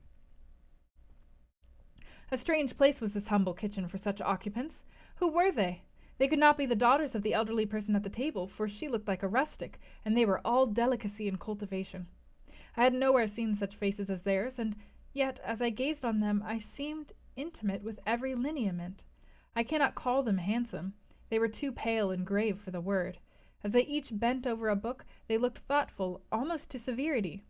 A strange place was this humble kitchen for such occupants. Who were they? They could not be the daughters of the elderly person at the table, for she looked like a rustic, and they were all delicacy and cultivation. I had nowhere seen such faces as theirs, and yet, as I gazed on them, I seemed intimate with every lineament. I cannot call them handsome. They were too pale and grave for the word. As they each bent over a book, they looked thoughtful, almost to severity.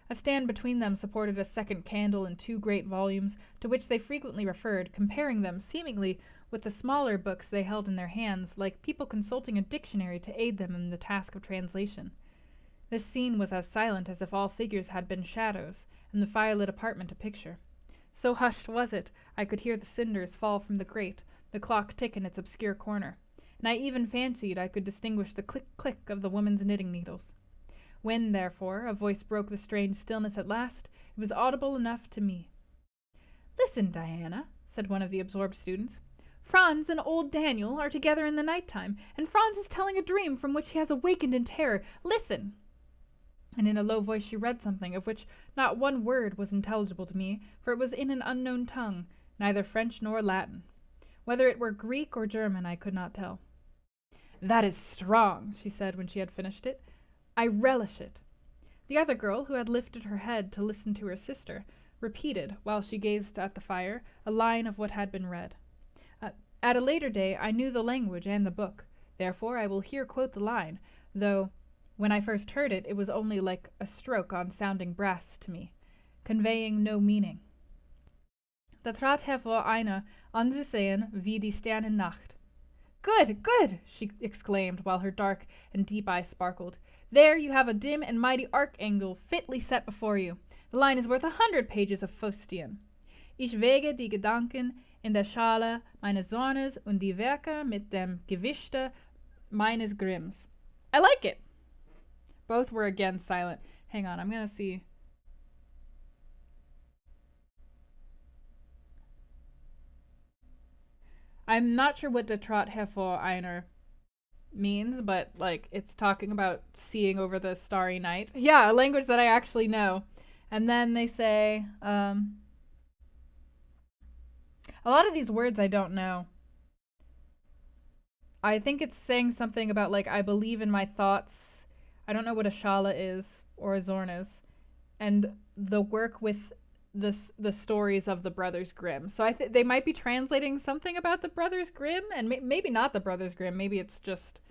A stand between them supported a second candle and 2 great volumes, to which they frequently referred, comparing them, seemingly, with the smaller books they held in their hands, like people consulting a dictionary to aid them in the task of translation. This scene was as silent as if all figures had been shadows, and the firelit apartment a picture. So hushed was it, I could hear the cinders fall from the grate, the clock tick in its obscure corner, and I even fancied I could distinguish the click-click of the woman's knitting needles. When, therefore, a voice broke the strange stillness at last, it was audible enough to me. "Listen, Diana," said one of the absorbed students. "Franz and old Daniel are together in the night-time, and Franz is telling a dream from which he has awakened in terror. Listen!" And in a low voice she read something, of which not one word was intelligible to me, for it was in an unknown tongue, neither French nor Latin. Whether it were Greek or German I could not tell. "That is strong," she said when she had finished it. "I relish it." The other girl, who had lifted her head to listen to her sister, repeated, while she gazed at the fire, a line of what had been read. At a later day I knew the language and the book, therefore I will here quote the line, though when I first heard it, it was only like a stroke on sounding brass to me, conveying no meaning. "Da trat hervor einer, anzusehen wie die Sternennacht." "Good, good!" she exclaimed, while her dark and deep eyes sparkled. "There you have a dim and mighty archangel fitly set before you. The line is worth 100 pages of Faustian. Ich wege die Gedanken in der Schale meines Zornes und die Werke mit dem Gewichte meines Grimms." I like it! Both were again silent. Hang on, I'm gonna see. I'm not sure what "de Trot hervor einer" means, but like it's talking about seeing over the starry night. Yeah, a language that I actually know. And then they say, a lot of these words I don't know. I think it's saying something about like I believe in my thoughts. I don't know what a Shala is or a Zorn is. And the work with the stories of the Brothers Grimm. So I think they might be translating something about the Brothers Grimm, and maybe not the Brothers Grimm. Maybe it's just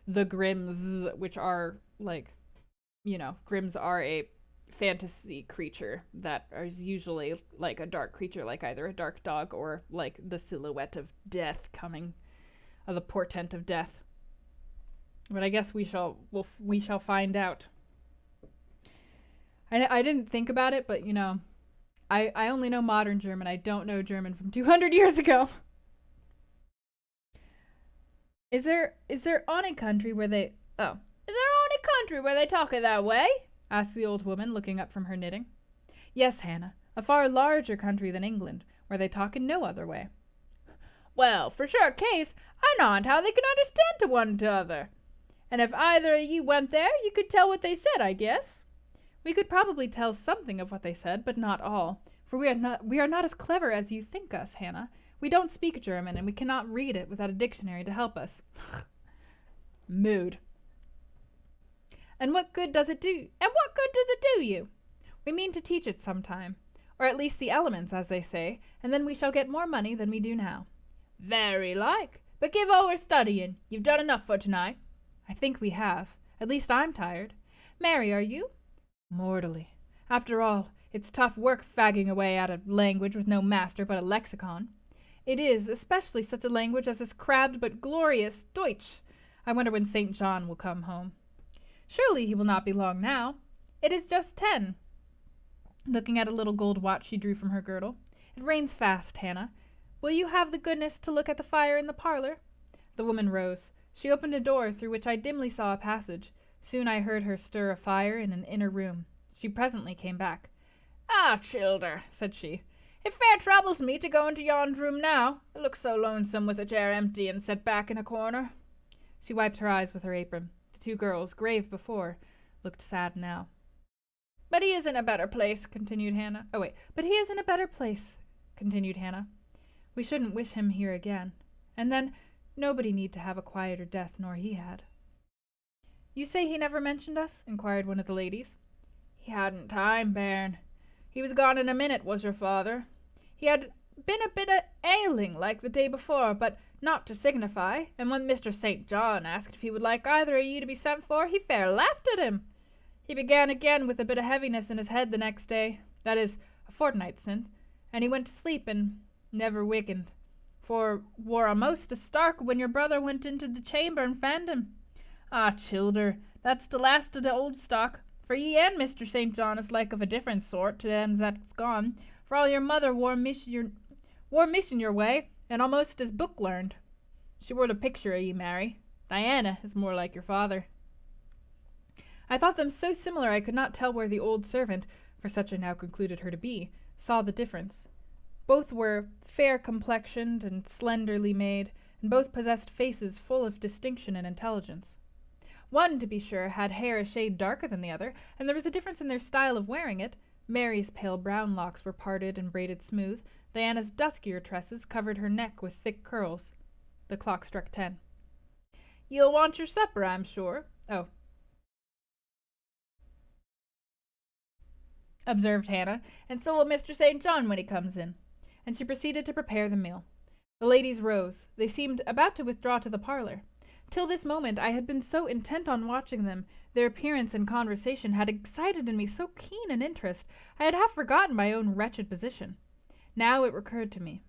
the Grimms, which are like, Grimms are a fantasy creature that is usually like a dark creature, like either a dark dog or like the silhouette of death coming, or the portent of death. But I guess we shall find out. I didn't think about it, but I only know modern German. I don't know German from 200 years ago. Is there any country where they talk it that way? Asked the old woman, looking up from her knitting. Yes, Hannah, a far larger country than England, where they talk in no other way. Well, for sure case, I knowed how they can understand to one t'other. And if either of ye went there, you could tell what they said, I guess. We could probably tell something of what they said, but not all, for we are not as clever as you think us, Hannah. We don't speak German, and we cannot read it without a dictionary to help us. Mood. And what good does it do you? We mean to teach it sometime, or at least the elements, as they say, and then we shall get more money than we do now. Very like. But give over studying. You've done enough for tonight. I think we have. At least I'm tired. Mary, are you? Mortally. After all, it's tough work fagging away at a language with no master but a lexicon. It is, especially such a language as this crabbed but glorious Deutsch. I wonder when St. John will come home. Surely he will not be long now. It is just 10. Looking at a little gold watch she drew from her girdle. It rains fast, Hannah. Will you have the goodness to look at the fire in the parlor? The woman rose. She opened a door through which I dimly saw a passage. Soon I heard her stir a fire in an inner room. She presently came back. Ah, childer, said she, it fair troubles me to go into yond room now. It looks so lonesome with a chair empty and set back in a corner. She wiped her eyes with her apron. The two girls, grave before, looked sad now. But he is in a better place, continued Hannah. But he is in a better place, continued Hannah. We shouldn't wish him here again. And then, nobody need to have a quieter death nor he had. You say he never mentioned us? Inquired one of the ladies. He hadn't time, bairn. He was gone in a minute, was your father. He had been a bit ailing like the day before, but not to signify, and when Mr. St. John asked if he would like either of ye to be sent for, he fair laughed at him. He began again with a bit of heaviness in his head the next day, that is, a fortnight since, and he went to sleep and never wakened, for wore a'most a stark when your brother went into the chamber and found him. Ah, childer, that's the last of the old stock, for ye and Mr. St. John is like of a different sort to them that's gone, for all your mother wore mission your way, and almost as book learned. She wore the picture of ye, Mary. Diana is more like your father. I thought them so similar I could not tell where the old servant, for such I now concluded her to be, saw the difference. Both were fair-complexioned and slenderly made, and both possessed faces full of distinction and intelligence. One, to be sure, had hair a shade darker than the other, and there was a difference in their style of wearing it. Mary's pale brown locks were parted and braided smooth. Diana's duskier tresses covered her neck with thick curls. The clock struck 10. You'll want your supper, I'm sure. Oh, observed Hannah, and so will Mr. St. John when he comes in. And she proceeded to prepare the meal. The ladies rose. They seemed about to withdraw to the parlor. Till this moment I had been so intent on watching them, their appearance and conversation had excited in me so keen an interest, I had half forgotten my own wretched position. Now it recurred to me.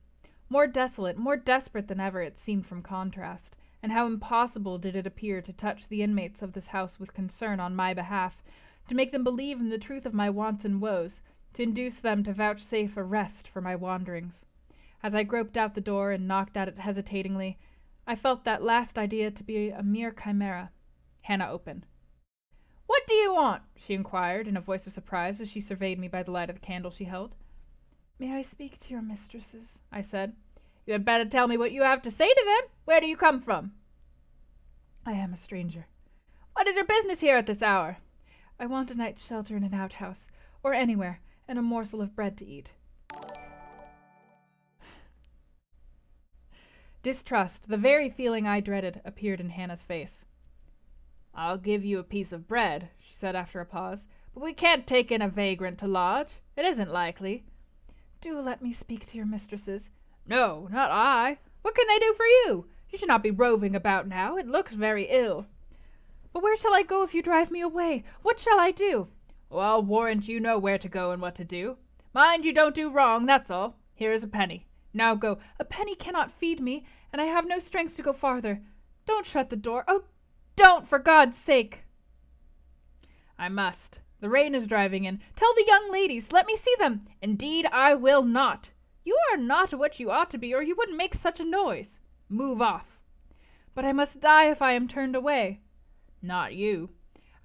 More desolate, more desperate than ever it seemed from contrast, and how impossible did it appear to touch the inmates of this house with concern on my behalf, to make them believe in the truth of my wants and woes, to induce them to vouchsafe a rest for my wanderings. As I groped out the door and knocked at it hesitatingly, I felt that last idea to be a mere chimera. Hannah opened. What do you want? She inquired, in a voice of surprise, as she surveyed me by the light of the candle she held. May I speak to your mistresses? I said. You had better tell me what you have to say to them. Where do you come from? I am a stranger. What is your business here at this hour? I want a night's shelter in an outhouse, or anywhere, and a morsel of bread to eat. Distrust, the very feeling I dreaded, appeared in Hannah's face. I'll give you a piece of bread, she said after a pause, but we can't take in a vagrant to lodge. It isn't likely. Do let me speak to your mistresses. No, not I. What can they do for you? You should not be roving about now. It looks very ill. But where shall I go if you drive me away? What shall I do? Oh, I'll warrant you know where to go and what to do. Mind you don't do wrong, that's all. Here is a penny. Now go. A penny cannot feed me, and I have no strength to go farther. Don't shut the door. Oh, don't, for God's sake!" "I must. The rain is driving in. Tell the young ladies. Let me see them." "Indeed I will not." "You are not what you ought to be, or you wouldn't make such a noise." "Move off." "But I must die if I am turned away." "Not you.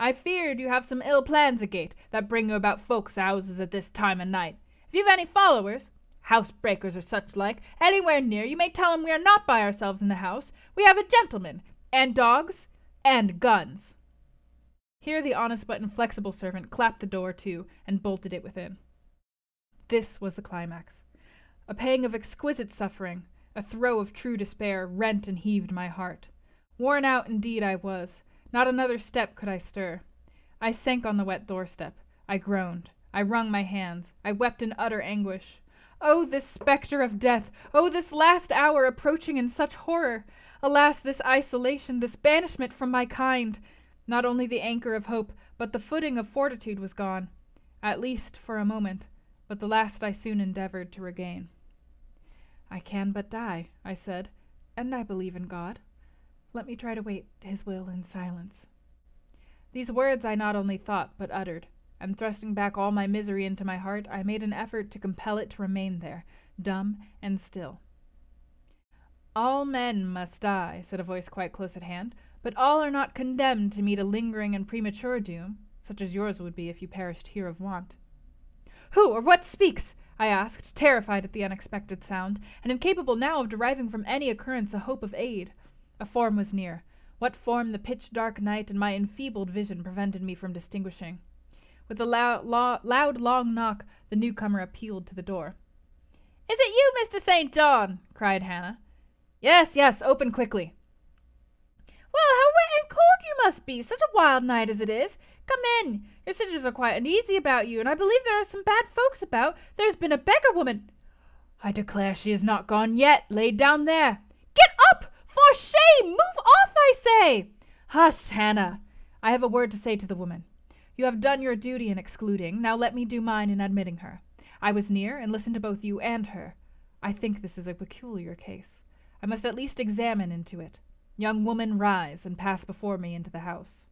I feared you have some ill plans agate, that bring you about folks' houses at this time of night. If you've any followers, housebreakers or such like, anywhere near, you may tell 'em we are not by ourselves in the house. We have a gentleman, and dogs, and guns." Here the honest but inflexible servant clapped the door to, and bolted it within. This was the climax. A pang of exquisite suffering, a throe of true despair, rent and heaved my heart. Worn out indeed I was. Not another step could I stir. I sank on the wet doorstep. I groaned. I wrung my hands. I wept in utter anguish. Oh, this spectre of death! Oh, this last hour approaching in such horror! Alas, this isolation, this banishment from my kind! Not only the anchor of hope, but the footing of fortitude was gone. At least for a moment, but the last I soon endeavored to regain. "I can but die," I said, "and I believe in God. Let me try to wait his will in silence." These words I not only thought, but uttered, and thrusting back all my misery into my heart, I made an effort to compel it to remain there, dumb and still. "All men must die," said a voice quite close at hand, "but all are not condemned to meet a lingering and premature doom, such as yours would be if you perished here of want." "Who or what speaks?" I asked, terrified at the unexpected sound, and incapable now of deriving from any occurrence a hope of aid. A form was near. What form the pitch-dark night and my enfeebled vision prevented me from distinguishing. With a loud, long knock, the newcomer appealed to the door. "Is it you, Mr. St. John?" cried Hannah. "Yes, yes, open quickly." "Well, how wet and cold you must be, such a wild night as it is. Come in. Your sisters are quite uneasy about you, and I believe there are some bad folks about. There's been a beggar woman—" "I declare she is not gone yet, laid down there." "Get up! For shame! Move off, I say!" "Hush, Hannah! I have a word to say to the woman. You have done your duty in excluding, now let me do mine in admitting her. I was near, and listened to both you and her. I think this is a peculiar case. I must at least examine into it. Young woman, rise, and pass before me into the house."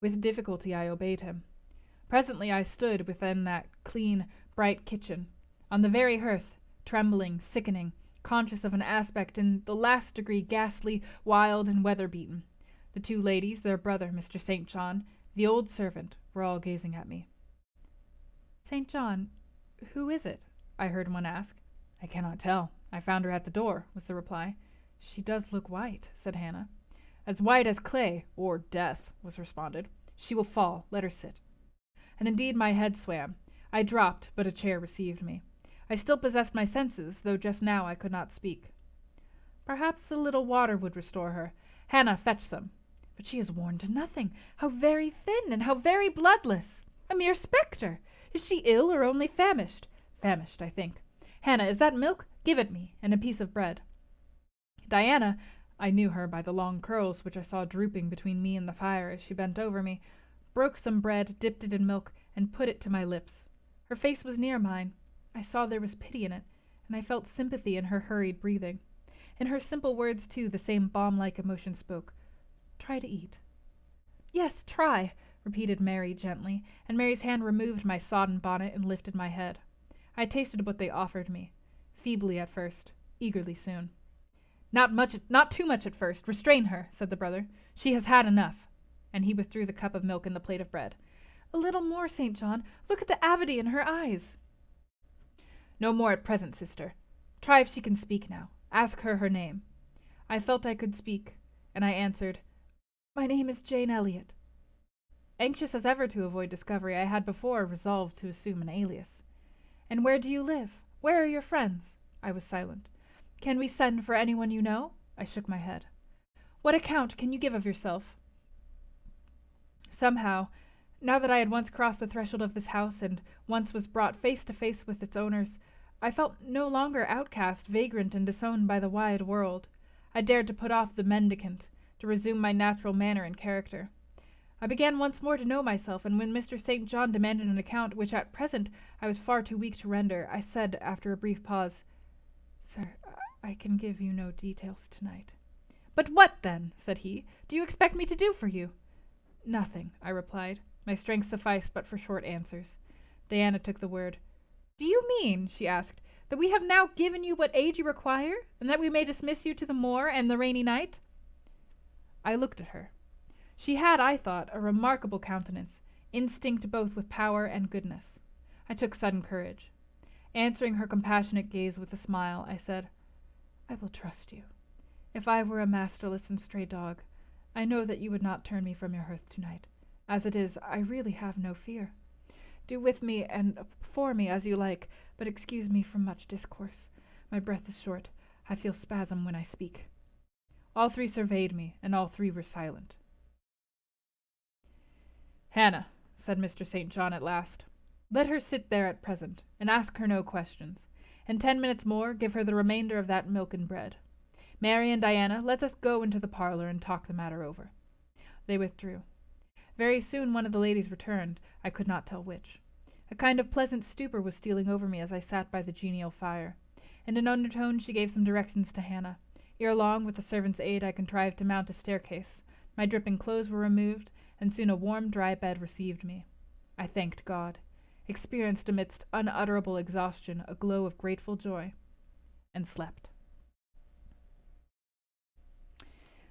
With difficulty I obeyed him. Presently I stood within that clean, bright kitchen, on the very hearth, trembling, sickening, conscious of an aspect in the last degree ghastly, wild, and weather-beaten. The two ladies, their brother, Mr. St. John, the old servant, were all gazing at me. "St. John, who is it?" I heard one ask. "I cannot tell. I found her at the door," was the reply. "She does look white," said Hannah. "As white as clay, or death," was responded. "She will fall. Let her sit." And indeed my head swam. I dropped, but a chair received me. I still possessed my senses, though just now I could not speak. "Perhaps a little water would restore her. Hannah, fetch some. But she is worn to nothing. How very thin, and how very bloodless! A mere spectre! Is she ill, or only famished? Famished, I think. Hannah, is that milk? Give it me, and a piece of bread." Diana, I knew her by the long curls which I saw drooping between me and the fire as she bent over me, broke some bread, dipped it in milk, and put it to my lips. Her face was near mine. I saw there was pity in it, and I felt sympathy in her hurried breathing. In her simple words, too, the same balm-like emotion spoke. "Try to eat." "Yes, try," repeated Mary gently, and Mary's hand removed my sodden bonnet and lifted my head. I tasted what they offered me, feebly at first, eagerly soon. Not too much at first. Restrain her," said the brother. "She has had enough." And he withdrew the cup of milk and the plate of bread. "A little more, St. John. Look at the avidity in her eyes." "No more at present, sister. Try if she can speak now. Ask her her name." I felt I could speak, and I answered, "My name is Jane Elliot." Anxious as ever to avoid discovery, I had before resolved to assume an alias. "And where do you live? Where are your friends?" I was silent. "Can we send for anyone you know?" I shook my head. "What account can you give of yourself?" Somehow, now that I had once crossed the threshold of this house and once was brought face to face with its owners, I felt no longer outcast, vagrant, and disowned by the wide world. I dared to put off the mendicant, to resume my natural manner and character. I began once more to know myself, and when Mr. St. John demanded an account which at present I was far too weak to render, I said, after a brief pause, "Sir, I can give you no details tonight. "But what, then," said he, "do you expect me to do for you?" "Nothing," I replied. My strength sufficed but for short answers. Diana took the word. "Do you mean," she asked, "that we have now given you what aid you require, and that we may dismiss you to the moor and the rainy night?" I looked at her. She had, I thought, a remarkable countenance, instinct both with power and goodness. I took sudden courage. Answering her compassionate gaze with a smile, I said, "I will trust you. If I were a masterless and stray dog, I know that you would not turn me from your hearth tonight. As it is, I really have no fear. Do with me and for me as you like, but excuse me from much discourse. My breath is short. I feel spasm when I speak." All three surveyed me, and all three were silent. "Hannah," said Mr. St. John at last, "let her sit there at present, and ask her no questions. In 10 minutes more give her the remainder of that milk and bread. Mary and Diana, let us go into the parlor and talk the matter over." They withdrew. Very soon one of the ladies returned, I could not tell which. A kind of pleasant stupor was stealing over me as I sat by the genial fire. In an undertone she gave some directions to Hannah. Ere long, with the servant's aid, I contrived to mount a staircase. My dripping clothes were removed, and soon a warm, dry bed received me. I thanked God, experienced amidst unutterable exhaustion a glow of grateful joy, and slept.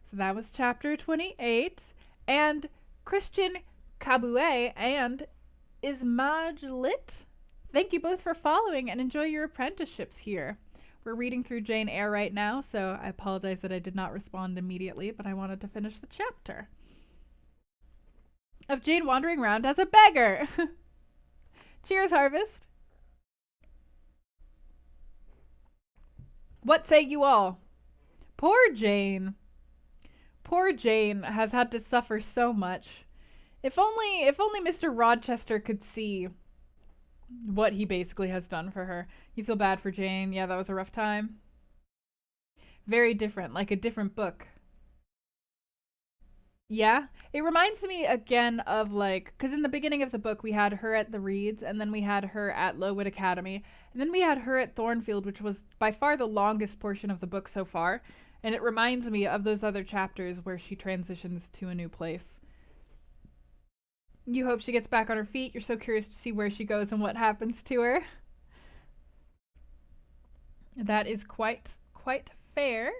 So that was chapter 28, and Christian Cabouet and Ismajlit, thank you both for following and enjoy your apprenticeships here. We're reading through Jane Eyre right now, so I apologize that I did not respond immediately, but I wanted to finish the chapter. Of Jane wandering round as a beggar. Cheers, Harvest. What say you all? Poor Jane. Poor Jane has had to suffer so much. If only Mr. Rochester could see what he basically has done for her. You feel bad for Jane. Yeah, that was a rough time. Very different, like a different book. Yeah, it reminds me again of because in the beginning of the book we had her at the Reeds, and then we had her at Lowood Academy, and then we had her at Thornfield, which was by far the longest portion of the book so far, and it reminds me of those other chapters where she transitions to a new place. You hope she gets back on her feet. You're so curious to see where she goes and what happens to her. That is quite fair.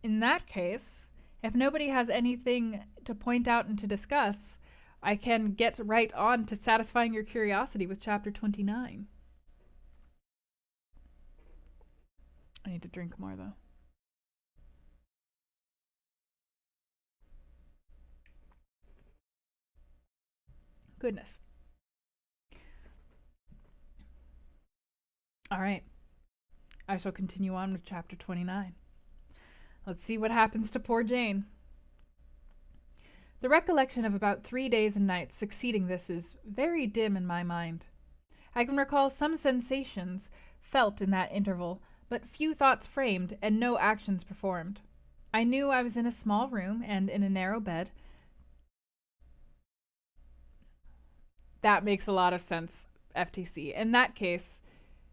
In that case, if nobody has anything to point out and to discuss, I can get right on to satisfying your curiosity with chapter 29. I need to drink more, though. Goodness. All right. I shall continue on with chapter 29. Let's see what happens to poor Jane. The recollection of about 3 days and nights succeeding this is very dim in my mind. I can recall some sensations felt in that interval, but few thoughts framed and no actions performed. I knew I was in a small room and in a narrow bed. That makes a lot of sense, FTC. In that case,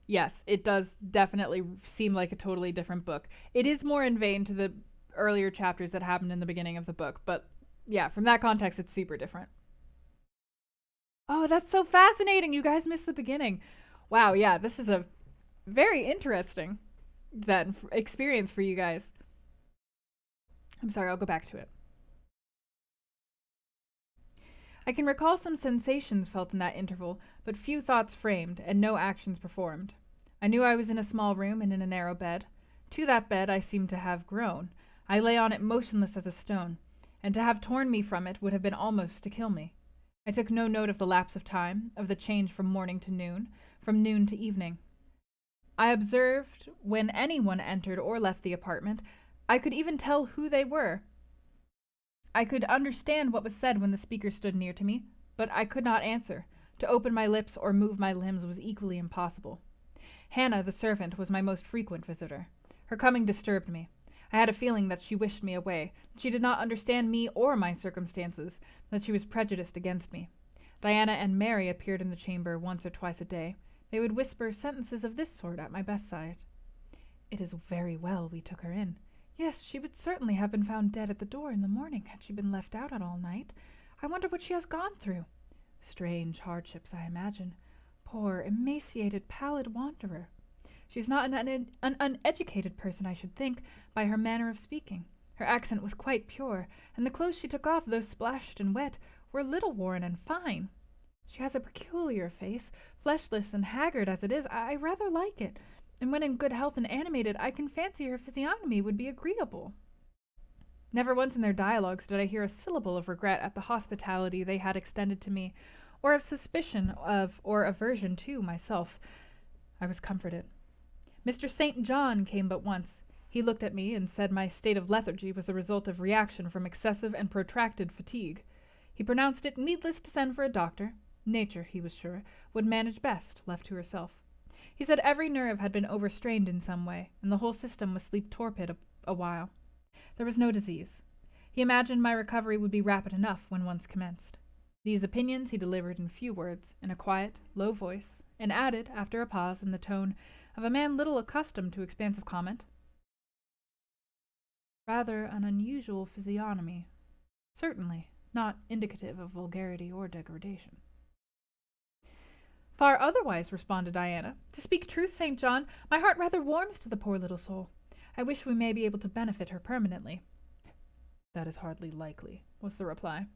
yes, it does definitely seem like a totally different book. It is more in vain to the earlier chapters that happened in the beginning of the book, but yeah, from that context, it's super different. Oh, that's so fascinating. You guys missed the beginning. Wow, yeah, this is a very interesting then experience for you guys. I'm sorry, I'll go back to it. I can recall some sensations felt in that interval, but few thoughts framed, and no actions performed. I knew I was in a small room and in a narrow bed. To that bed I seemed to have grown. I lay on it motionless as a stone, and to have torn me from it would have been almost to kill me. I took no note of the lapse of time, of the change from morning to noon, from noon to evening. I observed when anyone entered or left the apartment. I could even tell who they were. I could understand what was said when the speaker stood near to me, but I could not answer. To open my lips or move my limbs was equally impossible. Hannah, the servant, was my most frequent visitor. Her coming disturbed me. I had a feeling that she wished me away, that she did not understand me or my circumstances, that she was prejudiced against me. Diana and Mary appeared in the chamber once or twice a day. They would whisper sentences of this sort at my bedside. "It is very well we took her in. Yes, she would certainly have been found dead at the door in the morning had she been left out all night. I wonder what she has gone through. Strange hardships, I imagine. Poor, emaciated, pallid wanderer. She's not an uneducated person, I should think, by her manner of speaking. Her accent was quite pure, and the clothes she took off, though splashed and wet, were little worn and fine. She has a peculiar face, fleshless and haggard as it is. I rather like it, and when in good health and animated, I can fancy her physiognomy would be agreeable. Never once in their dialogues did I hear a syllable of regret at the hospitality they had extended to me, or of suspicion of or aversion to myself. I was comforted. Mr. St. John came but once. He looked at me and said my state of lethargy was the result of reaction from excessive and protracted fatigue. He pronounced it needless to send for a doctor. Nature, he was sure, would manage best, left to herself. He said every nerve had been overstrained in some way, and the whole system was sleep torpid a while. There was no disease. He imagined my recovery would be rapid enough when once commenced. These opinions he delivered in few words, in a quiet, low voice, and added, after a pause, in the tone of a man little accustomed to expansive comment, "Rather an unusual physiognomy. Certainly not indicative of vulgarity or degradation." "Far otherwise," responded Diana. "To speak truth, St. John, my heart rather warms to the poor little soul. I wish we may be able to benefit her permanently." "That is hardly likely," was the reply.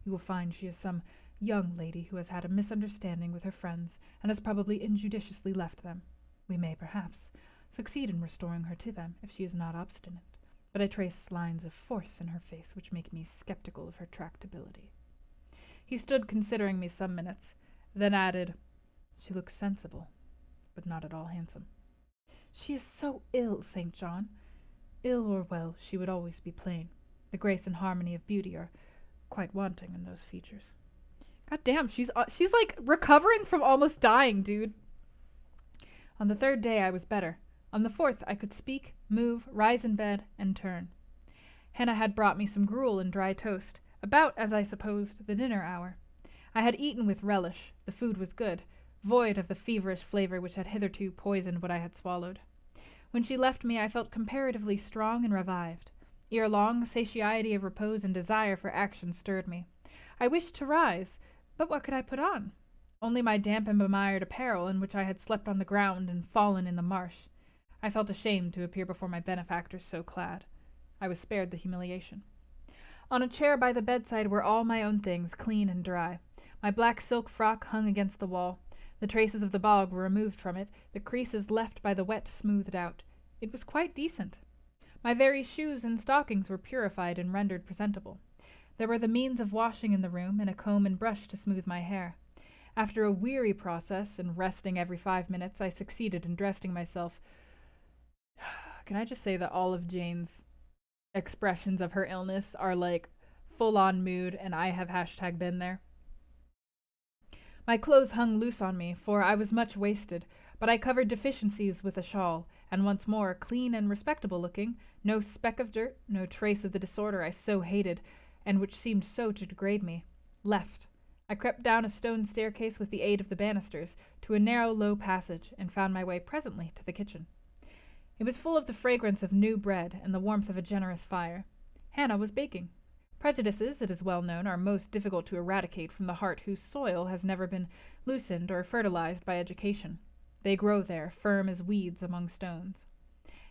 "You will find she is some young lady who has had a misunderstanding with her friends and has probably injudiciously left them. We may, perhaps, succeed in restoring her to them if she is not obstinate, but I trace lines of force in her face which make me skeptical of her tractability." He stood considering me some minutes, then added, "She looks sensible, but not at all handsome." "She is so ill, St. John. Ill or well, she would always be plain. The grace and harmony of beauty are quite wanting in those features." God damn, she's like recovering from almost dying, dude. On the third day I was better. On the fourth I could speak, move, rise in bed, and turn. Hannah had brought me some gruel and dry toast, about, as I supposed, the dinner hour. I had eaten with relish. The food was good, void of the feverish flavor which had hitherto poisoned what I had swallowed. When she left me I felt comparatively strong and revived. Ere long, satiety of repose and desire for action stirred me. I wished to rise, but what could I put on? Only my damp and bemired apparel, in which I had slept on the ground and fallen in the marsh. I felt ashamed to appear before my benefactors so clad. I was spared the humiliation. On a chair by the bedside were all my own things, clean and dry. My black silk frock hung against the wall. The traces of the bog were removed from it, the creases left by the wet smoothed out. It was quite decent. My very shoes and stockings were purified and rendered presentable. There were the means of washing in the room, and a comb and brush to smooth my hair. After a weary process, and resting every 5 minutes, I succeeded in dressing myself. Can I just say that all of Jane's expressions of her illness are like full-on mood, and I have #been there. My clothes hung loose on me, for I was much wasted, but I covered deficiencies with a shawl, and once more, clean and respectable looking, no speck of dirt, no trace of the disorder I so hated, and which seemed so to degrade me, left. I crept down a stone staircase with the aid of the banisters, to a narrow low passage, and found my way presently to the kitchen. It was full of the fragrance of new bread and the warmth of a generous fire. Hannah was baking. Prejudices, it is well known, are most difficult to eradicate from the heart whose soil has never been loosened or fertilized by education. They grow there, firm as weeds among stones.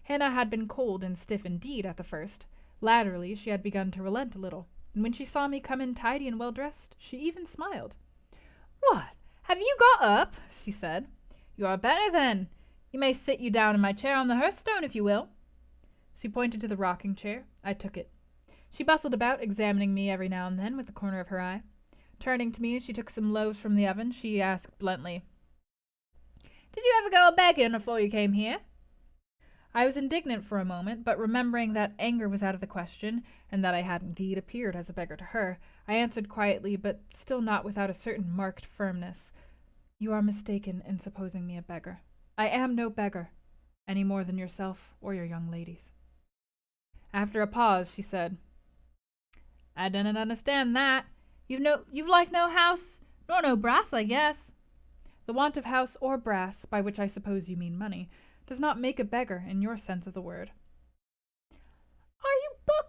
Hannah had been cold and stiff indeed at the first. Latterly she had begun to relent a little, and when she saw me come in tidy and well dressed, she even smiled. "What, have you got up?" she said. "You are better then. You may sit you down in my chair on the hearthstone if you will." She pointed to the rocking chair. I took it. She bustled about, examining me every now and then with the corner of her eye. Turning to me as she took some loaves from the oven, she asked bluntly, "Did you ever go a-begging afore you came here?" I was indignant for a moment, but remembering that anger was out of the question, and that I had indeed appeared as a beggar to her, I answered quietly, but still not without a certain marked firmness, "You are mistaken in supposing me a beggar. I am no beggar, any more than yourself or your young ladies." After a pause, she said, "I didn't understand that. You've like no house, nor no brass, I guess." "The want of house or brass, by which I suppose you mean money, does not make a beggar in your sense of the word."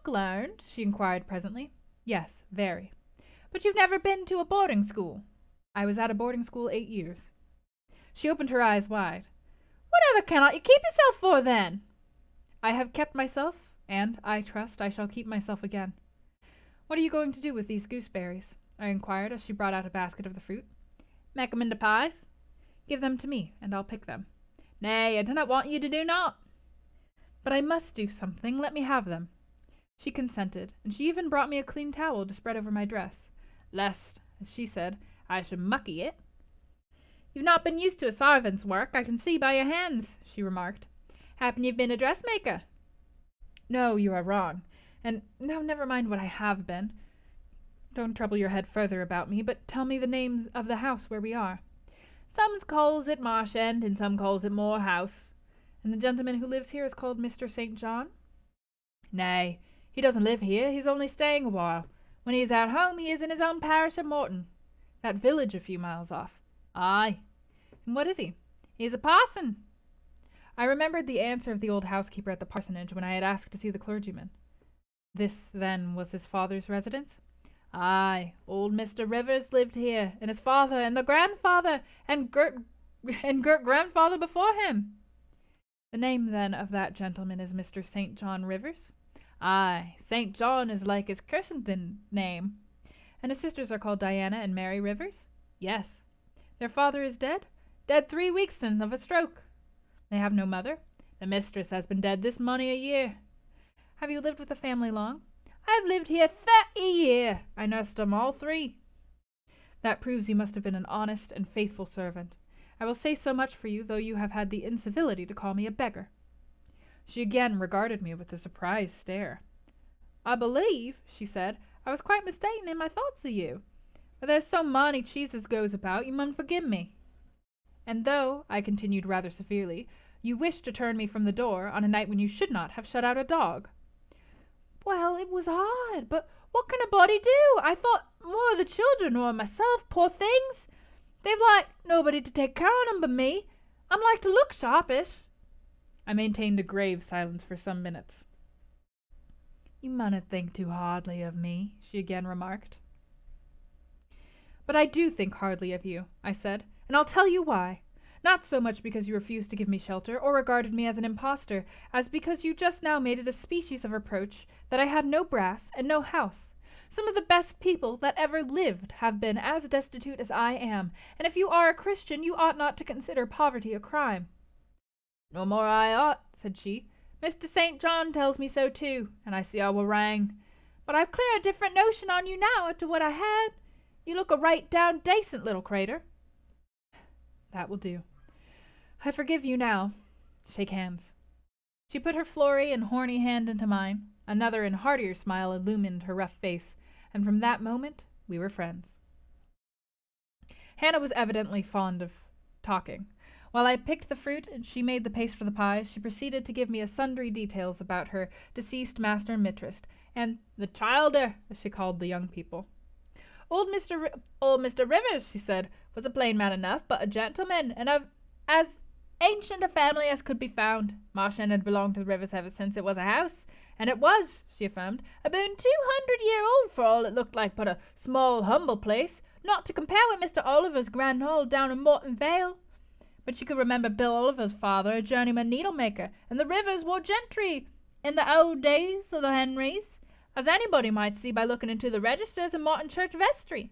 book learned? She inquired presently. Yes, very. But you've never been to a boarding school? I was at a boarding school 8 years. She opened her eyes wide. Whatever cannot you keep yourself for, then? I have kept myself, and, I trust, I shall keep myself again. What are you going to do with these gooseberries? I inquired as she brought out a basket of the fruit. Make 'em into pies. Give them to me, and I'll pick them. Nay, I do not want you to do naught. But I must do something. Let me have them. She consented, and she even brought me a clean towel to spread over my dress, lest, as she said, I should mucky it. You've not been used to a sarvant's work, I can see by your hands, she remarked. Happen you've been a dressmaker? No, you are wrong. And now never mind what I have been. Don't trouble your head further about me, but tell me the names of the house where we are. Some calls it Marsh End, and some calls it Moor House. And the gentleman who lives here is called Mr. St. John? Nay, he doesn't live here, he's only staying a while. When he is at home, he is in his own parish of Morton, that village a few miles off. Aye. And what is he? He is a parson. I remembered the answer of the old housekeeper at the parsonage when I had asked to see the clergyman. This, then, was his father's residence? Aye, old Mr. Rivers lived here, and his father, and the grandfather, and great-grandfather before him. The name, then, of that gentleman is Mr. St. John Rivers? Aye, St. John is like his Christendom name. And his sisters are called Diana and Mary Rivers? Yes. Their father is dead? Dead 3 weeks sin' of a stroke. They have no mother? The mistress has been dead this mony a year. Have you lived with the family long? I have lived here 30 year. I nursed 'em all 3. That proves you must have been an honest and faithful servant. I will say so much for you, though you have had the incivility to call me a beggar. She again regarded me with a surprised stare. I believe, she said, I was quite mistaken in my thoughts of you. But there's so many cheeses goes about, you mun forgive me. And though, I continued rather severely, you wished to turn me from the door on a night when you should not have shut out a dog. Well, it was hard, but what can a body do? I thought more of the children or myself, poor things. They've like nobody to take care on 'em but me. I'm like to look sharpish. I maintained a grave silence for some minutes. You munnot think too hardly of me, she again remarked. But I do think hardly of you, I said, and I'll tell you why. Not so much because you refused to give me shelter, or regarded me as an impostor, as because you just now made it a species of reproach that I had no brass and no house. Some of the best people that ever lived have been as destitute as I am, and if you are a Christian, you ought not to consider poverty a crime. No more I ought, said she. Mr. St. John tells me so too, and I see I will rang. But I've clear a different notion on you now to what I had. You look a right down dacent little crater. That will do. I forgive you now. Shake hands. She put her flory and horny hand into mine. Another and heartier smile illumined her rough face, and from that moment we were friends. Hannah was evidently fond of talking. While I picked the fruit and she made the paste for the pies, she proceeded to give me sundry details about her deceased master and mistress, and the childer, as she called the young people. Old Mr. Rivers, she said, was a plain man enough, but a gentleman, and of as ancient a family as could be found. Marsh End had belonged to the Rivers ever since it was a house, and it was, she affirmed, about 200 year old for all it looked like but a small, humble place, not to compare with Mr. Oliver's grand hall down in Morton Vale. But she could remember Bill Oliver's father, a journeyman needle-maker, and the Rivers were gentry in the old days of the Henrys, as anybody might see by looking into the registers in Morton Church vestry.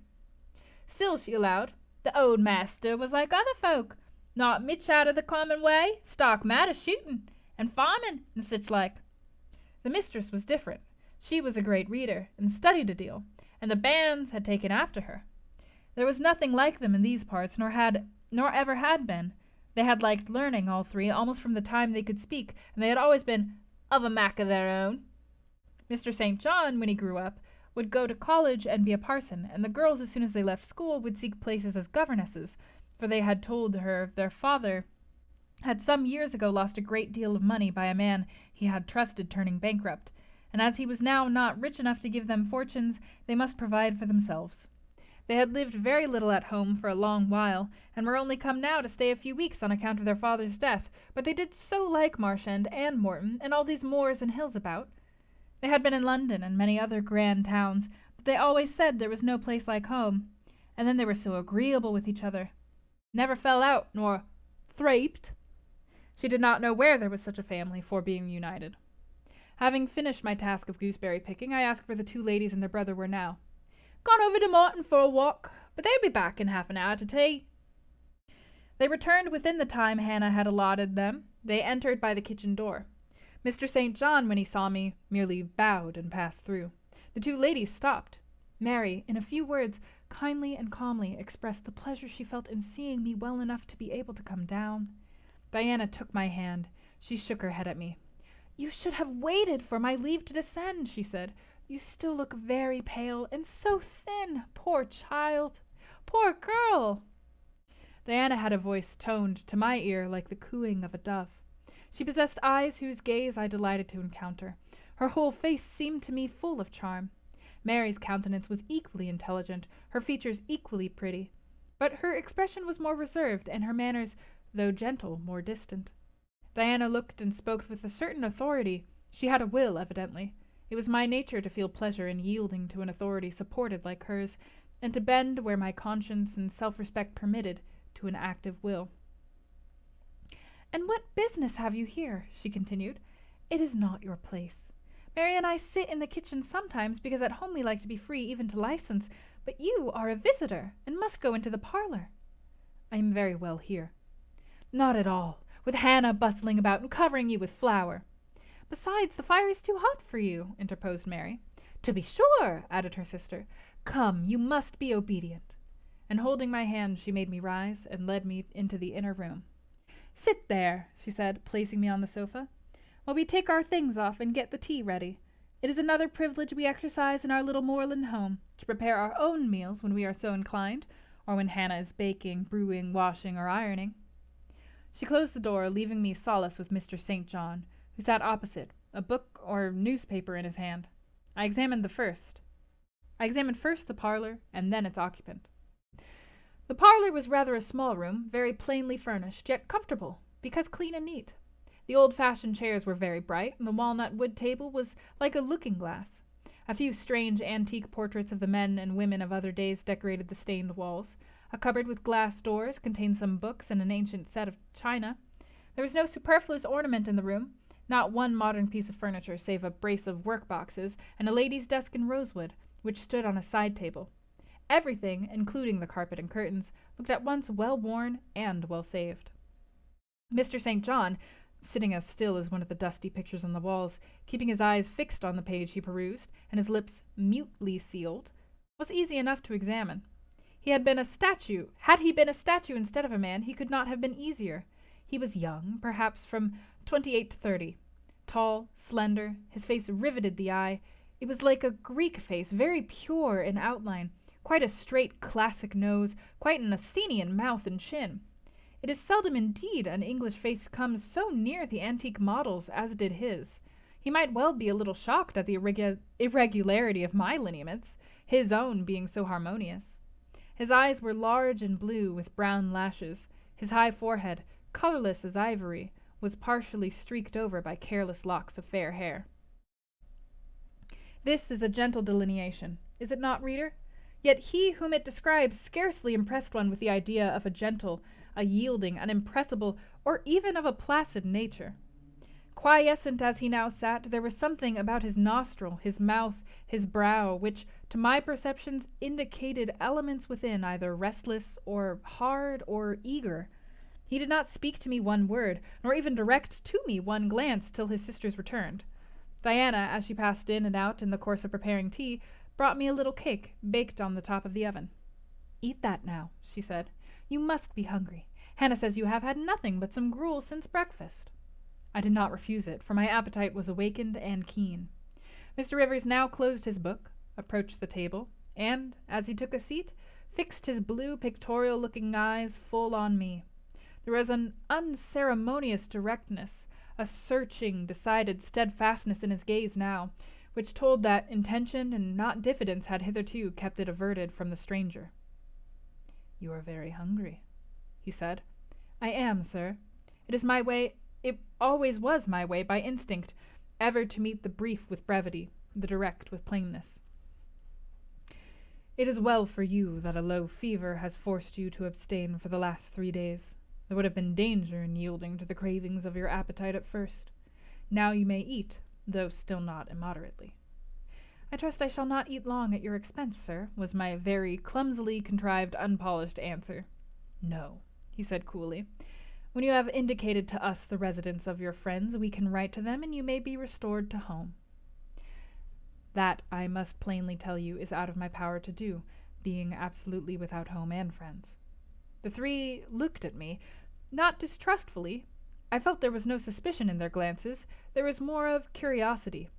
Still, she allowed, the old master was like other folk, not much out of the common way, stark mad of shooting, and farming, and such like. The mistress was different. She was a great reader, and studied a deal, and the bands had taken after her. There was nothing like them in these parts, nor ever had been. They had liked learning, all 3, almost from the time they could speak, and they had always been of a mak of their own. Mr. St. John, when he grew up, would go to college and be a parson, and the girls, as soon as they left school, would seek places as governesses, for they had told her their father had some years ago lost a great deal of money by a man he had trusted turning bankrupt, and as he was now not rich enough to give them fortunes, they must provide for themselves. They had lived very little at home for a long while, and were only come now to stay a few weeks on account of their father's death, but they did so like Marsh End and Morton, and all these moors and hills about. They had been in London and many other grand towns, but they always said there was no place like home. And then they were so agreeable with each other. Never fell out, nor thraped. She did not know where there was such a family for being united. Having finished my task of gooseberry picking, I asked where the two ladies and their brother were now. Gone over to Morton for a walk, but they'll be back in half an hour to tea. They returned within the time Hannah had allotted them. They entered by the kitchen door. Mr. St. John, when he saw me, merely bowed and passed through. The two ladies stopped. Mary, in a few words, kindly and calmly expressed the pleasure she felt in seeing me well enough to be able to come down. Diana took my hand. She shook her head at me. You should have waited for my leave to descend, she said. You still look very pale and so thin. Poor child. Poor girl. Diana had a voice toned to my ear like the cooing of a dove. She possessed eyes whose gaze I delighted to encounter. Her whole face seemed to me full of charm. Mary's countenance was equally intelligent, her features equally pretty, but her expression was more reserved, and her manners, though gentle, more distant. Diana looked and spoke with a certain authority. She had a will, evidently. It was my nature to feel pleasure in yielding to an authority supported like hers, and to bend where my conscience and self-respect permitted to an active will. "And what business have you here?" she continued. "It is not your place. Mary and I sit in the kitchen sometimes because at home we like to be free even to license, but you are a visitor and must go into the parlor." "I am very well here." "Not at all, with Hannah bustling about and covering you with flour." "Besides, the fire is too hot for you," interposed Mary. "To be sure," added her sister. "Come, you must be obedient." And holding my hand, she made me rise and led me into the inner room. "Sit there," she said, placing me on the sofa, "while we take our things off and get the tea ready. It is another privilege we exercise in our little moorland home, to prepare our own meals when we are so inclined, or when Hannah is baking, brewing, washing, or ironing." She closed the door, leaving me solace with Mr. St. John, who sat opposite, a book or newspaper in his hand. I examined first the parlor, and then its occupant. The parlor was rather a small room, very plainly furnished, yet comfortable, because clean and neat. The old-fashioned chairs were very bright, and the walnut wood table was like a looking-glass. A few strange antique portraits of the men and women of other days decorated the stained walls. A cupboard with glass doors contained some books and an ancient set of china. There was no superfluous ornament in the room, not one modern piece of furniture save a brace of work-boxes and a lady's desk in rosewood, which stood on a side table. Everything, including the carpet and curtains, looked at once well-worn and well-saved. Mr. St. John, sitting as still as one of the dusty pictures on the walls, keeping his eyes fixed on the page he perused, and his lips mutely sealed, was easy enough to examine. Had he been a statue instead of a man, he could not have been easier. He was young, perhaps from 28 to 30. Tall, slender, his face riveted the eye. It was like a Greek face, very pure in outline, quite a straight classic nose, quite an Athenian mouth and chin. It is seldom indeed an English face comes so near the antique models as did his. He might well be a little shocked at the irregularity of my lineaments, his own being so harmonious. His eyes were large and blue, with brown lashes. His high forehead, colorless as ivory, was partially streaked over by careless locks of fair hair. This is a gentle delineation, is it not, reader? Yet he whom it describes scarcely impressed one with the idea of a gentle, a yielding, an impressible, or even of a placid nature. Quiescent as he now sat, there was something about his nostril, his mouth, his brow, which, to my perceptions, indicated elements within, either restless, or hard, or eager. He did not speak to me one word, nor even direct to me one glance, till his sisters returned. Diana, as she passed in and out in the course of preparing tea, brought me a little cake, baked on the top of the oven. "Eat that now," she said. "You must be hungry. Hannah says you have had nothing but some gruel since breakfast." I did not refuse it, for my appetite was awakened and keen. Mr. Rivers now closed his book, approached the table, and, as he took a seat, fixed his blue pictorial-looking eyes full on me. There was an unceremonious directness, a searching, decided steadfastness in his gaze now, which told that intention and not diffidence had hitherto kept it averted from the stranger. "You are very hungry," he said. "I am, sir. It is my way. It always was my way, by instinct. ever to meet the brief with brevity, the direct with plainness. It is well for you that a low fever has forced you to abstain for the last 3 days. There would have been danger in yielding to the cravings of your appetite at first. Now you may eat, though still not immoderately. I trust I shall not eat long at your expense, sir, was my very clumsily contrived, unpolished answer. No, he said coolly. When you have indicated to us the residence of your friends, we can write to them, and you may be restored to home. That, I must plainly tell you, is out of my power to do, being absolutely without home and friends. The three looked at me, not distrustfully. I felt there was no suspicion in their glances. There was more of curiosity.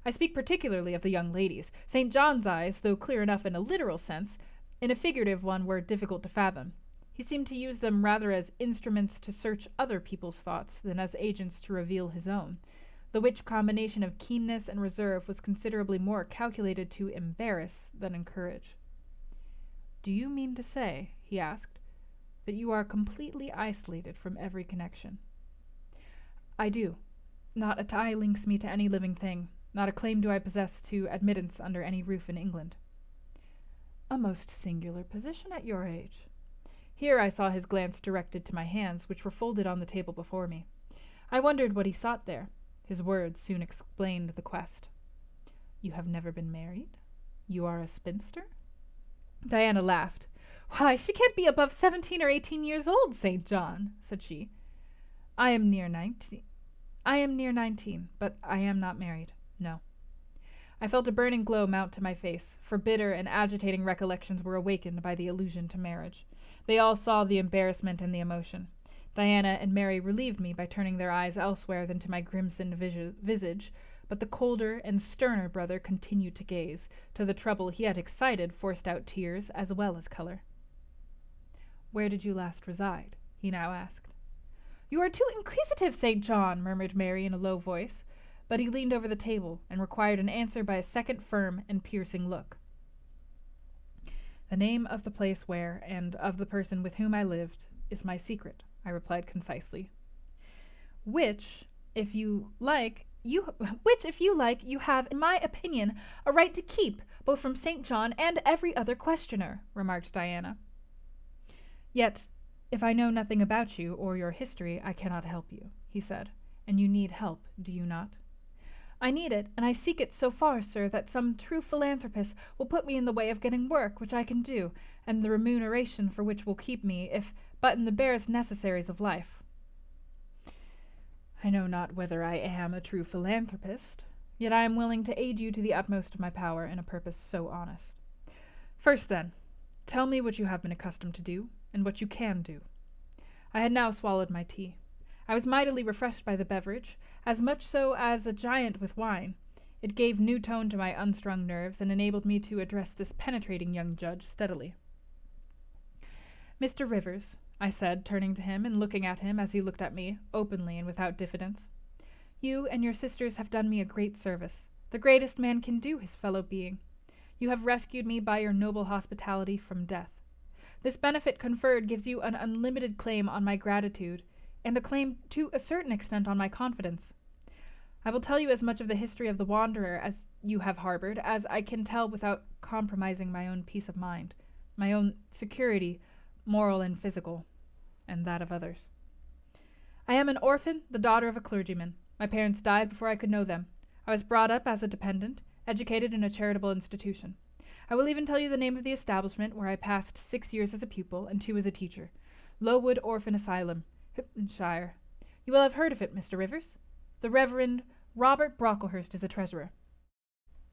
I speak particularly of the young ladies. St. John's eyes, though clear enough in a literal sense, in a figurative one were difficult to fathom. He seemed to use them rather as instruments to search other people's thoughts than as agents to reveal his own, the which combination of keenness and reserve was considerably more calculated to embarrass than encourage. "Do you mean to say," he asked, "that you are completely isolated from every connection?" "I do. Not a tie links me to any living thing. Not a claim do I possess to admittance under any roof in England." "A most singular position at your age." Here I saw his glance directed to my hands, which were folded on the table before me. I wondered what he sought there. His words soon explained the quest. "You have never been married? You are a spinster?" Diana laughed. "Why, she can't be above 17 or 18 years old, St. John," said she. I am near 19, but I am not married. No." I felt a burning glow mount to my face, for bitter and agitating recollections were awakened by the allusion to marriage. They all saw the embarrassment and the emotion. Diana and Mary relieved me by turning their eyes elsewhere than to my crimsoned visage, but the colder and sterner brother continued to gaze, till the trouble he had excited forced out tears as well as color. "Where did you last reside?" he now asked. "You are too inquisitive, St. John," murmured Mary in a low voice, but he leaned over the table and required an answer by a second firm and piercing look. "The name of the place where, and of the person with whom I lived, is my secret," I replied concisely. Which, if you like, you have, in my opinion, a right to keep, both from St. John and every other questioner," remarked Diana. "Yet, if I know nothing about you or your history, I cannot help you," he said. "And you need help, do you not?" "I need it, and I seek it so far, sir, that some true philanthropist will put me in the way of getting work which I can do, and the remuneration for which will keep me, if but in the barest necessaries of life." "I know not whether I am a true philanthropist, yet I am willing to aid you to the utmost of my power in a purpose so honest. First, then, tell me what you have been accustomed to do, and what you can do." I had now swallowed my tea. I was mightily refreshed by the beverage, as much so as a giant with wine. It gave new tone to my unstrung nerves, and enabled me to address this penetrating young judge steadily. "Mr. Rivers," I said, turning to him and looking at him as he looked at me, openly and without diffidence, "you and your sisters have done me a great service, the greatest man can do his fellow being. You have rescued me by your noble hospitality from death. This benefit conferred gives you an unlimited claim on my gratitude, and a claim to a certain extent on my confidence. I will tell you as much of the history of the wanderer as you have harbored as I can tell without compromising my own peace of mind, my own security, moral and physical, and that of others. I am an orphan, the daughter of a clergyman. My parents died before I could know them. I was brought up as a dependent, educated in a charitable institution. I will even tell you the name of the establishment where I passed 6 years as a pupil and 2 as a teacher. Lowood Orphan Asylum, Shire. You will have heard of it, Mr. Rivers? The Reverend Robert Brocklehurst is a treasurer."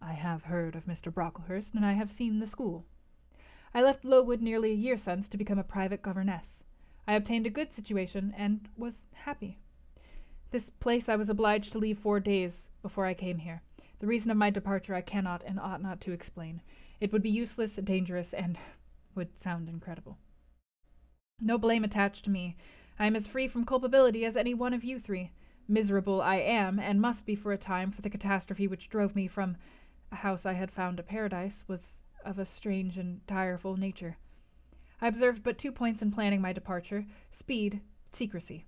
"I have heard of Mr. Brocklehurst, and I have seen the school." "I left Lowood nearly a year since to become a private governess. I obtained a good situation, and was happy. This place I was obliged to leave 4 days before I came here. The reason of my departure I cannot and ought not to explain. It would be useless, dangerous, and would sound incredible. No blame attached to me. I am as free from culpability as any one of you 3. Miserable I am, and must be for a time, for the catastrophe which drove me from a house I had found a paradise was of a strange and direful nature. I observed but 2 points in planning my departure: speed, secrecy.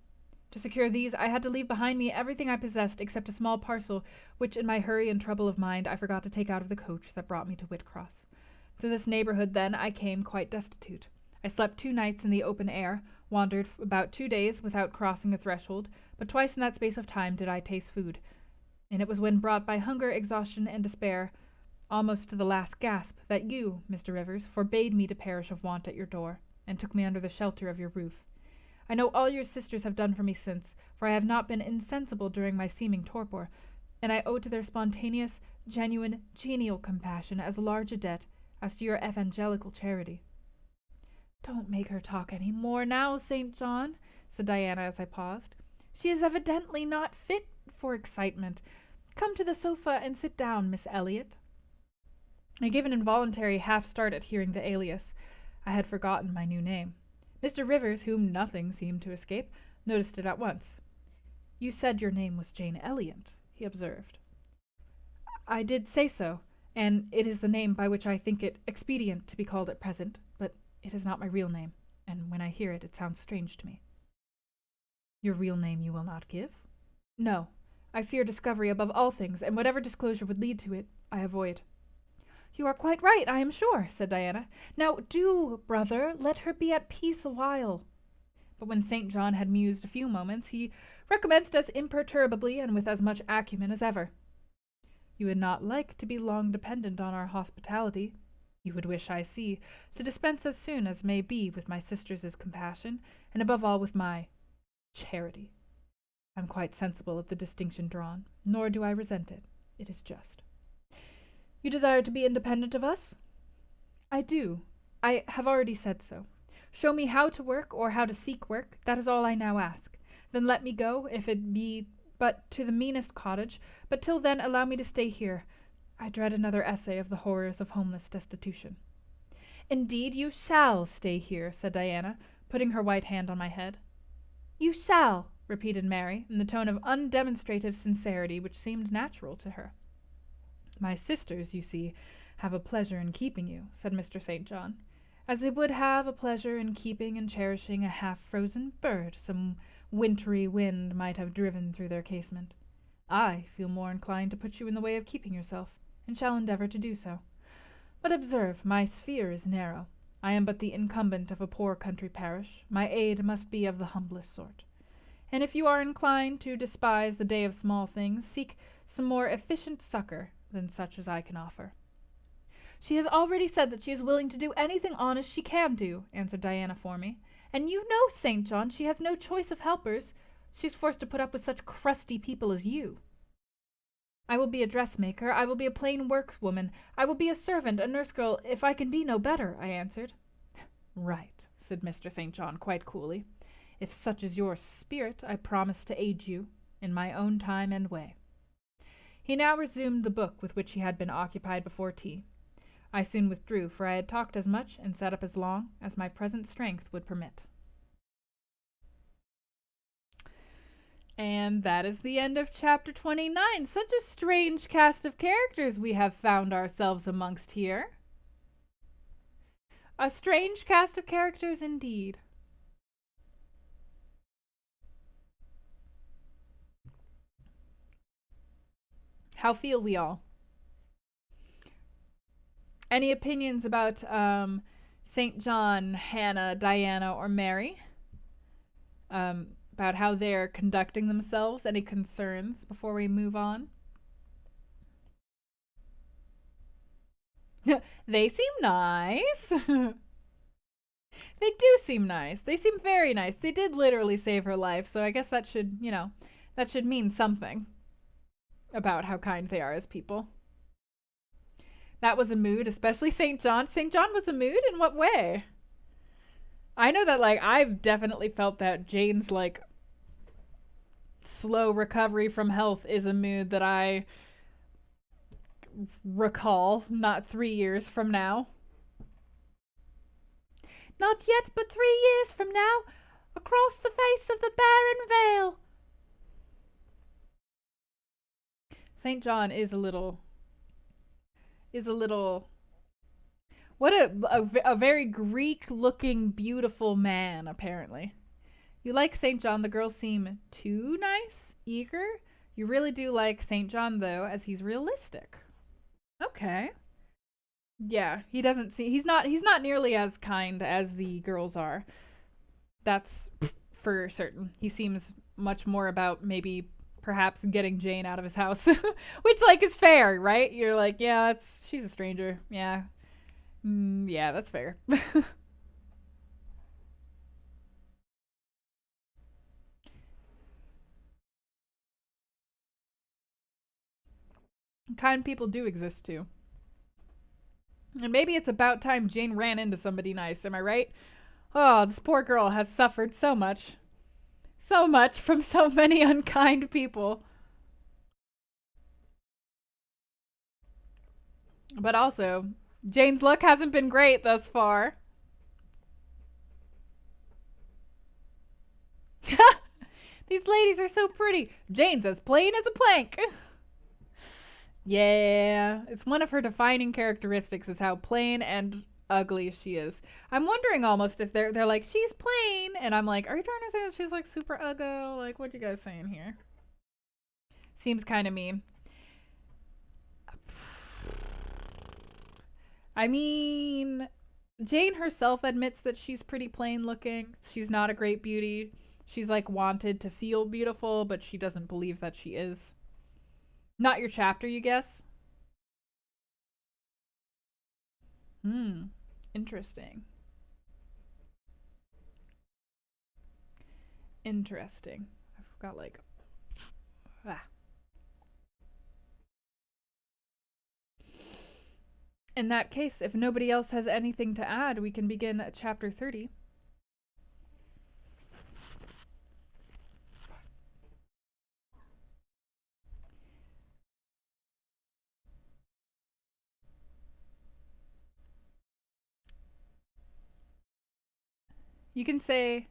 To secure these, I had to leave behind me everything I possessed except a small parcel, which in my hurry and trouble of mind I forgot to take out of the coach that brought me to Whitcross. To this neighbourhood, then, I came quite destitute. I slept 2 nights in the open air, wandered about 2 days without crossing a threshold, but twice in that space of time did I taste food, and it was when brought by hunger, exhaustion, and despair, almost to the last gasp, that you, Mr. Rivers, forbade me to perish of want at your door, and took me under the shelter of your roof. I know all your sisters have done for me since, for I have not been insensible during my seeming torpor, and I owe to their spontaneous, genuine, genial compassion as large a debt as to your evangelical charity. Don't make her talk any more now, St. John, said Diana as I paused. She is evidently not fit for excitement. Come to the sofa and sit down, Miss Elliot. I gave an involuntary half-start at hearing the alias. I had forgotten my new name. Mr. Rivers, whom nothing seemed to escape, noticed it at once. You said your name was Jane Elliot, he observed. I did say so, and it is the name by which I think it expedient to be called at present, but it is not my real name, and when I hear it, it sounds strange to me. Your real name you will not give? No. I fear discovery above all things, and whatever disclosure would lead to it, I avoid. You are quite right, I am sure, said Diana. Now do, brother, let her be at peace awhile. But when St. John had mused a few moments, he recommenced as imperturbably and with as much acumen as ever. You would not like to be long dependent on our hospitality. You would wish, I see, to dispense as soon as may be with my sisters' compassion, and above all with my charity. I am quite sensible of the distinction drawn, nor do I resent it. It is just. You desire to be independent of us? I do. I have already said so. Show me how to work or how to seek work. That is all I now ask. Then let me go, if it be but to the meanest cottage, but till then allow me to stay here. I dread another essay of the horrors of homeless destitution. Indeed you shall stay here, said Diana, putting her white hand on my head. You shall, repeated Mary, in the tone of undemonstrative sincerity which seemed natural to her. My sisters, you see, have a pleasure in keeping you, said Mr. St. John, as they would have a pleasure in keeping and cherishing a half-frozen bird some wintry wind might have driven through their casement. I feel more inclined to put you in the way of keeping yourself, and shall endeavor to do so. But observe, my sphere is narrow. I am but the incumbent of a poor country parish. My aid must be of the humblest sort. And if you are inclined to despise the day of small things, seek some more efficient succor than such as I can offer. She has already said that she is willing to do anything honest she can do, answered Diana for me. And you know, St. John, she has no choice of helpers. She is forced to put up with such crusty people as you. I will be a dressmaker, I will be a plain workwoman, I will be a servant, a nurse-girl, if I can be no better, I answered. Right, said Mr. St. John quite coolly. If such is your spirit, I promise to aid you, in my own time and way. He now resumed the book with which he had been occupied before tea. I soon withdrew, for I had talked as much and sat up as long as my present strength would permit. And that is the end of chapter 29. Such a strange cast of characters we have found ourselves amongst here. A strange cast of characters indeed. How feel we all? Any opinions about St. John, Hannah, Diana, or Mary? About how they're conducting themselves? Any concerns before we move on? They seem nice. They do seem nice. They seem very nice. They did literally save her life, so I guess that should, that should mean something about how kind they are as people. That was a mood, especially St. John. St. John was a mood? In what way? I know that, I've definitely felt that Jane's, slow recovery from health is a mood that I recall not 3 years from now. Not yet, but 3 years from now, across the face of the barren vale. St. John is a little what a very Greek-looking, beautiful man, apparently. You like St. John. The girls seem too nice, eager. You really do like St. John, though, as he's realistic. Okay. Yeah, he doesn't see. He's not nearly as kind as the girls are. That's for certain. He seems much more about maybe perhaps getting Jane out of his house, which like is fair, right? You're like, yeah, it's she's a stranger. Yeah, yeah, that's fair. Kind people do exist too. And maybe it's about time Jane ran into somebody nice, am I right? Oh, this poor girl has suffered so much. So much from so many unkind people. But also, Jane's luck hasn't been great thus far. These ladies are so pretty. Jane's as plain as a plank. Yeah, it's one of her defining characteristics is how plain and ugly she is. I'm wondering almost if they're like she's plain, and I'm like, are you trying to say that she's like super ugly? Like, what you guys saying here? Seems kind of mean. I mean, Jane herself admits that she's pretty plain looking. She's not a great beauty. She's like wanted to feel beautiful, but she doesn't believe that she is. Not your chapter, you guess? Hmm. Interesting. Interesting. I've got like ah. In that case, if nobody else has anything to add, we can begin chapter 30. You can say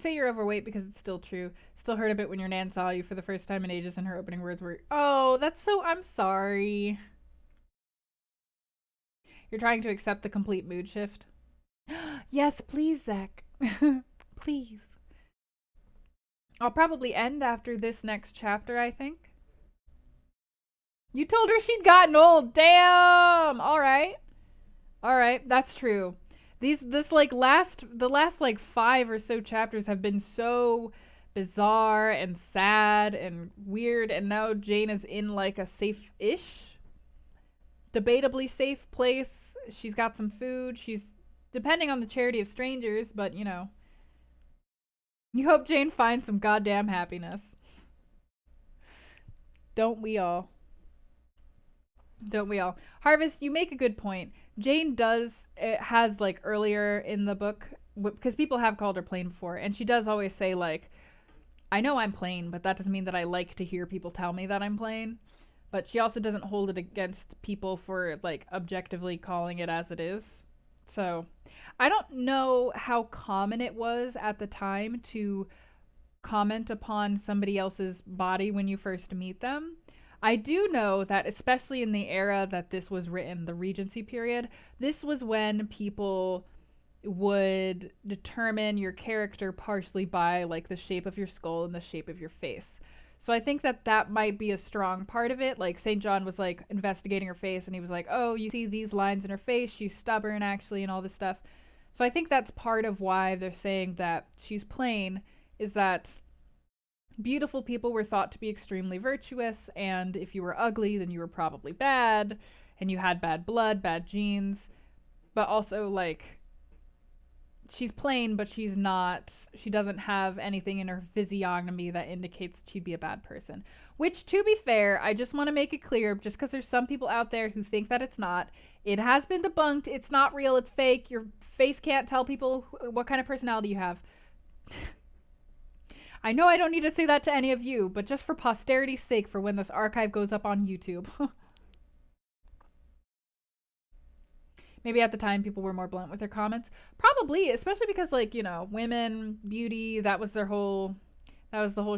you're overweight because it's still true. Still hurt a bit when your nan saw you for the first time in ages and her opening words were, "Oh, that's so I'm sorry." You're trying to accept the complete mood shift. Yes, please, Zach. Please. I'll probably end after this next chapter, I think. You told her she'd gotten old. Damn. All right. All right. That's true. This like the last like 5 or so chapters have been so bizarre and sad and weird, and now Jane is in like a safe-ish, debatably safe place. She's got some food. She's depending on the charity of strangers, but you know, you hope Jane finds some goddamn happiness. Don't we all? Don't we all? Harvest, you make a good point. Jane does, it has like earlier in the book, because people have called her plain before, and she does always say, like, I know I'm plain, but that doesn't mean that I like to hear people tell me that I'm plain. But she also doesn't hold it against people for, like, objectively calling it as it is. So, I don't know how common it was at the time to comment upon somebody else's body when you first meet them. I do know that, especially in the era that this was written, the Regency period, this was when people would determine your character partially by like the shape of your skull and the shape of your face. So I think that that might be a strong part of it. Like St. John was like investigating her face and he was like, "Oh, you see these lines in her face, she's stubborn actually and all this stuff." So I think that's part of why they're saying that she's plain is that beautiful people were thought to be extremely virtuous, and if you were ugly, then you were probably bad, and you had bad blood, bad genes. But also, like, she's plain, but she's not, she doesn't have anything in her physiognomy that indicates she'd be a bad person. Which, to be fair, I just want to make it clear, just because there's some people out there who think that it's not, it has been debunked. It's not real, it's fake. Your face can't tell people what kind of personality you have. I know I don't need to say that to any of you, but just for posterity's sake, for when this archive goes up on YouTube. Maybe at the time people were more blunt with their comments. Probably, especially because, like, you know, women, beauty, that was the whole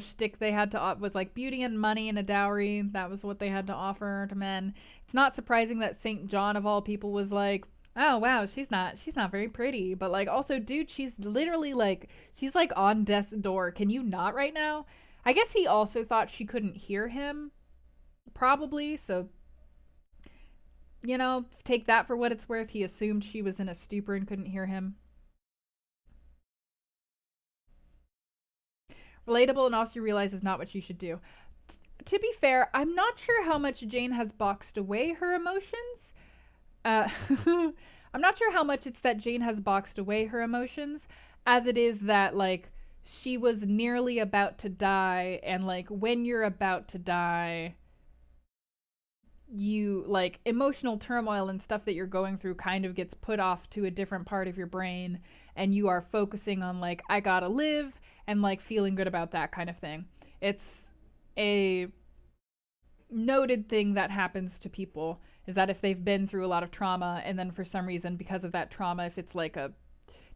shtick they had to, was like beauty and money and a dowry. That was what they had to offer to men. It's not surprising that St. John, of all people, was like, Oh wow, she's not very pretty, but like also dude, she's literally like she's like on death's door. Can you not right now? I guess he also thought she couldn't hear him, probably, so take that for what it's worth. He assumed she was in a stupor and couldn't hear him. Relatable, and also you realize is not what you should do. To be fair, I'm not sure how much Jane has boxed away her emotions. Uh, I'm not sure how much it's that Jane has boxed away her emotions, as it is that, like, she was nearly about to die, and, like, when you're about to die, you, like, emotional turmoil and stuff that you're going through kind of gets put off to a different part of your brain, and you are focusing on, like, I gotta live, and, like, feeling good about that kind of thing. It's a noted thing that happens to people is that if they've been through a lot of trauma and then for some reason because of that trauma, if it's like a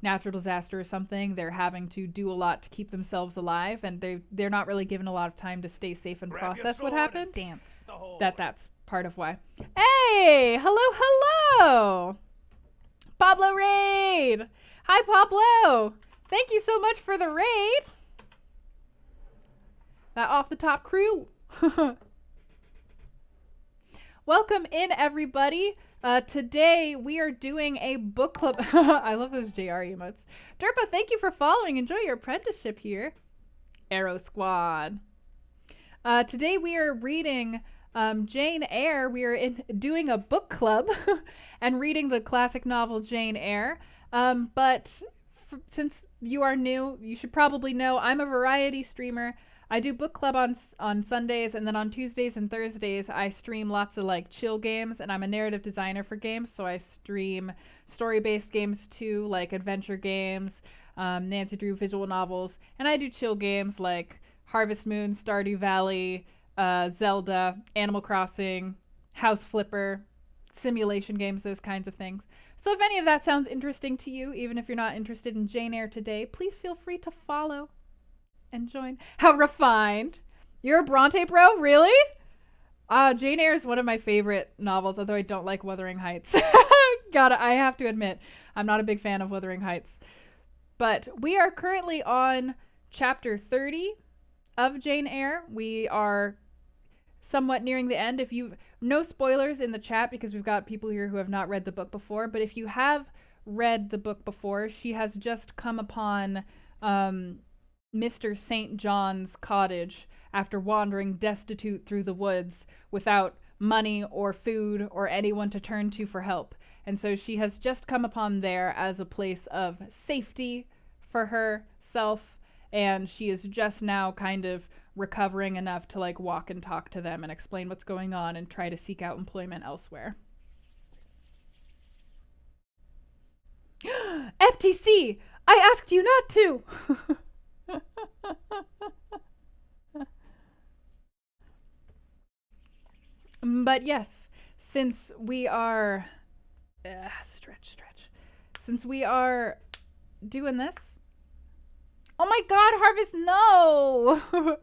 natural disaster or something, they're having to do a lot to keep themselves alive, and they're not really given a lot of time to stay safe and process what happened. Dance. That's part of why. Hey, hello, Pablo raid. Hi Pablo, thank you so much for the raid. That off the top crew. Welcome in, everybody. Today we are doing a book club. I love those JR emotes. Derpa, thank you for following. Enjoy your apprenticeship here. Arrow Squad. Today we are reading Jane Eyre. We are doing a book club and reading the classic novel Jane Eyre. But since you are new, you should probably know I'm a variety streamer. I do book club on Sundays, and then on Tuesdays and Thursdays I stream lots of like chill games, and I'm a narrative designer for games, so I stream story-based games too, like adventure games, Nancy Drew visual novels, and I do chill games like Harvest Moon, Stardew Valley, Zelda, Animal Crossing, House Flipper, simulation games, those kinds of things. So if any of that sounds interesting to you, even if you're not interested in Jane Eyre today, please feel free to follow and join. How refined. You're a Bronte bro? Really? Jane Eyre is one of my favorite novels, although I don't like Wuthering Heights. I have to admit, I'm not a big fan of Wuthering Heights. But we are currently on chapter 30 of Jane Eyre. We are somewhat nearing the end. No spoilers in the chat because we've got people here who have not read the book before, but if you have read the book before, she has just come upon Mr. St. John's cottage after wandering destitute through the woods without money or food or anyone to turn to for help. And so she has just come upon there as a place of safety for herself, and she is just now kind of recovering enough to like walk and talk to them and explain what's going on and try to seek out employment elsewhere. FTC! I asked you not to! But yes, since we are since we are doing this, oh my god, Harvest, no.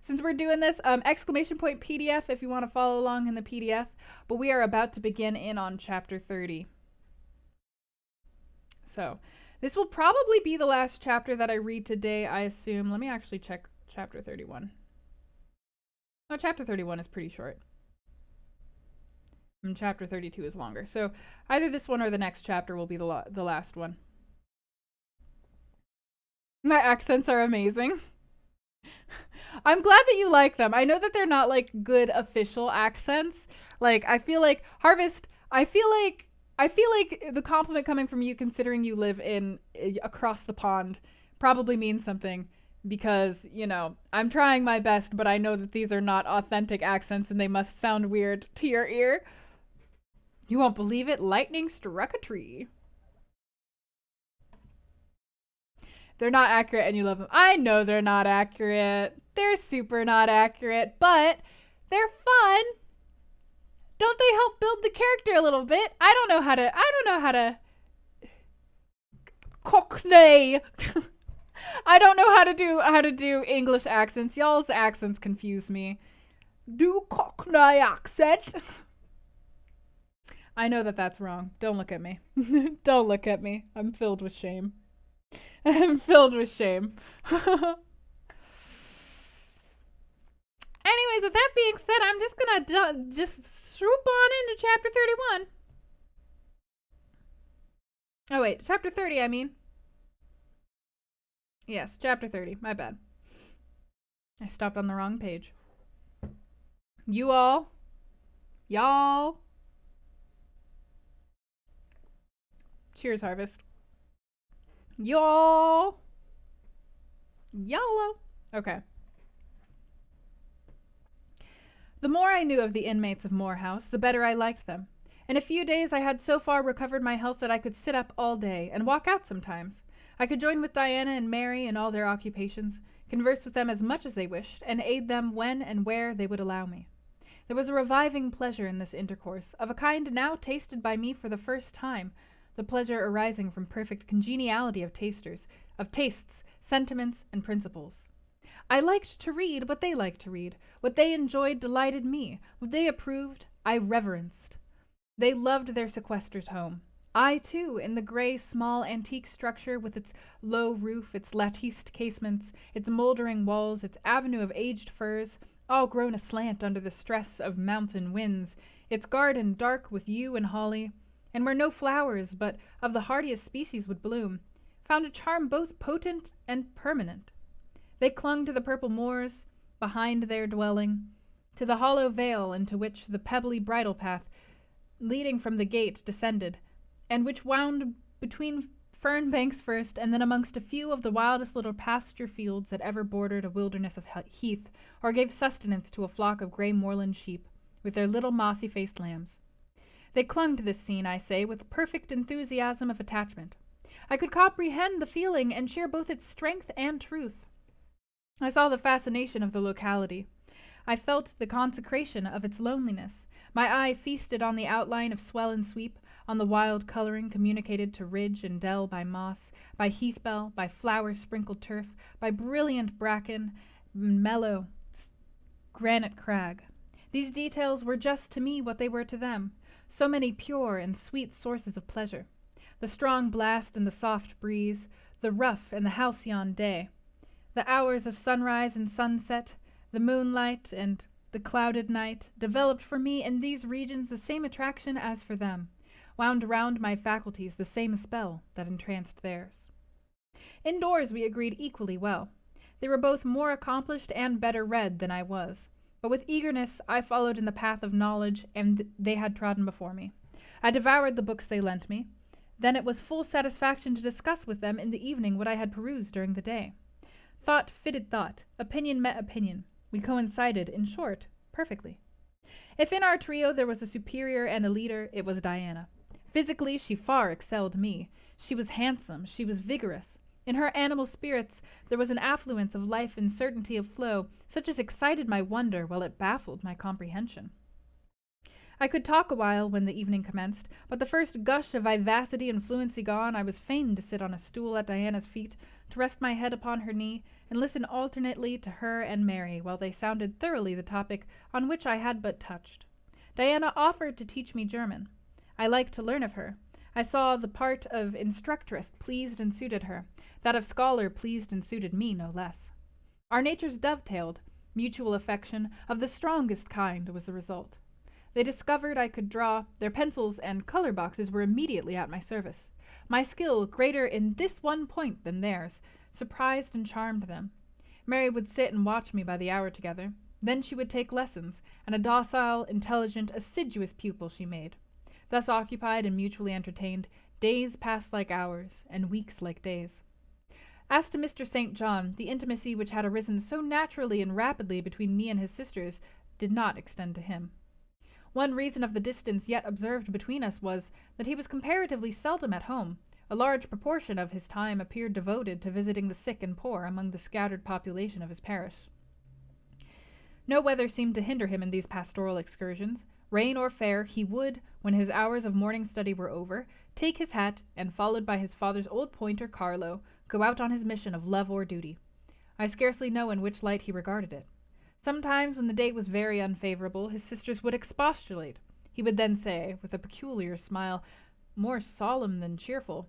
Since we're doing this, exclamation point PDF if you want to follow along in the PDF, but we are about to begin in on chapter 30. So this will probably be the last chapter that I read today, I assume. Let me actually check chapter 31. Oh, chapter 31 is pretty short. And chapter 32 is longer. So either this one or the next chapter will be the last one. My accents are amazing. I'm glad that you like them. I know that they're not like good official accents. Like, I feel like Harvest, I feel like the compliment coming from you, considering you live across the pond, probably means something, because, I'm trying my best, but I know that these are not authentic accents and they must sound weird to your ear. You won't believe it, lightning struck a tree. They're not accurate and you love them. I know they're not accurate. They're super not accurate, but they're fun. Don't they help build the character a little bit? I don't know how to Cockney. I don't know how to do English accents. Y'all's accents confuse me. Do Cockney accent. I know that that's wrong. Don't look at me. Don't look at me. I'm filled with shame. I'm filled with shame. Anyways, with that being said, I'm just gonna just swoop on into chapter 31. Oh wait, chapter 30, I mean. Yes, chapter 30. My bad. I stopped on the wrong page. Y'all. Cheers, Harvest. Y'all. Okay. The more I knew of the inmates of Moor House, the better I liked them. In a few days I had so far recovered my health that I could sit up all day, and walk out sometimes. I could join with Diana and Mary in all their occupations, converse with them as much as they wished, and aid them when and where they would allow me. There was a reviving pleasure in this intercourse, of a kind now tasted by me for the first time, the pleasure arising from perfect congeniality of tastes, sentiments, and principles. I liked to read what they liked to read. What they enjoyed delighted me. What they approved, I reverenced. They loved their sequestered home. I, too, in the gray, small, antique structure with its low roof, its latticed casements, its mouldering walls, its avenue of aged firs, all grown aslant under the stress of mountain winds, its garden dark with yew and holly, and where no flowers but of the hardiest species would bloom, found a charm both potent and permanent. They clung to the purple moors behind their dwelling, to the hollow vale into which the pebbly bridle path leading from the gate descended, and which wound between fern banks first, and then amongst a few of the wildest little pasture fields that ever bordered a wilderness of heath, or gave sustenance to a flock of grey moorland sheep, with their little mossy-faced lambs. They clung to this scene, I say, with perfect enthusiasm of attachment. I could comprehend the feeling and share both its strength and truth. I saw the fascination of the locality. I felt the consecration of its loneliness. My eye feasted on the outline of swell and sweep, on the wild coloring communicated to ridge and dell by moss, by heath-bell, by flower-sprinkled turf, by brilliant bracken, mellow granite crag. These details were just to me what they were to them, so many pure and sweet sources of pleasure. The strong blast and the soft breeze, the rough and the halcyon day, the hours of sunrise and sunset, the moonlight and the clouded night, developed for me in these regions the same attraction as for them, wound round my faculties the same spell that entranced theirs. Indoors we agreed equally well. They were both more accomplished and better read than I was, but with eagerness I followed in the path of knowledge, and they had trodden before me. I devoured the books they lent me. Then it was full satisfaction to discuss with them in the evening what I had perused during the day. Thought fitted thought, opinion met opinion. We coincided, in short, perfectly. If in our trio there was a superior and a leader, it was Diana. Physically, she far excelled me. She was handsome, she was vigorous. In her animal spirits there was an affluence of life and certainty of flow, such as excited my wonder while it baffled my comprehension. I could talk a while when the evening commenced, but the first gush of vivacity and fluency gone, I was fain to sit on a stool at Diana's feet, to rest my head upon her knee, and listen alternately to her and Mary, while they sounded thoroughly the topic on which I had but touched. Diana offered to teach me German. I liked to learn of her. I saw the part of instructress pleased and suited her. That of scholar pleased and suited me no less. Our natures dovetailed. Mutual affection of the strongest kind was the result. They discovered I could draw. Their pencils and color boxes were immediately at my service. My skill, greater in this one point than theirs, surprised and charmed them. Mary would sit and watch me by the hour together. Then she would take lessons, and a docile, intelligent, assiduous pupil she made. Thus occupied and mutually entertained, days passed like hours, and weeks like days. As to Mr. St. John, the intimacy which had arisen so naturally and rapidly between me and his sisters did not extend to him. One reason of the distance yet observed between us was that he was comparatively seldom at home. A large proportion of his time appeared devoted to visiting the sick and poor among the scattered population of his parish. No weather seemed to hinder him in these pastoral excursions. Rain or fair, he would, when his hours of morning study were over, take his hat, and, followed by his father's old pointer, Carlo, go out on his mission of love or duty. I scarcely know in which light he regarded it. Sometimes, when the date was very unfavorable, his sisters would expostulate. He would then say, with a peculiar smile, more solemn than cheerful,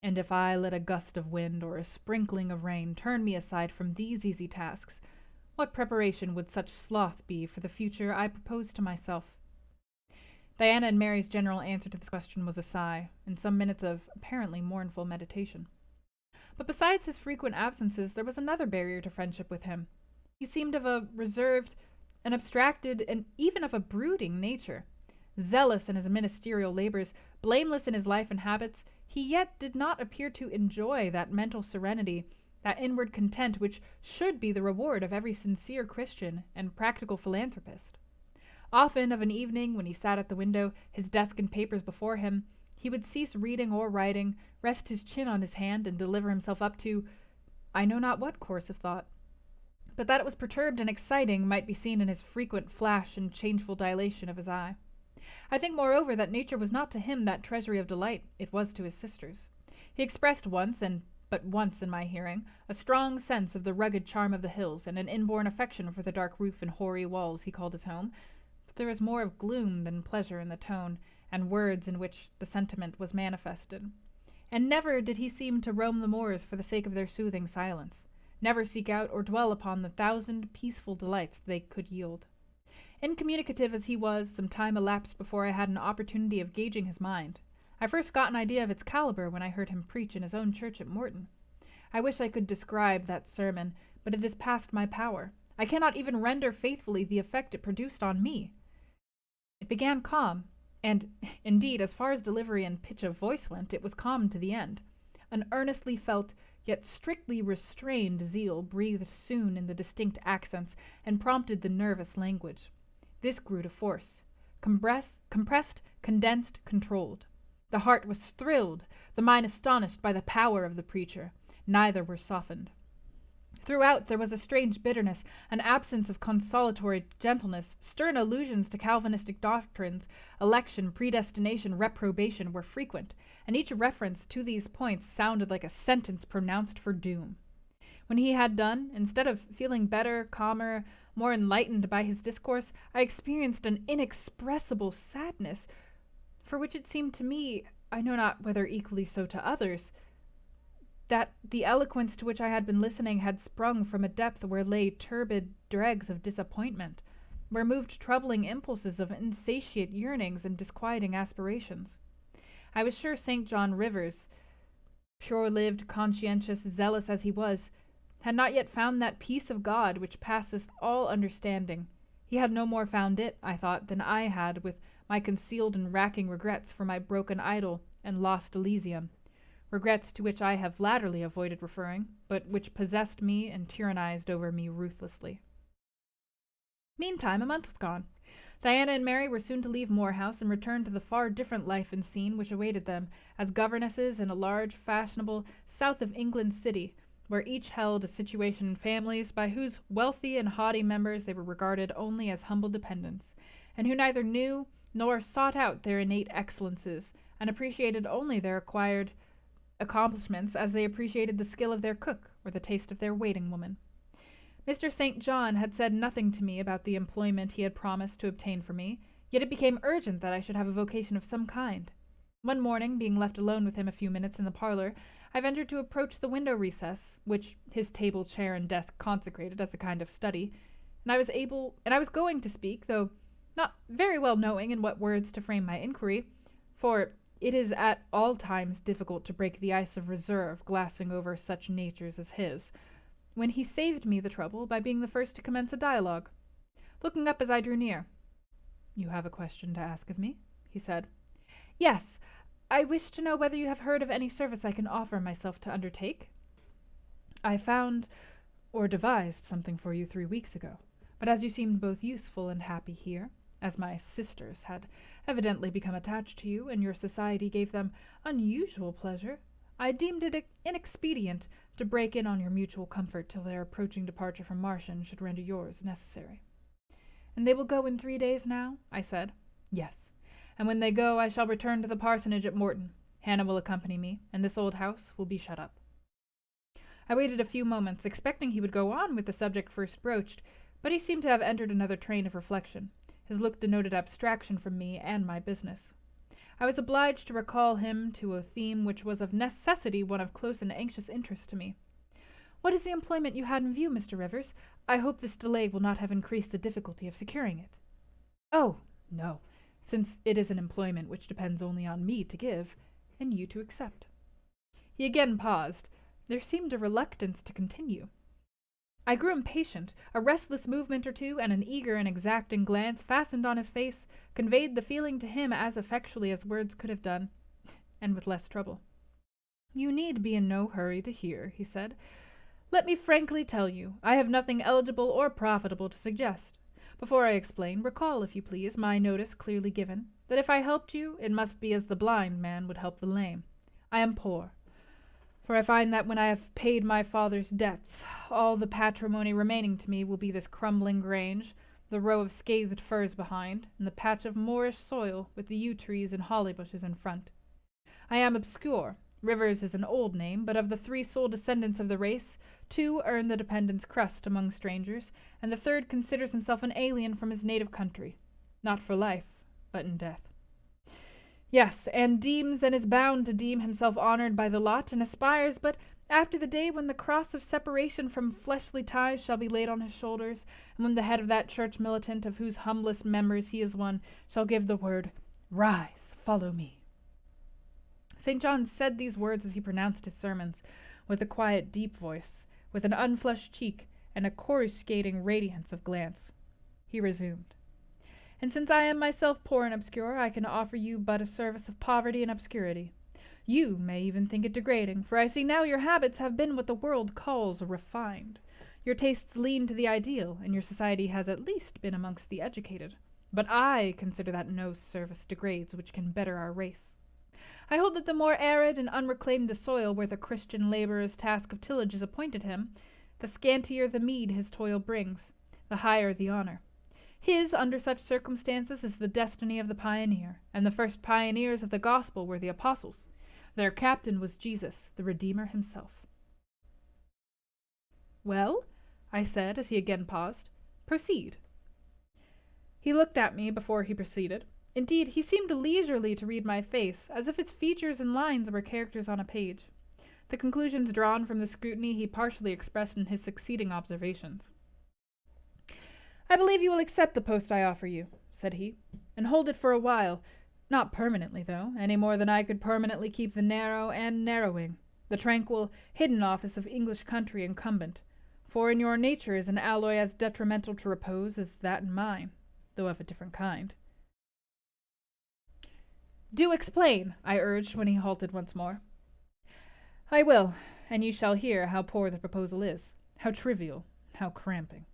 "And if I let a gust of wind or a sprinkling of rain turn me aside from these easy tasks, what preparation would such sloth be for the future I propose to myself?" Diana and Mary's general answer to this question was a sigh, and some minutes of apparently mournful meditation. But besides his frequent absences, there was another barrier to friendship with him. He seemed of a reserved, an abstracted, and even of a brooding nature. Zealous in his ministerial labors, blameless in his life and habits, he yet did not appear to enjoy that mental serenity, that inward content which should be the reward of every sincere Christian and practical philanthropist. Often of an evening, when he sat at the window, his desk and papers before him, he would cease reading or writing, rest his chin on his hand, and deliver himself up to I know not what course of thought. But that it was perturbed and exciting might be seen in his frequent flash and changeful dilation of his eye. I think, moreover, that nature was not to him that treasury of delight it was to his sisters. He expressed once, and but once in my hearing, a strong sense of the rugged charm of the hills, and an inborn affection for the dark roof and hoary walls he called his home. There was more of gloom than pleasure in the tone and words in which the sentiment was manifested. And never did he seem to roam the moors for the sake of their soothing silence, never seek out or dwell upon the thousand peaceful delights they could yield. Incommunicative as he was, some time elapsed before I had an opportunity of gauging his mind. I first got an idea of its caliber when I heard him preach in his own church at Morton. I wish I could describe that sermon, but it is past my power. I cannot even render faithfully the effect it produced on me. It began calm, and, indeed, as far as delivery and pitch of voice went, it was calm to the end. An earnestly felt, yet strictly restrained zeal breathed soon in the distinct accents, and prompted the nervous language. This grew to force. Compressed, condensed, controlled. The heart was thrilled, the mind astonished by the power of the preacher. Neither were softened. Throughout there was a strange bitterness, an absence of consolatory gentleness. Stern allusions to Calvinistic doctrines, election, predestination, reprobation, were frequent, and each reference to these points sounded like a sentence pronounced for doom. When he had done, instead of feeling better, calmer, more enlightened by his discourse, I experienced an inexpressible sadness, for which it seemed to me, I know not whether equally so to others, that the eloquence to which I had been listening had sprung from a depth where lay turbid dregs of disappointment, where moved troubling impulses of insatiate yearnings and disquieting aspirations. I was sure St. John Rivers, pure-lived, conscientious, zealous as he was, had not yet found that peace of God which passeth all understanding. He had no more found it, I thought, than I had with my concealed and racking regrets for my broken idol and lost Elysium, regrets to which I have latterly avoided referring, but which possessed me and tyrannized over me ruthlessly. Meantime, a month was gone. Diana and Mary were soon to leave Moor House and return to the far different life and scene which awaited them as governesses in a large, fashionable, south of England city, where each held a situation in families by whose wealthy and haughty members they were regarded only as humble dependents, and who neither knew nor sought out their innate excellences, and appreciated only their acquired accomplishments as they appreciated the skill of their cook or the taste of their waiting woman. Mr. St. John had said nothing to me about the employment he had promised to obtain for me, yet it became urgent that I should have a vocation of some kind. One morning, being left alone with him a few minutes in the parlor, I ventured to approach the window recess, which his table, chair, and desk consecrated as a kind of study, and I was going to speak, though not very well knowing in what words to frame my inquiry, for it is at all times difficult to break the ice of reserve glassing over such natures as his, when he saved me the trouble by being the first to commence a dialogue. Looking up as I drew near, "You have a question to ask of me?" he said. "Yes. I wish to know whether you have heard of any service I can offer myself to undertake." "I found or devised something for you 3 weeks ago, but as you seemed both useful and happy here, as my sisters had evidently become attached to you, and your society gave them unusual pleasure, I deemed it inexpedient to break in on your mutual comfort till their approaching departure from Marsham should render yours necessary." "And they will go in 3 days now?" I said. "Yes, and when they go I shall return to the parsonage at Morton. Hannah will accompany me, and this old house will be shut up." I waited a few moments, expecting he would go on with the subject first broached, but he seemed to have entered another train of reflection. His look denoted abstraction from me and my business. I was obliged to recall him to a theme which was of necessity one of close and anxious interest to me. "What is the employment you had in view, Mr. Rivers? I hope this delay will not have increased the difficulty of securing it." "Oh, no, since it is an employment which depends only on me to give, and you to accept." He again paused. There seemed a reluctance to continue. I grew impatient. A restless movement or two, and an eager and exacting glance fastened on his face, conveyed the feeling to him as effectually as words could have done, and with less trouble. "You need be in no hurry to hear," he said. "Let me frankly tell you, I have nothing eligible or profitable to suggest. Before I explain, recall, if you please, my notice clearly given, that if I helped you, it must be as the blind man would help the lame. I am poor. For I find that when I have paid my father's debts, all the patrimony remaining to me will be this crumbling grange, the row of scathed firs behind, and the patch of moorish soil with the yew trees and holly bushes in front. I am obscure. Rivers is an old name, but of the 3 sole descendants of the race, 2 earn the dependent's crust among strangers, and the 3rd considers himself an alien from his native country, not for life, but in death. Yes, and deems and is bound to deem himself honored by the lot, and aspires but after the day when the cross of separation from fleshly ties shall be laid on his shoulders, and when the head of that church militant of whose humblest members he is one shall give the word, 'Rise, follow me.'" St. John said these words as he pronounced his sermons, with a quiet, deep voice, with an unflushed cheek, and a coruscating radiance of glance. He resumed, "And since I am myself poor and obscure, I can offer you but a service of poverty and obscurity. You may even think it degrading, for I see now your habits have been what the world calls refined. Your tastes lean to the ideal, and your society has at least been amongst the educated. But I consider that no service degrades which can better our race. I hold that the more arid and unreclaimed the soil where the Christian laborer's task of tillage is appointed him, the scantier the meed his toil brings, the higher the honor. His, under such circumstances, is the destiny of the pioneer, and the first pioneers of the gospel were the apostles. Their captain was Jesus, the Redeemer himself." "Well," I said, as he again paused, "proceed." He looked at me before he proceeded. Indeed, he seemed leisurely to read my face, as if its features and lines were characters on a page. The conclusions drawn from the scrutiny he partially expressed in his succeeding observations. "I believe you will accept the post I offer you," said he, "and hold it for a while, not permanently, though, any more than I could permanently keep the narrow and narrowing, the tranquil, hidden office of English country incumbent, for in your nature is an alloy as detrimental to repose as that in mine, though of a different kind." "Do explain," I urged when he halted once more. "I will, and you shall hear how poor the proposal is, how trivial, how cramping.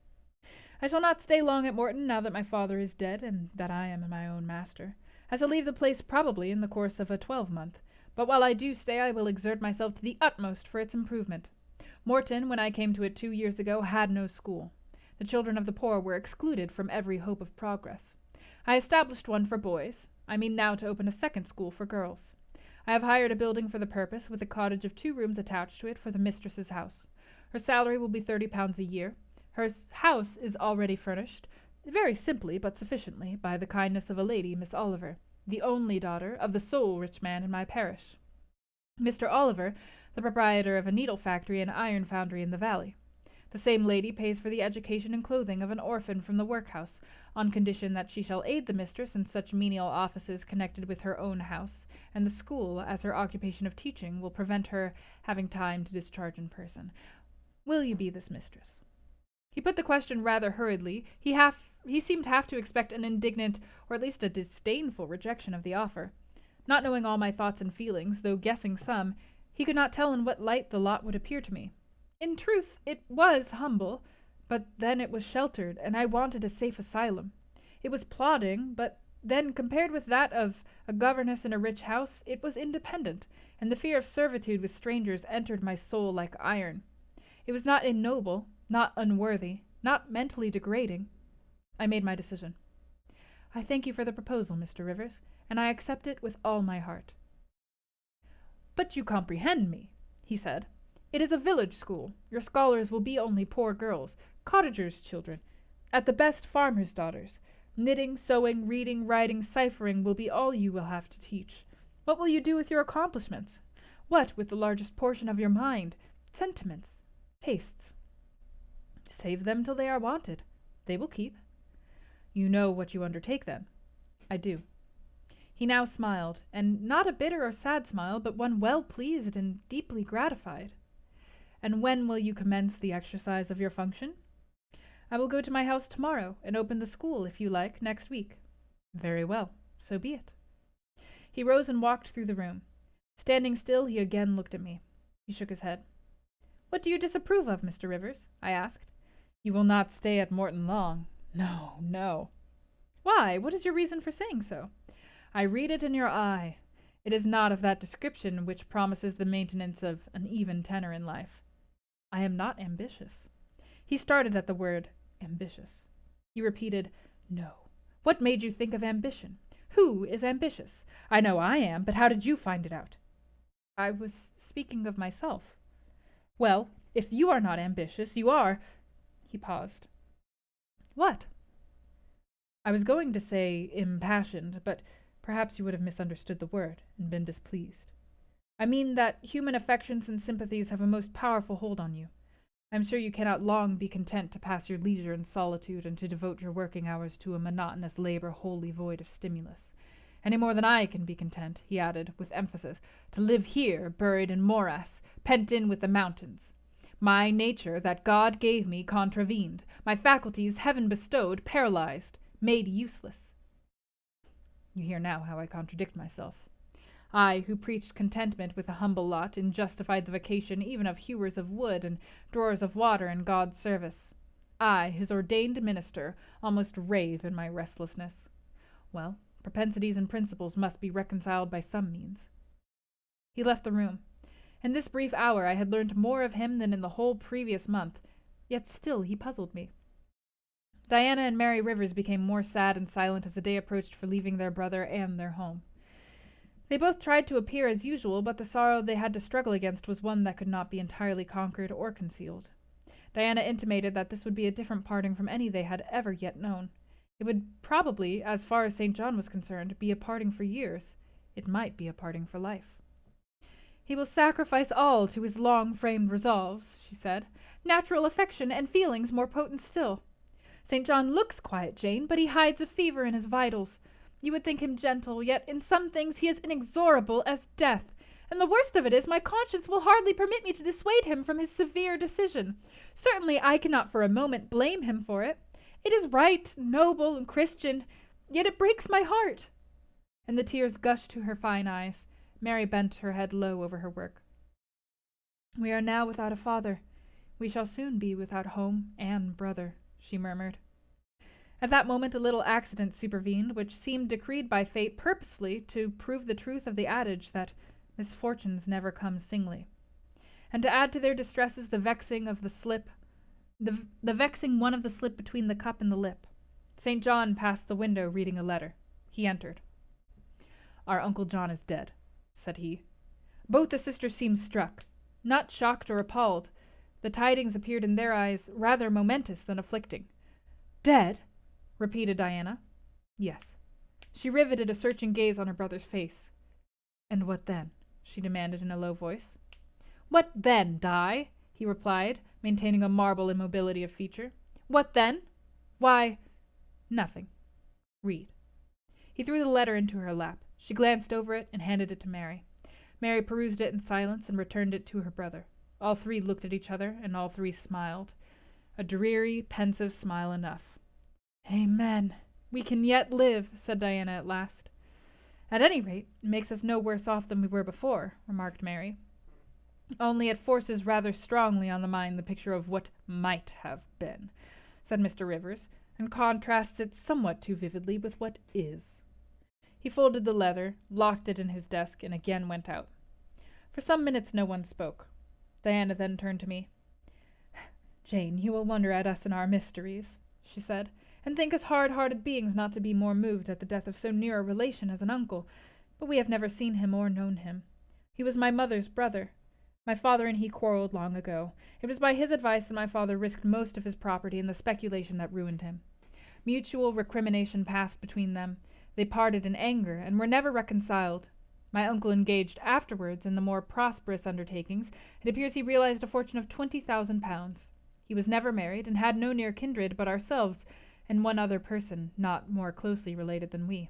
I shall not stay long at Morton now that my father is dead and that I am my own master. I shall leave the place probably in the course of a 12-month, but while I do stay I will exert myself to the utmost for its improvement. Morton, when I came to it 2 years ago, had no school. The children of the poor were excluded from every hope of progress. I established one for boys. I mean now to open a second school for girls. I have hired a building for the purpose, with a cottage of 2 rooms attached to it for the mistress's house. Her salary will be £30 a year. Her house is already furnished, very simply but sufficiently, by the kindness of a lady, Miss Oliver, the only daughter of the sole rich man in my parish. Mr. Oliver, the proprietor of a needle factory and iron foundry in the valley. The same lady pays for the education and clothing of an orphan from the workhouse, on condition that she shall aid the mistress in such menial offices connected with her own house, and the school, as her occupation of teaching will prevent her having time to discharge in person. Will you be this mistress?" He put the question rather hurriedly. He seemed half to expect an indignant, or at least a disdainful rejection of the offer. Not knowing all my thoughts and feelings, though guessing some, he could not tell in what light the lot would appear to me. In truth, it was humble, but then it was sheltered, and I wanted a safe asylum. It was plodding, but then, compared with that of a governess in a rich house, it was independent, and the fear of servitude with strangers entered my soul like iron. It was not ignoble, not unworthy, not mentally degrading. I made my decision. "I thank you for the proposal, Mr. Rivers, and I accept it with all my heart." "But you comprehend me," he said. "It is a village school. Your scholars will be only poor girls, cottagers' children, at the best farmers' daughters. Knitting, sewing, reading, writing, ciphering will be all you will have to teach. What will you do with your accomplishments? What with the largest portion of your mind? Sentiments, tastes. Save them till they are wanted. They will keep. You know what you undertake, then? I do. He now smiled, and not a bitter or sad smile, but one well pleased and deeply gratified. And when will you commence the exercise of your function? I will go to my house tomorrow, and open the school, if you like, next week. Very well, so be it. He rose and walked through the room. Standing still, he again looked at me. He shook his head. What do you disapprove of, Mr. Rivers? I asked. You will not stay at Morton long. No, no. Why? What is your reason for saying so? I read it in your eye. It is not of that description which promises the maintenance of an even tenor in life. I am not ambitious. He started at the word ambitious. He repeated, No. What made you think of ambition? Who is ambitious? I know I am, but how did you find it out? I was speaking of myself. Well, if you are not ambitious, you are— He paused. What? I was going to say impassioned, but perhaps you would have misunderstood the word and been displeased. I mean that human affections and sympathies have a most powerful hold on you. I am sure you cannot long be content to pass your leisure in solitude and to devote your working hours to a monotonous labor wholly void of stimulus. Any more than I can be content, he added, with emphasis, to live here, buried in morass, pent in with the mountains. My nature, that God gave me, contravened, my faculties, heaven bestowed, paralyzed, made useless. You hear now how I contradict myself. I, who preached contentment with a humble lot, and justified the vocation even of hewers of wood and drawers of water in God's service. I, his ordained minister, almost rave in my restlessness. Well, propensities and principles must be reconciled by some means. He left the room. In this brief hour I had learned more of him than in the whole previous month, yet still he puzzled me. Diana and Mary Rivers became more sad and silent as the day approached for leaving their brother and their home. They both tried to appear as usual, but the sorrow they had to struggle against was one that could not be entirely conquered or concealed. Diana intimated that this would be a different parting from any they had ever yet known. It would probably, as far as St. John was concerned, be a parting for years. It might be a parting for life. He will sacrifice all to his long-framed resolves, she said. Natural affection and feelings more potent still. St. John looks quiet, Jane, but he hides a fever in his vitals. You would think him gentle, yet in some things he is inexorable as death. And the worst of it is, my conscience will hardly permit me to dissuade him from his severe decision. Certainly I cannot for a moment blame him for it. It is right, noble, and Christian, yet it breaks my heart. And the tears gushed to her fine eyes. Mary bent her head low over her work. We are now without a father. We shall soon be without home and brother, she murmured. At that moment a little accident supervened, which seemed decreed by fate purposefully to prove the truth of the adage that misfortunes never come singly, and to add to their distresses the vexing one of the slip between the cup and the lip. St. John passed the window reading a letter. He entered. Our Uncle John is dead, said he. Both the sisters seemed struck, not shocked or appalled. The tidings appeared in their eyes rather momentous than afflicting. Dead? Repeated Diana. Yes. She riveted a searching gaze on her brother's face. And what then? She demanded in a low voice. What then, Di? He replied, maintaining a marble immobility of feature. What then? Why, nothing. Read. He threw the letter into her lap. She glanced over it and handed it to Mary. Mary perused it in silence and returned it to her brother. All three looked at each other, and all three smiled. A dreary, pensive smile enough. Amen. We can yet live, said Diana at last. At any rate, it makes us no worse off than we were before, remarked Mary. Only it forces rather strongly on the mind the picture of what might have been, said Mr. Rivers, and contrasts it somewhat too vividly with what is. He folded the letter, locked it in his desk, and again went out. For some minutes no one spoke. Diana then turned to me. Jane, you will wonder at us and our mysteries, she said, and think us hard-hearted beings not to be more moved at the death of so near a relation as an uncle, but we have never seen him or known him. He was my mother's brother. My father and he quarreled long ago. It was by his advice that my father risked most of his property in the speculation that ruined him. Mutual recrimination passed between them. They parted in anger, and were never reconciled. My uncle engaged afterwards in the more prosperous undertakings. It appears he realized a fortune of £20,000. He was never married, and had no near kindred but ourselves, and one other person not more closely related than we.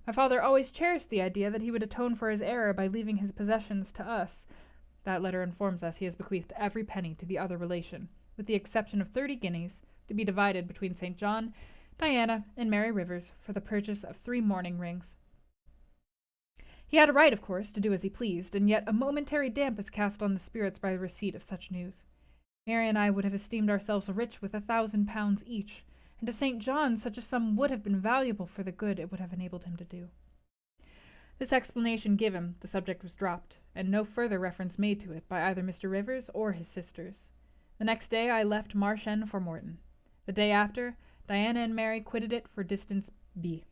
My father always cherished the idea that he would atone for his error by leaving his possessions to us. That letter informs us he has bequeathed every penny to the other relation, with the exception of 30 guineas, to be divided between St. John, Diana, and Mary Rivers, for the purchase of 3 mourning rings. He had a right, of course, to do as he pleased, and yet a momentary damp is cast on the spirits by the receipt of such news. Mary and I would have esteemed ourselves rich with £1,000 each, and to St. John such a sum would have been valuable for the good it would have enabled him to do. This explanation given, the subject was dropped, and no further reference made to it by either Mr. Rivers or his sisters. The next day I left Marsh End for Morton. The day after, Diana and Mary quitted it for distance B.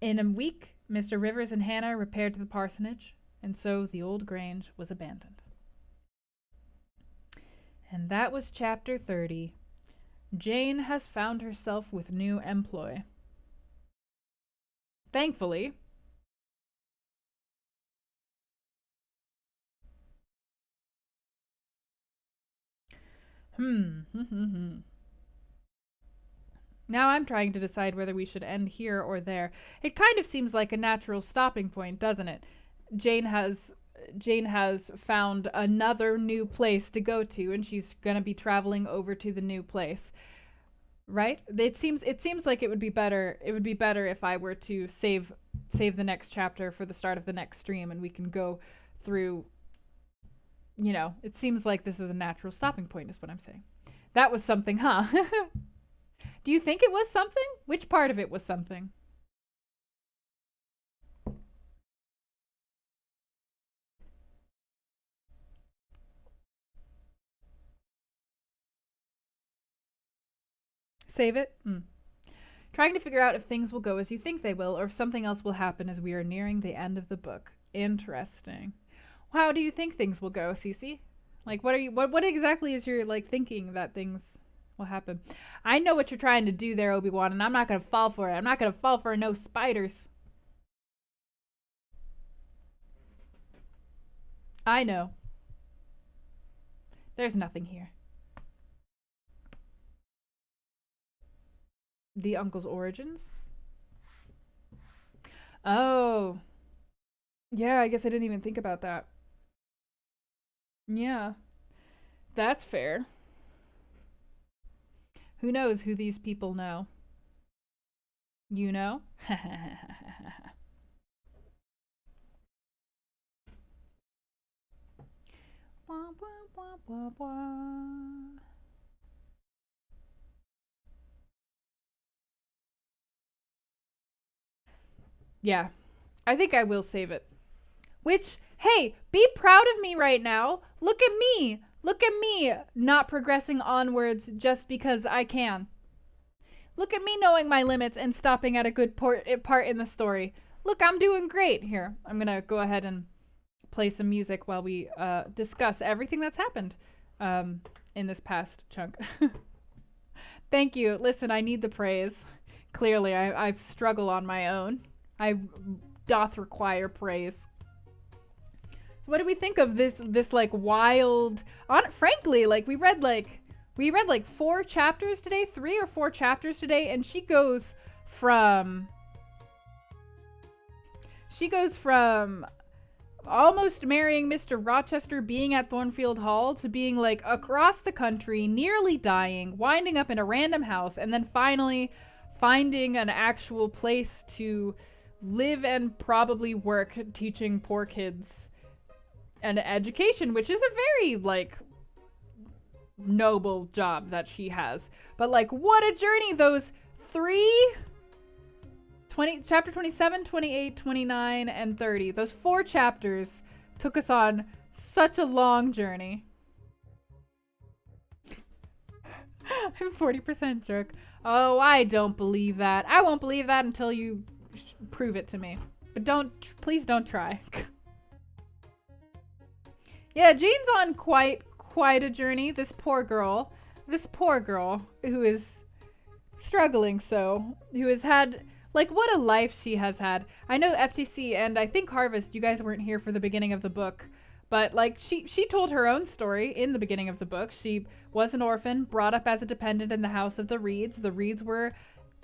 In a week, Mr. Rivers and Hannah repaired to the parsonage, and so the old Grange was abandoned. And that was chapter 30. Jane has found herself with new employ. Thankfully. Now I'm trying to decide whether we should end here or there. It kind of seems like a natural stopping point, doesn't it? Jane has found another new place to go to, and she's gonna be traveling over to the new place. Right? It seems like it would be better if I were to save the next chapter for the start of the next stream, and we can go through, it seems like this is a natural stopping point, is what I'm saying. That was something, huh? Do you think it was something? Which part of it was something? Save it? Trying to figure out if things will go as you think they will, or if something else will happen as we are nearing the end of the book. Interesting. How do you think things will go, Cece? Like, what exactly is your, thinking that things will happen? I know what you're trying to do there, Obi-Wan, and I'm not gonna fall for it. I'm not gonna fall for no spiders. I know. There's nothing here. The uncle's origins? Oh. Yeah, I guess I didn't even think about that. Yeah. That's fair. Who knows who these people know? You know? Wah, wah, wah, wah. Yeah, I think I will save it. Which, hey, be proud of me right now. Look at me. Look at me not progressing onwards just because I can. Look at me knowing my limits and stopping at a good part in the story. Look, I'm doing great. Here, I'm going to go ahead and play some music while we discuss everything that's happened in this past chunk. Thank you. Listen, I need the praise. Clearly, I struggle on my own. I doth require praise. So what do we think of this wild frankly, we read 4 chapters today, 3 or 4 chapters today, and she goes from almost marrying Mr. Rochester, being at Thornfield Hall, to being across the country, nearly dying, winding up in a random house, and then finally finding an actual place to live and probably work, teaching poor kids an education, which is a very noble job that she has. But what a journey those chapter 27, 28, 29, and 30. Those 4 chapters took us on such a long journey. I'm 40% jerk. Oh, I don't believe that. I won't believe that until you prove it to me. But please don't try. Yeah, Jane's on quite a journey. This poor girl who is struggling so, who has had, like, what a life she has had. I know FTC and I think Harvest, you guys weren't here for the beginning of the book, but like she told her own story in the beginning of the book. She was an orphan, brought up as a dependent in the house of the Reeds. The Reeds were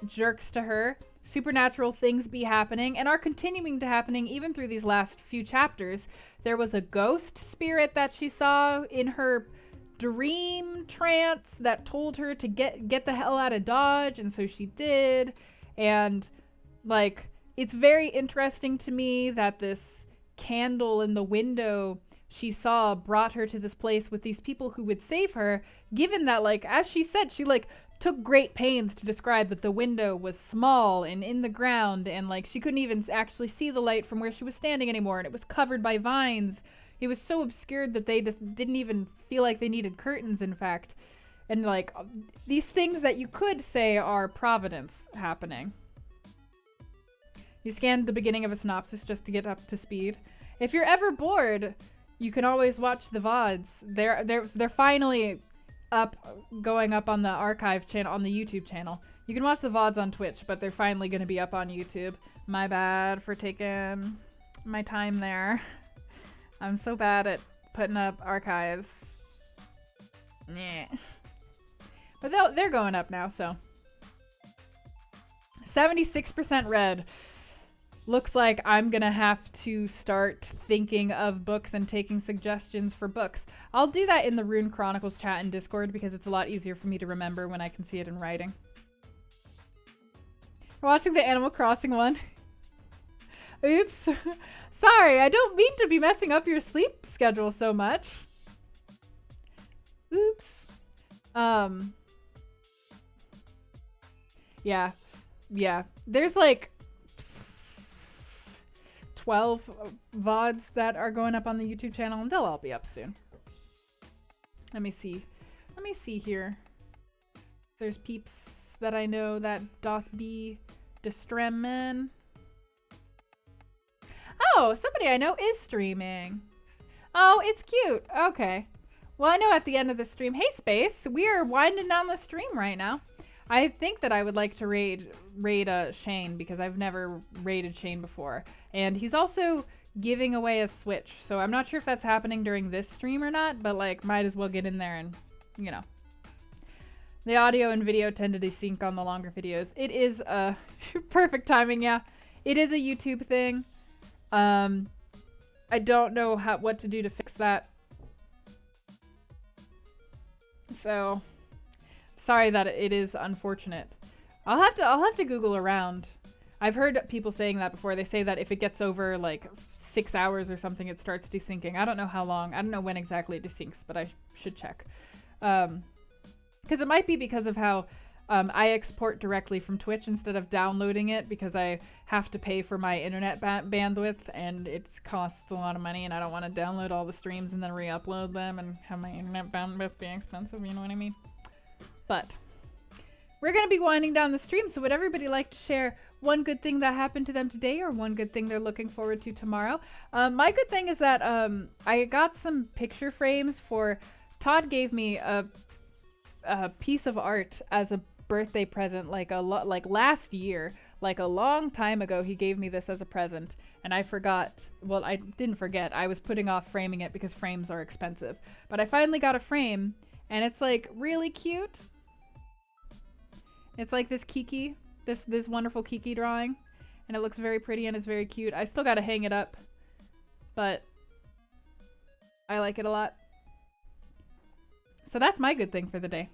jerks to her. Supernatural things be happening and are continuing to happening even through these last few chapters. There was a ghost spirit that she saw in her dream trance that told her to get the hell out of Dodge, and so she did. And like, it's very interesting to me that this candle in the window she saw brought her to this place with these people who would save her, given that, like, as she said, she like took great pains to describe that the window was small and in the ground, and like she couldn't even actually see the light from where she was standing anymore, and it was covered by vines. It was so obscured that they just didn't even feel like they needed curtains, in fact. And like, these things that you could say are providence happening. You scanned the beginning of a synopsis just to get up to speed. If you're ever bored, you can always watch the VODs. They're finally up, going up on the archive channel, on the YouTube channel. You can watch the VODs on Twitch, but they're finally going to be up on YouTube. My bad for taking my time there. I'm so bad at putting up archives. Yeah. But they're going up now, so. 76% red. Looks like I'm gonna have to start thinking of books and taking suggestions for books. I'll do that in the Rune Chronicles chat in Discord because it's a lot easier for me to remember when I can see it in writing. We're watching the Animal Crossing one. Oops. Sorry, I don't mean to be messing up your sleep schedule so much. Oops. Yeah. There's like 12 VODs that are going up on the YouTube channel, and they'll all be up soon. Let me see here. There's peeps that I know that doth be distremin'. Oh, somebody I know is streaming. Oh, it's cute. Okay. Well, I know at the end of the stream, hey Space, we are winding down the stream right now. I think that I would like to raid Shane, because I've never raided Shane before. And he's also giving away a Switch, so I'm not sure if that's happening during this stream or not, but like, might as well get in there and, you know. The audio and video tend to desync on the longer videos. It is perfect timing, yeah. It is a YouTube thing. I don't know what to do to fix that. So, sorry that it is unfortunate. I'll have to Google around. I've heard people saying that before. They say that if it gets over like 6 hours or something, it starts desyncing. I don't know how long. I don't know when exactly it desyncs, but I should check. Because it might be because of how I export directly from Twitch instead of downloading it, because I have to pay for my internet bandwidth, and it costs a lot of money, and I don't want to download all the streams and then re-upload them and have my internet bandwidth be expensive, you know what I mean? But we're going to be winding down the stream, so would everybody like to share one good thing that happened to them today, or one good thing they're looking forward to tomorrow? My good thing is that I got some picture frames for... Todd gave me a piece of art as a birthday present, like last year, like a long time ago. He gave me this as a present, and I forgot. Well, I didn't forget. I was putting off framing it because frames are expensive. But I finally got a frame, and it's like really cute. It's like this Kiki, this wonderful Kiki drawing, and it looks very pretty and is very cute. I still gotta hang it up, but I like it a lot. So that's my good thing for the day.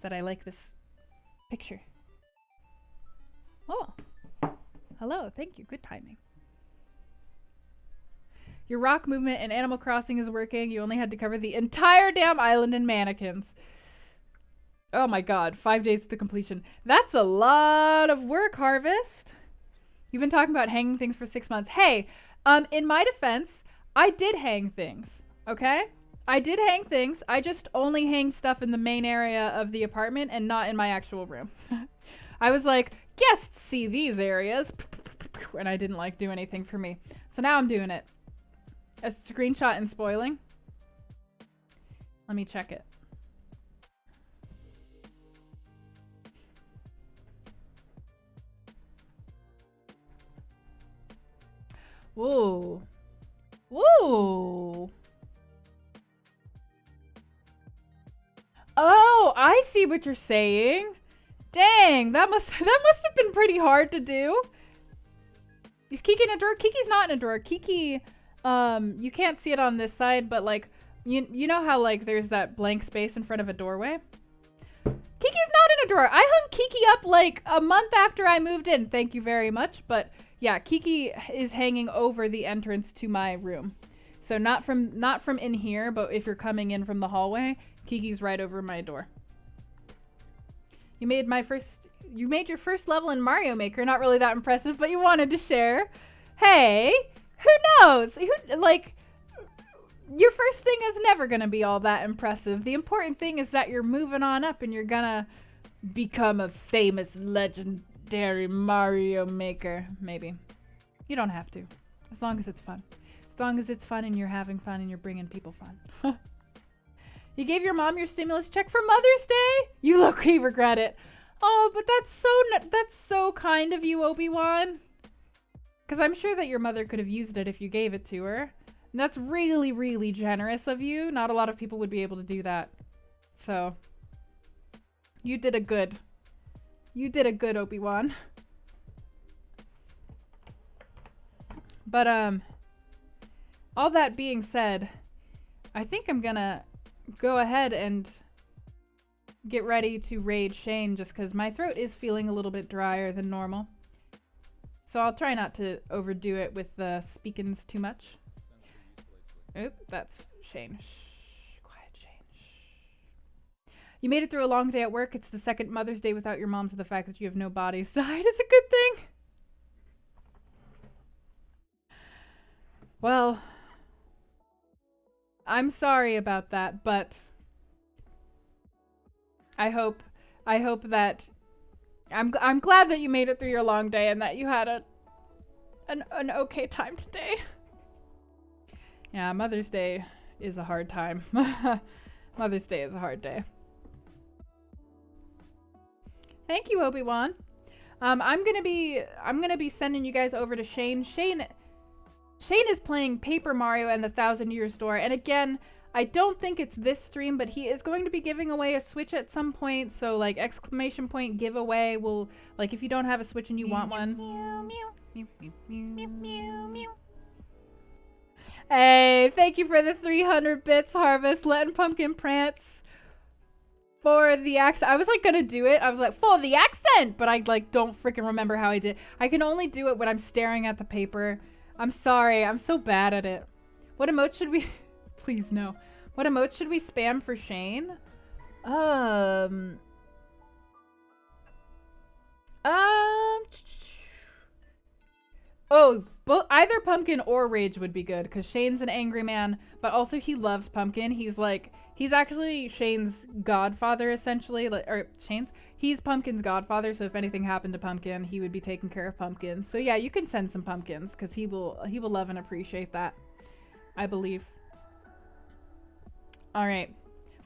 That I like this picture. Oh, hello, thank you, good timing. Your rock movement in Animal Crossing is working. You only had to cover the entire damn island in mannequins. Oh my god, 5 days to completion. That's a lot of work, Harvest. You've been talking about hanging things for 6 months. Hey, in my defense, I did hang things, okay? I did hang things. I just only hang stuff in the main area of the apartment and not in my actual room. I was like, guests see these areas, and I didn't like do anything for me. So now I'm doing it. A screenshot and spoiling. Let me check it. Whoa. Whoa. Oh, I see what you're saying. Dang, that must have been pretty hard to do. Is Kiki in a drawer? Kiki's not in a drawer. Kiki, you can't see it on this side, but like, you know how like there's that blank space in front of a doorway? Kiki's not in a drawer. I hung Kiki up like a month after I moved in. Thank you very much. But yeah, Kiki is hanging over the entrance to my room. So not from in here, but if you're coming in from the hallway, Kiki's right over my door. You made your first level in Mario Maker. Not really that impressive, but you wanted to share. Hey, who knows? Your first thing is never gonna be all that impressive. The important thing is that you're moving on up and you're gonna become a famous, legendary Mario Maker. Maybe. You don't have to. As long as it's fun. As long as it's fun and you're having fun and you're bringing people fun. You gave your mom your stimulus check for Mother's Day? You low-key regret it. Oh, but that's so kind of you, Obi-Wan. Because I'm sure that your mother could have used it if you gave it to her. And that's really, really generous of you. Not a lot of people would be able to do that. So, you did a good. You did a good, Obi-Wan. But, all that being said, I think I'm gonna go ahead and get ready to raid Shane just because my throat is feeling a little bit drier than normal. So I'll try not to overdo it with the speakins too much. Oop, that's Shane. Shh, quiet, Shane. Shh. You made it through a long day at work. It's the second Mother's Day without your mom, so the fact that you have no bodies died is a good thing. Well, I'm sorry about that, but I hope that I'm glad that you made it through your long day and that you had an okay time today. Yeah, Mother's Day is a hard time. Mother's Day is a hard day. Thank you, Obi-Wan. I'm gonna be sending you guys over to Shane. Shane is playing Paper Mario and the Thousand Years Door, and again, I don't think it's this stream, but he is going to be giving away a Switch at some point, so like exclamation point giveaway will, like if you don't have a Switch and you want one. Hey, thank you for the 300 bits, Harvest, letting Pumpkin prance for the accent. I was like gonna do it. I was like, for the accent, but I like don't freaking remember how I did. I can only do it when I'm staring at the paper. I'm sorry, I'm so bad at it. What emote should we... Please, no. What emote should we spam for Shane? Oh, either Pumpkin or Rage would be good, because Shane's an angry man, but also he loves Pumpkin. He's actually Shane's godfather, essentially. He's Pumpkin's godfather, so if anything happened to Pumpkin, he would be taking care of Pumpkin. So yeah, you can send some pumpkins, because he will love and appreciate that, I believe. Alright,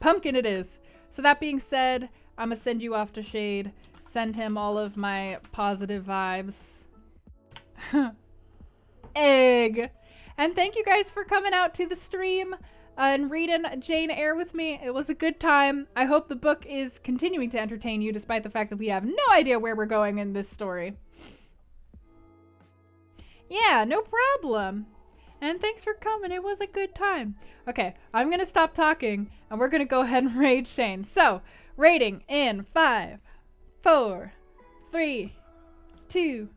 Pumpkin it is. So that being said, I'm gonna send you off to Shade, send him all of my positive vibes. Egg! And thank you guys for coming out to the stream and reading Jane Eyre with me. It was a good time. I hope the book is continuing to entertain you despite the fact that we have no idea where we're going in this story. Yeah, no problem. And thanks for coming. It was a good time. Okay, I'm going to stop talking and we're going to go ahead and raid Shane. So, raiding in 5, 4, 3, 2,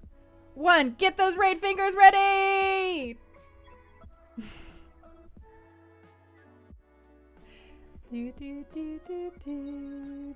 1. Get those raid fingers ready! Do, do, do, do, do.